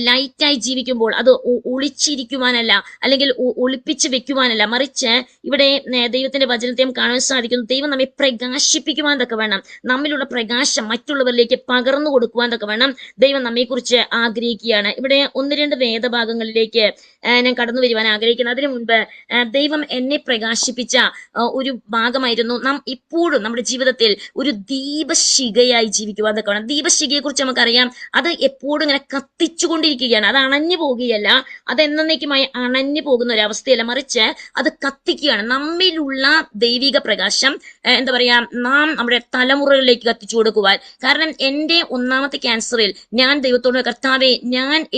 ലൈറ്റായി ജീവിക്കുമ്പോൾ അത് ഒളിച്ചിരിക്കുവാനല്ല, അല്ലെങ്കിൽ ഒളിപ്പിച്ച് വെക്കുവാനല്ല, മറിച്ച് ഇവിടെ ദൈവത്തിന്റെ വചനത്തെയും കാണാൻ സാധിക്കുന്നു. ദൈവം നമ്മെ പ്രകാശിപ്പിക്കുവാൻ തക്കവണ്ണം, നമ്മിലുള്ള പ്രകാശം മറ്റുള്ളവരിലേക്ക് പകർന്നു കൊടുക്കുവാൻ തക്കവണ്ണം ദൈവം നമ്മെക്കുറിച്ച് ആഗ്രഹിക്കുകയാണ്. ഇവിടെ 1-2 വേദഭാഗങ്ങളിലേക്ക് ഞാൻ കടന്നു വരുവാൻ ആഗ്രഹിക്കുന്നു. അതിനു മുൻപ് ദൈവം എന്നെ പ്രകാശിപ്പിച്ച ഒരു ഭാഗമായിരുന്നു, നാം ഇപ്പോഴും നമ്മുടെ ജീവിതത്തിൽ ഒരു ദീപശിഖയായി ജീവിക്കുവാൻ തക്കവണ്ണം. ദീപശിഖയെ കുറിച്ച് നമുക്കറിയാം, അത് എപ്പോഴും ഇങ്ങനെ കത്തിച്ചുകൊണ്ടിരിക്കുകയാണ്, അത് അണഞ്ഞു പോകുകയല്ല, അത് എന്നേക്കുമായി അണഞ്ഞു പോകുന്ന ഒരു അവസ്ഥയല്ല, മറിച്ച് അത് കത്തിക്കുകയാണ്. നമ്മിലുള്ള ദൈവിക പ്രകാശം എന്താ പറയാ, നാം നമ്മുടെ തലമുറകളിലേക്ക് കത്തിച്ചു കൊടുക്കുവാൻ. കാരണം എൻ്റെ 1ാമത്തെ ക്യാൻസറിൽ ഞാൻ ദൈവത്തോട്, കർത്താവേ,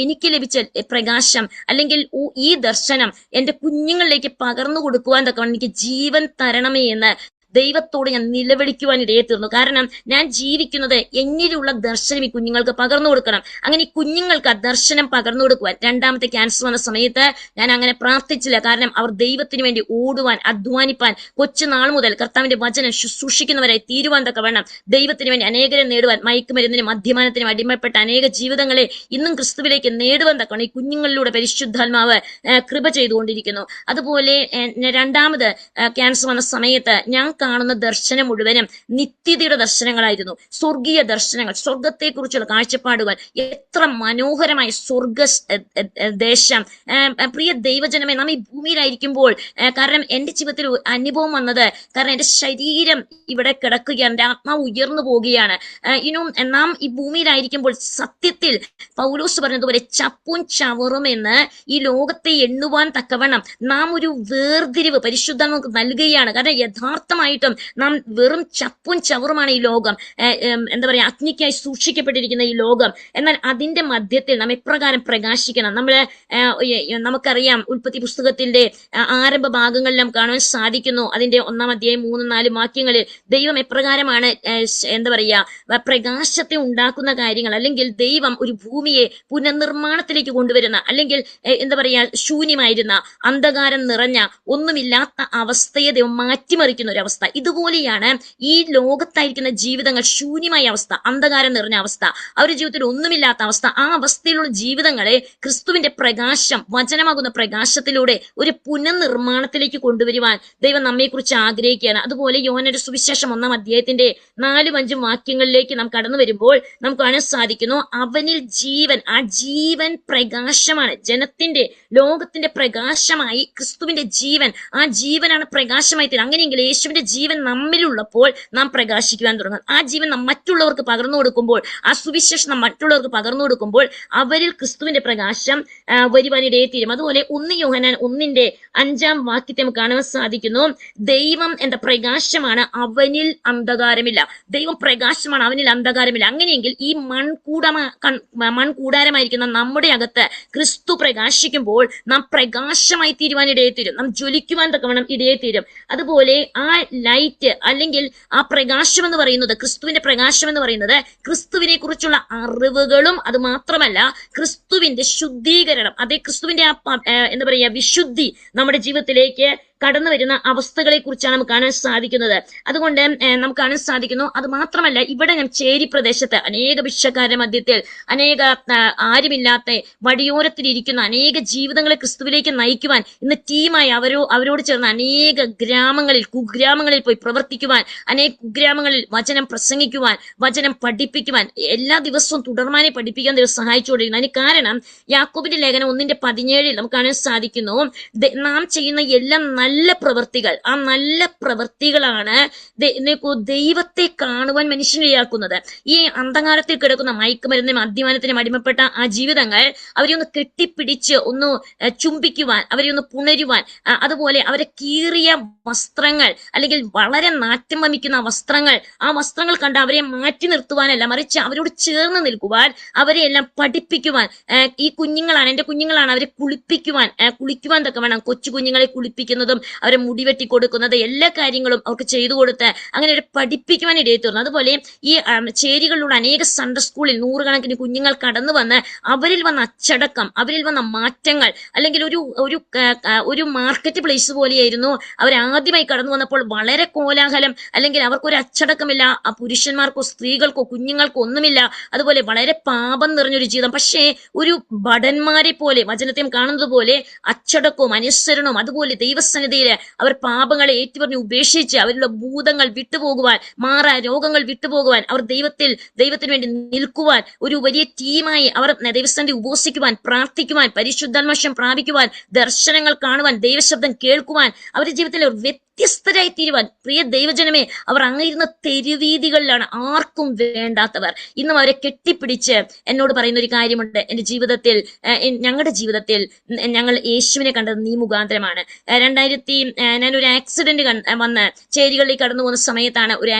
എനിക്ക് ലഭിച്ച പ്രകാശം അല്ലെങ്കിൽ ഈ ദർശനം എൻ്റെ കുഞ്ഞുങ്ങളിലേക്ക് പകർന്നു കൊടുക്കുവാൻ തക്കവണ്ണം എനിക്ക് ജീവൻ തരണമേ എന്ന് ദൈവത്തോട് ഞാൻ നിലവിളിക്കുവാൻ ഇടയെ തീർന്നു. കാരണം ഞാൻ ജീവിക്കുന്നത് എന്നിലുള്ള ദർശനം ഈ കുഞ്ഞുങ്ങൾക്ക് പകർന്നു കൊടുക്കണം. അങ്ങനെ ഈ കുഞ്ഞുങ്ങൾക്ക് ആ ദർശനം പകർന്നു കൊടുക്കുവാൻ 2ാമത്തെ ക്യാൻസർ വന്ന സമയത്ത് ഞാൻ അങ്ങനെ പ്രാർത്ഥിച്ചില്ല. കാരണം അവർ ദൈവത്തിന് വേണ്ടി ഓടുവാൻ, അധ്വാനിപ്പാൻ, കൊച്ചുനാൾ മുതൽ കർത്താവിന്റെ വചനം ശുശ്രൂഷിക്കുന്നവരായി തീരുവാൻ തക്കവണ്ണം, ദൈവത്തിന് വേണ്ടി അനേകരെ നേടുവാൻ, മയക്കുമരുന്നിനും മദ്യപാനത്തിനും അടിമപ്പെട്ട അനേക ജീവിതങ്ങളെ ഇന്നും ക്രിസ്തുവിലേക്ക് നേടുവാൻ തക്കവണ്ണം ഈ കുഞ്ഞുങ്ങളിലൂടെ പരിശുദ്ധാത്മാവ് കൃപ ചെയ്തുകൊണ്ടിരിക്കുന്നു. അതുപോലെ 2ാമത് ക്യാൻസർ വന്ന സമയത്ത് ഞാൻ കാണുന്ന ദർശനം മുഴുവനും നിത്യതയുടെ ദർശനങ്ങളായിരുന്നു, സ്വർഗീയ ദർശനങ്ങൾ, സ്വർഗത്തെക്കുറിച്ചുള്ള കാഴ്ചപ്പാടുകൾ. എത്ര മനോഹരമായ സ്വർഗ ദേശം. പ്രിയ ദൈവജനമേ, നാം ഈ ഭൂമിയിലായിരിക്കുമ്പോൾ, കാരണം എൻ്റെ ജീവിതത്തിൽ അനുഭവം വന്നത്, കാരണം എൻ്റെ ശരീരം ഇവിടെ കിടക്കുകയാണ്, എൻ്റെ ആത്മാവ് ഉയർന്നു പോവുകയാണ്. നാം ഈ ഭൂമിയിലായിരിക്കുമ്പോൾ സത്യത്തിൽ പൗലോസ് പറഞ്ഞതുപോലെ ചപ്പും ചവറും എന്ന് ഈ ലോകത്തെ എണ്ണുവാൻ തക്കവണ്ണം നാം ഒരു വേർതിരിവ് പരിശുദ്ധ നമുക്ക് നൽകുകയാണ്. കാരണം യഥാർത്ഥമായിട്ടും നാം വെറും ചപ്പും ചവറുമാണ് ഈ ലോകം, എന്താ പറയാ, അഗ്നിക്കായി സൂക്ഷിക്കപ്പെട്ടിരിക്കുന്ന ഈ ലോകം. എന്നാൽ അതിന്റെ മധ്യത്തിൽ നാം എപ്രകാരം പ്രകാശിക്കണം. നമുക്കറിയാം, ഉൽപ്പത്തി പുസ്തകത്തിന്റെ ആരംഭ ഭാഗങ്ങളിലും കാണാൻ സാധിക്കുന്നു. അതിന്റെ 1-ാം അധ്യായം 3-4 വാക്യങ്ങളിൽ ദൈവം എപ്രകാരമാണ് എന്താ പറയാ പ്രകാശത്തെ ഉണ്ടാക്കുന്ന കാര്യങ്ങൾ, അല്ലെങ്കിൽ ദൈവം ഒരു ഭൂമിയെ പുനർനിർമ്മാണത്തിലേക്ക് കൊണ്ടുവരുന്ന, അല്ലെങ്കിൽ എന്താ പറയാ ശൂന്യമായിരുന്ന, അന്ധകാരം നിറഞ്ഞ, ഒന്നുമില്ലാത്ത അവസ്ഥയെ ദൈവം മാറ്റിമറിക്കുന്ന ഒരു അവസ്ഥ. അവസ്ഥ. ഇതുപോലെയാണ് ഈ ലോകത്തായിരിക്കുന്ന ജീവിതങ്ങൾ ശൂന്യമായ അവസ്ഥ, അന്ധകാരം നിറഞ്ഞ അവസ്ഥ, അവരുടെ ജീവിതത്തിൽ ഒന്നുമില്ലാത്ത അവസ്ഥ. ആ അവസ്ഥയിലുള്ള ജീവിതങ്ങളെ ക്രിസ്തുവിന്റെ പ്രകാശം, വചനമാകുന്ന പ്രകാശത്തിലൂടെ ഒരു പുനർനിർമ്മാണത്തിലേക്ക് കൊണ്ടുവരുവാൻ ദൈവം നമ്മെക്കുറിച്ച് ആഗ്രഹിക്കുകയാണ്. അതുപോലെ യോഹന്നാന്റെ സുവിശേഷം 1-ാം അധ്യായത്തിന്റെ 4-5 വാക്യങ്ങളിലേക്ക് നാം കടന്നു വരുമ്പോൾ നമുക്ക് കാണാൻ സാധിക്കുന്നു, അവനിൽ ജീവൻ, ആ ജീവൻ പ്രകാശമാണ്, ജനത്തിന്റെ ലോകത്തിന്റെ പ്രകാശമായി ക്രിസ്തുവിന്റെ ജീവൻ, ആ ജീവനാണ് പ്രകാശമായി തീരുന്നത്. അങ്ങനെയെങ്കിൽ യേശുവിന്റെ ജീവൻ നമ്മിലുള്ളപ്പോൾ നാം പ്രകാശിക്കുവാൻ തുടങ്ങും. ആ ജീവൻ നാം മറ്റുള്ളവർക്ക് പകർന്നു കൊടുക്കുമ്പോൾ, ആ സുവിശേഷം നാം മറ്റുള്ളവർക്ക് പകർന്നു കൊടുക്കുമ്പോൾ അവരിൽ ക്രിസ്തുവിന്റെ പ്രകാശം വരുവാനിടയെ തീരും. അതുപോലെ 1 യോഹന്നാൻ 1-ന്റെ 5-ാം വാക്യത്തെ നമുക്ക് കാണുവാൻ സാധിക്കുന്നു, ദൈവം എന്ന പ്രകാശമാണ്, അവനിൽ അന്ധകാരമില്ല. ദൈവം പ്രകാശമാണ്, അവനിൽ അന്ധകാരമില്ല. അങ്ങനെയെങ്കിൽ ഈ മൺകൂടാരമായിരിക്കുന്ന നമ്മുടെ അകത്ത് ക്രിസ്തു പ്രകാശിക്കുമ്പോൾ നാം പ്രകാശമായി തീരുവാൻ ഇടയെ തീരും, നാം ജ്വലിക്കുവാൻ തക്കവണ്ണം ഇടയെ തീരും. അതുപോലെ ആ ലൈറ്റ് അല്ലെങ്കിൽ ആ പ്രകാശം എന്ന് പറയുന്നത്, ക്രിസ്തുവിന്റെ പ്രകാശം എന്ന് പറയുന്നത് ക്രിസ്തുവിനെ കുറിച്ചുള്ള അറിവുകളും, അത് മാത്രമല്ല ക്രിസ്തുവിന്റെ ശുദ്ധീകരണം, അതേ ക്രിസ്തുവിന്റെ എന്താ പറയാ വിശുദ്ധി നമ്മുടെ ജീവിതത്തിലേക്ക് കടന്നു വരുന്ന അവസ്ഥകളെ കുറിച്ചാണ് നമുക്ക് കാണാൻ സാധിക്കുന്നത്. അതുകൊണ്ട് നമുക്ക് കാണാൻ സാധിക്കുന്നു. അത് മാത്രമല്ല ഇവിടെ ചേരി പ്രദേശത്ത് അനേക ഭിക്ഷക്കാരുടെ മധ്യത്തിൽ, അനേക ആരുമില്ലാത്ത വഴിയോരത്തിലിരിക്കുന്ന അനേക ജീവിതങ്ങളെ ക്രിസ്തുവിലേക്ക് നയിക്കുവാൻ ഇന്ന് ടീമായി അവരോട് ചേർന്ന് അനേക ഗ്രാമങ്ങളിൽ, കുഗ്രാമങ്ങളിൽ പോയി പ്രവർത്തിക്കുവാൻ, അനേക കുഗ്രാമങ്ങളിൽ വചനം പ്രസംഗിക്കുവാൻ, വചനം പഠിപ്പിക്കുവാൻ, എല്ലാ ദിവസവും തുടർമാനെ പഠിപ്പിക്കാൻ ദൈവം സഹായിച്ചുകൊണ്ടിരിക്കുന്നു. അതിന് കാരണം യാക്കോബിന്റെ ലേഖനം 1-ന്റെ 17 നമുക്ക് കാണാൻ സാധിക്കുന്നു, നാം ചെയ്യുന്ന എല്ലാ നല്ല പ്രവൃത്തികൾ, ആ നല്ല പ്രവൃത്തികളാണ് ദൈവത്തെ കാണുവാൻ മനുഷ്യനിടയാക്കുന്നത്. ഈ അന്ധകാരത്തിൽ കിടക്കുന്ന മയക്കുമരുന്നിനും മദ്യപാനത്തിനും അടിമപ്പെട്ട ആ ജീവിതങ്ങൾ അവരെ ഒന്ന് കെട്ടിപ്പിടിച്ച് ഒന്ന് ചുംബിക്കുവാൻ, അവരെ ഒന്ന് പുണരുവാൻ, അതുപോലെ അവരെ കീറിയ വസ്ത്രങ്ങൾ അല്ലെങ്കിൽ വളരെ നാറ്റം വമിക്കുന്ന വസ്ത്രങ്ങൾ, ആ വസ്ത്രങ്ങൾ കണ്ട് അവരെ മാറ്റി നിർത്തുവാനല്ല, മറിച്ച് അവരോട് ചേർന്ന് നിൽക്കുവാൻ, അവരെ എല്ലാം പഠിപ്പിക്കുവാൻ, ഈ കുഞ്ഞുങ്ങളാണ്, എന്റെ കുഞ്ഞുങ്ങളാണ്, അവരെ കുളിക്കുവാൻ തക്കവണ്ണം കൊച്ചു കുഞ്ഞുങ്ങളെ കുളിപ്പിക്കുന്നതും അവരെ മുടിവെട്ടി കൊടുക്കുന്നത്, എല്ലാ കാര്യങ്ങളും അവർക്ക് ചെയ്തു കൊടുത്ത് അങ്ങനെ അവരെ പഠിപ്പിക്കുവാൻ ഇടയെ തീർന്നു. അതുപോലെ ഈ ചേരികളിലൂടെ അനേക സൺഡേ സ്കൂളിൽ 100 കുഞ്ഞുങ്ങൾ കടന്നു വന്ന് അവരിൽ വന്ന അച്ചടക്കം, അവരിൽ വന്ന മാറ്റങ്ങൾ, അല്ലെങ്കിൽ ഒരു മാർക്കറ്റ് പ്ലേസ് പോലെയായിരുന്നു അവർ ആദ്യമായി കടന്നു വന്നപ്പോൾ. വളരെ കോലാഹലം, അല്ലെങ്കിൽ അവർക്കൊരു അച്ചടക്കമില്ല, ആ പുരുഷന്മാർക്കോ സ്ത്രീകൾക്കോ കുഞ്ഞുങ്ങൾക്കോ ഒന്നുമില്ല. അതുപോലെ വളരെ പാപം നിറഞ്ഞൊരു ജീവിതം. പക്ഷേ ഒരു ഭടന്മാരെ പോലെ, വചനത്തെയും കാണുന്നത് പോലെ അച്ചടക്കവും അനുസരണവും, അതുപോലെ ദൈവസന്നിധിയിൽ അവർ പാപങ്ങളെ ഏറ്റുപറഞ്ഞ് ഉപേക്ഷിച്ച് അവരുടെ ഭൂതങ്ങൾ വിട്ടുപോകുവാൻ, രോഗങ്ങൾ വിട്ടുപോകുവാൻ, അവർ ദൈവത്തിന് വേണ്ടി നിൽക്കുവാൻ, ഒരു വലിയ ടീമായി അവർ ദൈവസന്നിധി ഉപവസിക്കുവാൻ, പ്രാർത്ഥിക്കുവാൻ, പരിശുദ്ധാത്മാശം പ്രാപിക്കുവാൻ, ദർശനങ്ങൾ കാണുവാൻ, ദൈവശബ്ദം കേൾക്കുവാൻ, അവരുടെ ജീവിതത്തിൽ വ്യത്യസ്തരായി തീരുവാൻ. പ്രിയ ദൈവജനമേ, അവർ അങ്ങയിരുന്ന തെരുവീതികളിലാണ് ആർക്കും വേണ്ടാത്തവർ. ഇന്നും അവരെ കെട്ടിപ്പിടിച്ച് എന്നോട് പറയുന്ന ഒരു കാര്യമുണ്ട്, എന്റെ ജീവിതത്തിൽ, ഞങ്ങളുടെ ജീവിതത്തിൽ ഞങ്ങൾ യേശുവിനെ കണ്ടത് നീ മുഖാന്തരമാണ്. ഞാനൊരു ആക്സിഡന്റ് വന്ന് ചേരികളിലേക്ക് കടന്നു പോകുന്ന സമയത്താണ് ഒരു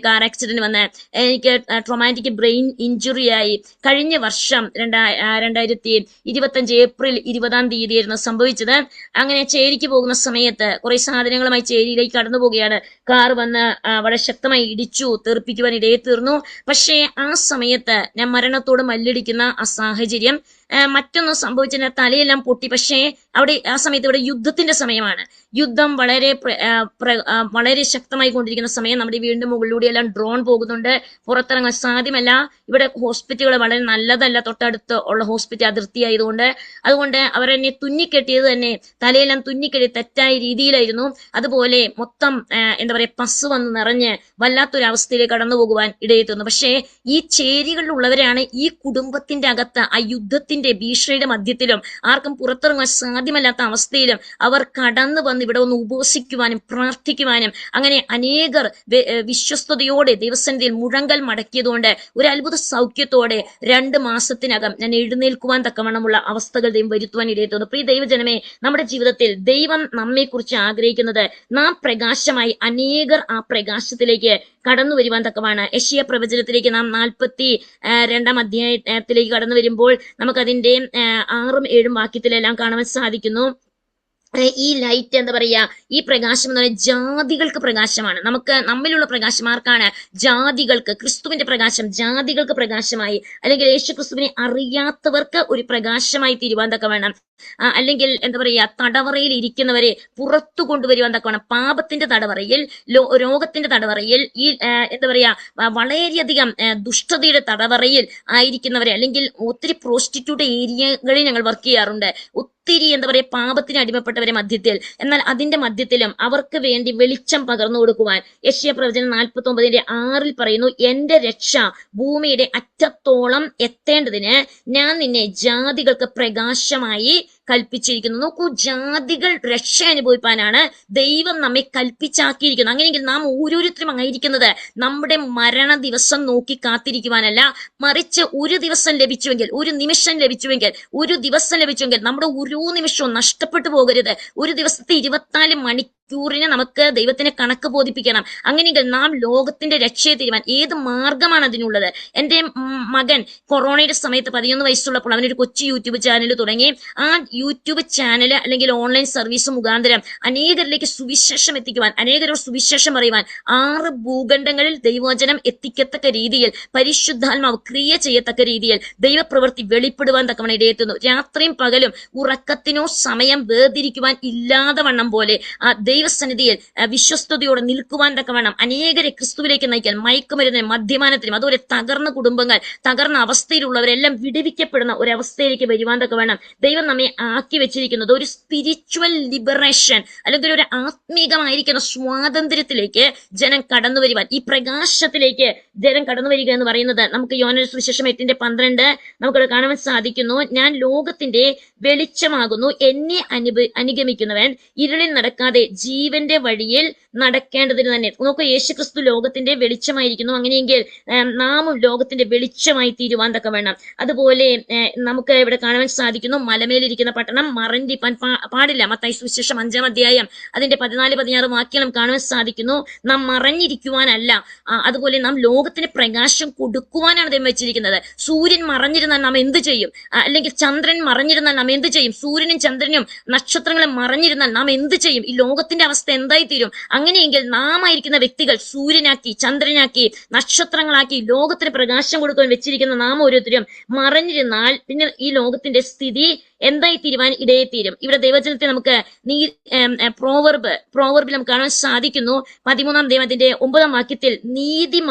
കാർ ആക്സിഡന്റ് വന്ന് എനിക്ക് ട്രോമാറ്റിക് ബ്രെയിൻ ഇഞ്ചുറി ആയി. കഴിഞ്ഞ വർഷം 2025 ഏപ്രിൽ 20-ാം തീയതിയായിരുന്നു സംഭവിച്ചത്. അങ്ങനെ ചേരിക്ക് പോകുന്ന സമയത്ത് കുറെ സാധനങ്ങളുമായി ചേരിയിലേക്ക് കടന്നു പോവുകയാണ്. കാർ വന്ന് വളരെ ശക്തമായി ഇടിച്ചു, തെറിപ്പിക്കുവാൻ ഇടയെ തീർന്നു. പക്ഷേ ആ സമയത്ത് ഞാൻ മരണത്തോട് മല്ലിടിക്കുന്ന ആ സാഹചര്യം, മറ്റൊന്നും സംഭവിച്ചില്ല, തലയെല്ലാം പൊട്ടി. പക്ഷേ ആ സമയത്ത് ഇവിടെ യുദ്ധത്തിന്റെ സമയമാണ്. യുദ്ധം വളരെ ശക്തമായി കൊണ്ടിരിക്കുന്ന സമയം. നമ്മുടെ വീടിന്റെ മുകളിലൂടെ എല്ലാം ഡ്രോൺ പോകുന്നുണ്ട്, പുറത്തിറങ്ങാൻ സാധ്യമല്ല. ഇവിടെ ഹോസ്പിറ്റലുകൾ വളരെ നല്ലതല്ല, തൊട്ടടുത്ത് ഉള്ള ഹോസ്പിറ്റൽ അതിർത്തി ആയതുകൊണ്ട്. അതുകൊണ്ട് അവരെന്നെ തുന്നിക്കെട്ടിയത് തന്നെ, തലയെല്ലാം തുന്നിക്കെട്ടി തെറ്റായ രീതിയിലായിരുന്നു. അതുപോലെ മൊത്തം എന്താ പറയാ പസ് വന്ന് നിറഞ്ഞ് വല്ലാത്തൊരവസ്ഥയിലേക്ക് കടന്നു പോകുവാൻ ഇടയെത്തുന്നു. പക്ഷേ ഈ ചേരികളിലുള്ളവരാണ് ഈ കുടുംബത്തിന്റെ അകത്ത് ആ യുദ്ധത്തിന്റെ ഭീഷണിയുടെ മധ്യത്തിലും ആർക്കും പുറത്തിറങ്ങാൻ സാധ്യമല്ലാത്ത അവസ്ഥയിലും അവർ കടന്നു വന്ന് ഇവിടെ ഒന്ന് ഉപവസിക്കുവാനും പ്രാർത്ഥിക്കുവാനും, അങ്ങനെ അനേകർ വിശ്വസ്തയോടെ ദൈവസന്നിധിയിൽ മുഴങ്കൽ മടക്കിയതുകൊണ്ട് ഒരു അത്ഭുത സൗഖ്യത്തോടെ 2 മാസത്തിനകം ഞാൻ എഴുന്നേൽക്കുവാൻ തക്കവണ്ണമുള്ള അവസ്ഥകൾ ദൈവം വരുത്തുവാൻ ഇടയെത്തുന്നു. പ്രിയ ദൈവജനമേ, നമ്മുടെ ജീവിതത്തിൽ ദൈവം നമ്മെ കുറിച്ച് ആഗ്രഹിക്കുന്നത് നാം പ്രകാശമായി അനേകർ ആ പ്രകാശത്തിലേക്ക് കടന്നു വരുവാൻ തക്കമാണ്. യെശയ്യാ പ്രവചനത്തിലേക്ക് നാം 42-ാം അധ്യായത്തിലേക്ക് കടന്നു വരുമ്പോൾ നമുക്കതിന്റെ 6-ഉം 7-ഉം വാക്യത്തിലെല്ലാം കാണുവാൻ സാധിക്കുന്നു. ഈ ലൈറ്റ് എന്താ പറയാ, ഈ പ്രകാശം എന്ന് പറയുന്നത് ജാതികൾക്ക് പ്രകാശമാണ്. നമ്മിലുള്ള പ്രകാശം ആർക്കാണ്? ജാതികൾക്ക്. ക്രിസ്തുവിന്റെ പ്രകാശം ജാതികൾക്ക് പ്രകാശമായി, അല്ലെങ്കിൽ യേശു ക്രിസ്തുവിനെ അറിയാത്തവർക്ക് ഒരു പ്രകാശമായി തീരുവാൻ തക്കവണ്ണം അല്ലെങ്കിൽ എന്താ പറയുക, തടവറയിൽ ഇരിക്കുന്നവരെ പുറത്തു കൊണ്ടുവരുവാൻ തക്കവണ്ണം, പാപത്തിന്റെ തടവറയിൽ, രോഗത്തിന്റെ തടവറയിൽ, ഈ എന്താ പറയാ വളരെയധികം ദുഷ്ടതയുടെ തടവറയിൽ ആയിരിക്കുന്നവരെ, അല്ലെങ്കിൽ ഒത്തിരി പ്രോസ്റ്റിറ്റ്യൂട്ട് ഏരിയകളിൽ ഞങ്ങൾ വർക്ക് ചെയ്യാറുണ്ട്. ഒത്തിരി എന്താ പറയുക പാപത്തിന് അടിമപ്പെട്ടവരെ മധ്യത്തിൽ, എന്നാൽ അതിന്റെ മധ്യത്തിലും അവർക്ക് വേണ്ടി വെളിച്ചം പകർന്നു കൊടുക്കുവാൻ യെശയ്യാ പ്രവചനം 49:6 പറയുന്നു, എന്റെ രക്ഷ ഭൂമിയുടെ അറ്റത്തോളം എത്തേണ്ടതിന് ഞാൻ നിന്നെ ജാതികൾക്ക് പ്രകാശമായി കൽപ്പിച്ചിരിക്കുന്നു. നോക്കൂ, ജാതികൾ രക്ഷ അനുഭവിപ്പാനാണ് ദൈവം നമ്മെ കൽപ്പിച്ചാക്കിയിരിക്കുന്നത്. അങ്ങനെയെങ്കിൽ നാം ഓരോരുത്തരും ആയിരിക്കുന്നത് നമ്മുടെ മരണ ദിവസം നോക്കി കാത്തിരിക്കുവാനല്ല, മറിച്ച് ഒരു ദിവസം ലഭിച്ചുവെങ്കിൽ, ഒരു നിമിഷം ലഭിച്ചുവെങ്കിൽ, ഒരു ദിവസം ലഭിച്ചുവെങ്കിൽ നമ്മുടെ ഓരോ നിമിഷവും നഷ്ടപ്പെട്ടു പോകരുത്. ഒരു ദിവസത്തെ 24 മണിക്കൂറിനെ നമുക്ക് ദൈവത്തിന് കണക്ക് ബോധിപ്പിക്കണം. അങ്ങനെയെങ്കിൽ നാം ലോകത്തിന്റെ രക്ഷയെ തീരുവാൻ ഏത് മാർഗമാണ് അതിനുള്ളത്? എന്റെ മകൻ കൊറോണയുടെ സമയത്ത് 11 വയസ്സുള്ളപ്പോൾ അവനൊരു കൊച്ചു യൂട്യൂബ് ചാനൽ തുടങ്ങി. ആ യൂട്യൂബ് ചാനൽ അല്ലെങ്കിൽ ഓൺലൈൻ സർവീസ് മുഖാന്തരം അനേകരിലേക്ക് സുവിശേഷം എത്തിക്കുവാൻ, അനേകരോട് സുവിശേഷം പറയുവാൻ 6 ഭൂഖണ്ഡങ്ങളിൽ ദൈവവചനം എത്തിക്കത്തക്ക രീതിയിൽ, പരിശുദ്ധാത്മാവ് ക്രിയ ചെയ്യത്തക്ക രീതിയിൽ ദൈവപ്രവൃത്തി വെളിപ്പെടുവാൻ തക്കവണ്ണം ഇടയെത്തുന്നു. രാത്രിയും പകലും ഉറക്കത്തിനോ സമയം വേർതിരിക്കുവാൻ ഇല്ലാതെ വണ്ണം പോലെ ആ ദൈവസന്നിധിയിൽ വിശ്വസ്തയോടെ നിൽക്കുവാൻ തക്കവണ്ണം അനേകരെ ക്രിസ്തുവിലേക്ക് നയിക്കാൻ, മയക്കുമരുന്നിനും മദ്യപാനത്തിനും, അതുപോലെ തകർന്ന കുടുംബങ്ങൾ, തകർന്ന അവസ്ഥയിലുള്ളവരെല്ലാം വിടുവിക്കപ്പെടുന്ന ഒരവസ്ഥയിലേക്ക് വരുവാൻ തക്കവണ്ണം ദൈവം നമ്മെ ആക്കി വെച്ചിരിക്കുന്നത് ഒരു സ്പിരിച്വൽ ലിബറേഷൻ, അല്ലെങ്കിൽ ഒരു ആത്മീകമായിരിക്കുന്ന സ്വാതന്ത്ര്യത്തിലേക്ക് ജനം കടന്നു വരുവാൻ, ഈ പ്രകാശത്തിലേക്ക് ജനം കടന്നു വരിക എന്ന് പറയുന്നത് നമുക്ക് യോഹന്നാന്റെ സുവിശേഷം 8:12 നമുക്കത് കാണുവാൻ സാധിക്കുന്നു. ഞാൻ ലോകത്തിന്റെ വെളിച്ചമാകുന്നു, എന്നെ അനുഗമിക്കുന്നവൻ ഇരുളിൽ നടക്കാതെ ജീവന്റെ വഴിയിൽ നടക്കേണ്ടതിന് തന്നെ. നോക്കൂ, യേശുക്രിസ്തു ലോകത്തിന്റെ വെളിച്ചമായിരിക്കുന്നു. അങ്ങനെയെങ്കിൽ നാമും ലോകത്തിന്റെ വെളിച്ചമായി തീരുവാൻ തക്കവണ്ണം. അതുപോലെ നമുക്ക് ഇവിടെ കാണുവാൻ സാധിക്കുന്നു, മലമേലിരിക്കുന്ന പട്ടണം മറഞ്ഞിരിപ്പാൻ പാടില്ല. മത്തായി സുവിശേഷം 5-ാം അധ്യായം അതിന്റെ 14-16 വാക്യങ്ങളും കാണുവാൻ സാധിക്കുന്നു. നാം മറഞ്ഞിരിക്കുവാനല്ല, അതുപോലെ നാം ലോകത്തിന് പ്രകാശം കൊടുക്കുവാനാണ് ദൈവം വെച്ചിരിക്കുന്നത്. സൂര്യൻ മറഞ്ഞിരുന്നാൽ നാം എന്ത് ചെയ്യും? അല്ലെങ്കിൽ ചന്ദ്രൻ മറഞ്ഞിരുന്നാൽ നാം എന്ത് ചെയ്യും? സൂര്യനും ചന്ദ്രനും നക്ഷത്രങ്ങളും മറഞ്ഞിരുന്നാൽ നാം എന്ത് ചെയ്യും? ഈ ലോകത്തിന്റെ അവസ്ഥ എന്തായി തീരും? അങ്ങനെയെങ്കിൽ നാം ആയിരിക്കുന്ന വ്യക്തികൾ സൂര്യനാക്കി, ചന്ദ്രനാക്കി, നക്ഷത്രങ്ങളാക്കി ലോകത്തിന് പ്രകാശം കൊടുക്കാൻ വെച്ചിരിക്കുന്ന നാം ഓരോരുത്തരും മറഞ്ഞിരുന്നാൽ പിന്നെ ഈ ലോകത്തിന്റെ സ്ഥിതി എന്തായി തീരുവാൻ ഇടയെത്തീരും. ഇവിടെ ദൈവജനത്തെ നമുക്ക് പ്രോവർബിൽ നമുക്ക് കാണാൻ സാധിക്കുന്നു. 13-ാം അധ്യായത്തിന്റെ 9-ാം വാക്യത്തിൽ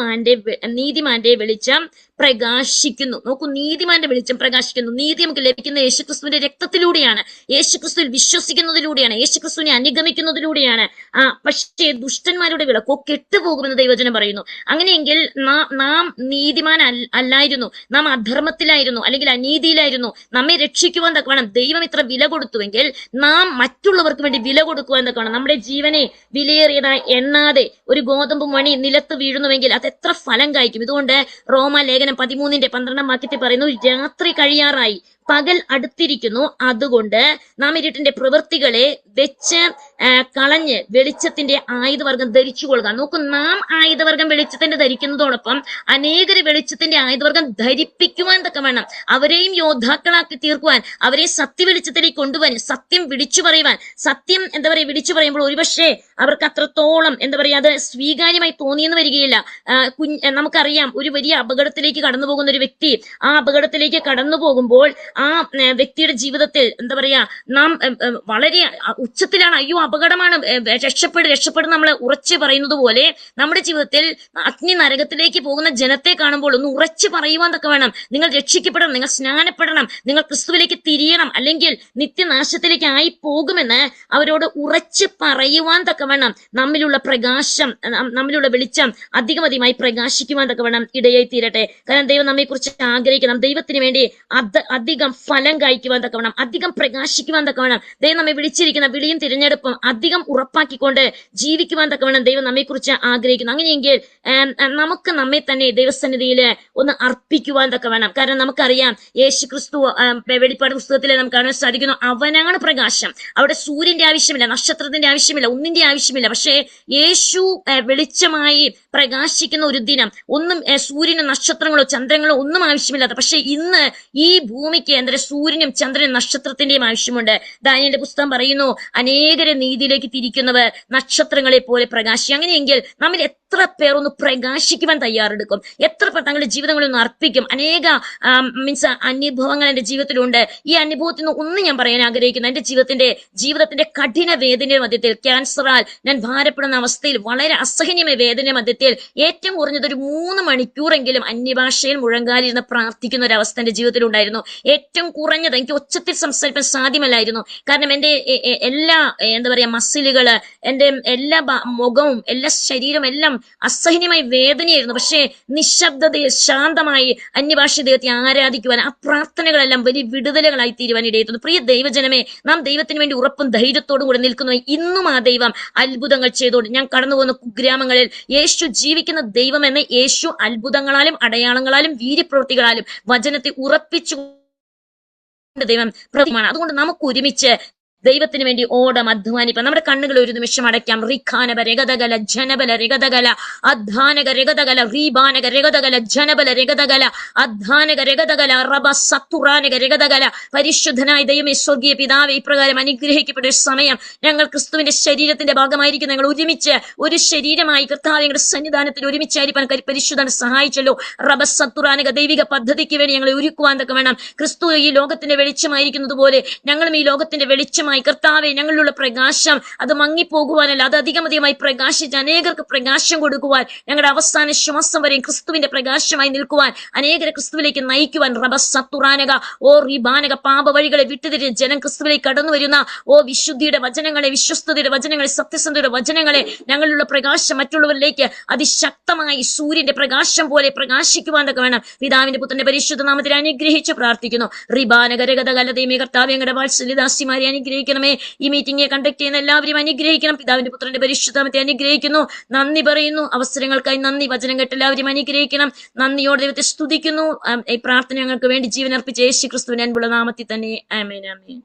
നീതിമാന്റെ വെളിച്ചം പ്രകാശിക്കുന്നു. നോക്കൂ, നീതിമാന്റെ വെളിച്ചം പ്രകാശിക്കുന്നു. നീതി നമുക്ക് ലഭിക്കുന്ന യേശുക്രിസ്തുവിന്റെ രക്തത്തിലൂടെയാണ്, യേശുക്രിസ്തുവിൽ വിശ്വസിക്കുന്നതിലൂടെയാണ്, യേശുക്രിസ്തുവിനെ അനുഗമിക്കുന്നതിലൂടെയാണ്. പക്ഷേ ദുഷ്ടന്മാരുടെ വിളക്കോ കെട്ടുപോകുമെന്ന് ദൈവജനം പറയുന്നു. അങ്ങനെയെങ്കിൽ നാം നീതിമാൻ അല്ലായിരുന്നു, നാം അധർമ്മത്തിലായിരുന്നു, അല്ലെങ്കിൽ അനീതിയിലായിരുന്നു. നമ്മെ രക്ഷിക്കുവാൻ തക്കവണ്ണം ദൈവം ഇത്ര വില കൊടുത്തുവെങ്കിൽ നാം മറ്റുള്ളവർക്ക് വേണ്ടി വില കൊടുക്കുവാൻ തക്കവണ്ണം, നമ്മുടെ ജീവനെ വിലയേറിയതായി എണ്ണാതെ ഒരു ഗോതമ്പ് മണി നിലത്ത് വീഴുന്നുവെങ്കിൽ അത് എത്ര ഫലം കായ്ക്കും? ഇതുകൊണ്ട് റോമാലേഖനം 13:12 വാക്യത്തിൽ പറയുന്നു, രാത്രി കഴിയാറായി, പകൽ അടുത്തിരിക്കുന്നു, അതുകൊണ്ട് നാം ഇരുട്ടിന്റെ പ്രവൃത്തികളെ വെച്ച് കളഞ്ഞ് വെളിച്ചത്തിന്റെ ആയുധവർഗം ധരിച്ചു കൊള്ളുക. നോക്കൂ, നാം ആയുധവർഗം വെളിച്ചത്തിന്റെ ധരിക്കുന്നതോടൊപ്പം അനേകര് വെളിച്ചത്തിന്റെ ആയുധവർഗം ധരിപ്പിക്കുവാൻ തക്കവണ്ണം, അവരെയും യോദ്ധാക്കളാക്കി തീർക്കുവാൻ, അവരെ സത്യ വെളിച്ചത്തിലേക്ക് കൊണ്ടുവരാൻ, സത്യം വിളിച്ചു പറയുവാൻ. സത്യം എന്താ പറയുക, വിളിച്ചു പറയുമ്പോൾ ഒരുപക്ഷെ അവർക്ക് അത്രത്തോളം എന്താ പറയുക അത് സ്വീകാര്യമായി തോന്നിയെന്ന് വരികയില്ല. നമുക്കറിയാം, ഒരു വലിയ അപകടത്തിലേക്ക് കടന്നു പോകുന്ന ഒരു വ്യക്തി ആ അപകടത്തിലേക്ക് കടന്നു പോകുമ്പോൾ ആ വ്യക്തിയുടെ ജീവിതത്തിൽ എന്താ പറയാ നാം വളരെ ഉച്ചത്തിലാണ് അയ്യോ അപകടമാണ്, രക്ഷപ്പെടും നമ്മൾ ഉറച്ചു പറയുന്നത് പോലെ നമ്മുടെ ജീവിതത്തിൽ അഗ്നി നരകത്തിലേക്ക് പോകുന്ന ജനത്തെ കാണുമ്പോൾ ഒന്ന് ഉറച്ചു പറയുവാൻ തക്ക വേണം, നിങ്ങൾ രക്ഷിക്കപ്പെടണം, നിങ്ങൾ സ്നാനപ്പെടണം, നിങ്ങൾ ക്രിസ്തുവിലേക്ക് തിരിയണം, അല്ലെങ്കിൽ നിത്യനാശത്തിലേക്ക് ആയി പോകുമെന്ന് അവരോട് ഉറച്ചു പറയുവാൻ തക്കവണ്ണം നമ്മിലുള്ള പ്രകാശം, നമ്മിലുള്ള വെളിച്ചം അധികമധികമായി പ്രകാശിക്കുവാൻ തക്കവണ്ണം ഇടയായി തീരട്ടെ. കാരണം ദൈവം നമ്മെ കുറിച്ച് ആഗ്രഹിക്കണം, ദൈവത്തിന് വേണ്ടി അധികം ഫലം കായ്ക്കുവാൻ തക്കവണ്ണം, അധികം പ്രകാശിക്കുവാൻ തക്കവണ്ണം ദൈവം നമ്മെ വിളിച്ചിരിക്കുന്ന വിളിയും തിരഞ്ഞെടുപ്പും അധികം ഉറപ്പാക്കിക്കൊണ്ട് ജീവിക്കുവാൻ തക്കവണ്ണം ദൈവം നമ്മെ കുറിച്ച് ആഗ്രഹിക്കുന്നു. അങ്ങനെയെങ്കിൽ നമുക്ക് നമ്മെ തന്നെ ദൈവസന്നിധിയിൽ ഒന്ന് അർപ്പിക്കുവാൻ തക്കവണ്ണം. കാരണം നമുക്കറിയാം, യേശു ക്രിസ്തു വെളിപ്പാട് പുസ്തകത്തിൽ നമുക്ക് കാണാൻ സാധിക്കുന്നു, അവനാണ് പ്രകാശം. അവിടെ സൂര്യന്റെ ആവശ്യമില്ല, നക്ഷത്രത്തിന്റെ ആവശ്യമില്ല, ഒന്നിന്റെ ആവശ്യമില്ല. പക്ഷേ യേശു വെളിച്ചമായി പ്രകാശിക്കുന്ന ഒരു ദിനം, ഒന്നും സൂര്യനോ നക്ഷത്രങ്ങളോ ചന്ദ്രങ്ങളോ ഒന്നും ആവശ്യമില്ലാത്ത, പക്ഷെ ഇന്ന് ഈ ഭൂമിക്ക് എന്താ സൂര്യനും ചന്ദ്രനും നക്ഷത്രത്തിന്റെയും ആവശ്യമുണ്ട്. ദാനിയേലിന്റെ പുസ്തകം പറയുന്നു, അനേകരെ നീതിയിലേക്ക് തിരിക്കുന്നവർ നക്ഷത്രങ്ങളെ പോലെ പ്രകാശിക്കും. അങ്ങനെയെങ്കിൽ നമ്മിൽ എത്ര പേർ ഒന്ന് പ്രകാശിക്കുവാൻ തയ്യാറെടുക്കും? എത്ര പേർ തങ്ങളുടെ ജീവിതങ്ങളിൽ ഒന്ന് അർപ്പിക്കും? അനേക അനുഭവങ്ങൾ എന്റെ ജീവിതത്തിലുണ്ട്. ഈ അനുഭവത്തിൽ നിന്ന് ഒന്ന് ഞാൻ പറയാൻ ആഗ്രഹിക്കുന്നു. എന്റെ ജീവിതത്തിന്റെ കഠിന വേദനയുടെ മധ്യത്തിൽ, ക്യാൻസറാൽ ഞാൻ ഭാരപ്പെടുന്ന അവസ്ഥയിൽ, വളരെ അസഹനീയമായ വേദന മധ്യത്തിൽ ഏറ്റവും കുറഞ്ഞത് ഒരു 3 മണിക്കൂറെങ്കിലും അന്യഭാഷയിൽ മുഴങ്കാലിരുന്ന് പ്രാർത്ഥിക്കുന്ന ഒരു അവസ്ഥ എന്റെ ജീവിതത്തിൽ ഉണ്ടായിരുന്നു. ഏറ്റവും കുറഞ്ഞത് എനിക്ക് ഉച്ചത്തിൽ സംസാരിക്കാൻ സാധ്യമല്ലായിരുന്നു. കാരണം എന്റെ എല്ലാ മസിലുകള്, എന്റെ എല്ലാ മുഖവും എല്ലാ ശരീരവും എല്ലാം അസഹനീയമായ വേദനയായിരുന്നു. പക്ഷേ നിശബ്ദതയിൽ ശാന്തമായി അന്യഭാഷ ദൈവത്തെ ആരാധിക്കുവാൻ, ആ പ്രാർത്ഥനകളെല്ലാം വലിയ വിടുതലുകളായി തീരുവാൻ ഇടയായിരുന്നു. പ്രിയ ദൈവജനമേ, നാം ദൈവത്തിന് വേണ്ടി ഉറപ്പും ധൈര്യത്തോടും കൂടെ നിൽക്കുന്നു. ഇന്നും ആ ദൈവം അത്ഭുതങ്ങൾ ചെയ്തുകൊണ്ട്, ഞാൻ കടന്നു പോകുന്ന കുഗ്രാമങ്ങളിൽ യേശു ജീവിക്കുന്ന ദൈവം എന്ന് യേശു അത്ഭുതങ്ങളാലും അടയാളങ്ങളാലും വീര്യപ്രവൃത്തികളാലും വചനത്തെ ഉറപ്പിച്ചു ദൈവം പ്രതിമാണ്. അതുകൊണ്ട് നമുക്ക് ഒരുമിച്ച് ദൈവത്തിന് വേണ്ടി ഓടം, അധ്വാനിപ്പം. നമ്മുടെ കണ്ണുകൾ ഒരു നിമിഷം അടയ്ക്കാം. റിഖാനബ രഗതകല ജനബല രഗതകല അധ്വാനക രഗതകല റീബാനക രഗതകല ജനബല രഗതകല അധ്വാനക രഗതകല റബ സത്തുറാനക രഗതകല. പരിശുദ്ധനായ ദൈവമേ, സ്വർഗീയ പിതാവേ, ഇപ്രകാരം അനുഗ്രഹിക്കപ്പെട്ട ഒരു സമയം ഞങ്ങൾ ക്രിസ്തുവിന്റെ ശരീരത്തിന്റെ ഭാഗമായിരിക്കും. ഞങ്ങൾ ഒരുമിച്ച് ഒരു ശരീരമായി കർത്താവ് ഞങ്ങളുടെ സന്നിധാനത്തിൽ ഒരുമിച്ചായിരിക്കാൻ പരിശുദ്ധൻ സഹായിച്ചല്ലോ. റബ സത്തുറാനക ദൈവിക പദ്ധതിക്ക് വേണ്ടി ഞങ്ങളെ ഒരുക്കുവാൻ തക്ക വേണം. ക്രിസ്തു ഈ ലോകത്തിന്റെ വെളിച്ചമായിരിക്കുന്നത് പോലെ ഞങ്ങളും ഈ ലോകത്തിന്റെ വെളിച്ചമായി കർത്താവെ, ഞങ്ങളിലുള്ള പ്രകാശം അത് മങ്ങിപ്പോകുവാനല്ല, അത് അധികമധികമായി പ്രകാശിച്ച് അനേകർക്ക് പ്രകാശം കൊടുക്കുവാൻ, ഞങ്ങളുടെ അവസാന ശ്വാസം വരെയും ക്രിസ്തുവിന്റെ പ്രകാശമായി നിൽക്കുവാൻ, അനേകരെ ക്രിസ്തുവിലേക്ക് നയിക്കുവാൻ. റബസത്തുറാനക ഓ റിബാനക പാപ വഴികളെ വിട്ടുതിരിഞ്ഞ് ജനം ക്രിസ്തുവിലേക്ക് കടന്നു വരുന്ന വിശുദ്ധിയുടെ വചനങ്ങളെ, വിശ്വസ്തയുടെ വചനങ്ങളെ, സത്യസന്ധയുടെ വചനങ്ങളെ, ഞങ്ങളിലുള്ള പ്രകാശം മറ്റുള്ളവരിലേക്ക് അതിശക്തമായി സൂര്യന്റെ പ്രകാശം പോലെ പ്രകാശിക്കുവാൻ തക്ക വേണം. പിതാവിന്റെ പുത്രന്റെ പരിശുദ്ധ നാമത്തിൽ അനുഗ്രഹിച്ച് പ്രാർത്ഥിക്കുന്നു. റിബാനക രഗതകലതയമേ കർത്താവേ, ഞങ്ങളുടെ വാത്സല്യദാസിമാരെ അനുഗ്രഹിക്കണമേ. ഈ മീറ്റിംഗ് കണ്ടക്ട് ചെയ്യുന്ന എല്ലാവരും അനുഗ്രഹിക്കണം. പിതാവിന്റെ പുത്രന്റെ പരിശുദ്ധമത്തെ അനുഗ്രഹിക്കുന്നു. നന്ദി പറയുന്നു. അവസരങ്ങൾക്കായി നന്ദി. വചനം കേട്ട് എല്ലാവരും അനുഗ്രഹിക്കണം. നന്ദിയോടെ ദൈവത്തെ സ്തുതിക്കുന്നു. ഈ പ്രാർത്ഥന ഞങ്ങൾക്ക് വേണ്ടി ജീവൻ അർപ്പിച്ച യേശു ക്രിസ്തുവിന്റെ അൻപുള്ള നാമത്തിൽ തന്നെ ആമേൻ, ആമേൻ.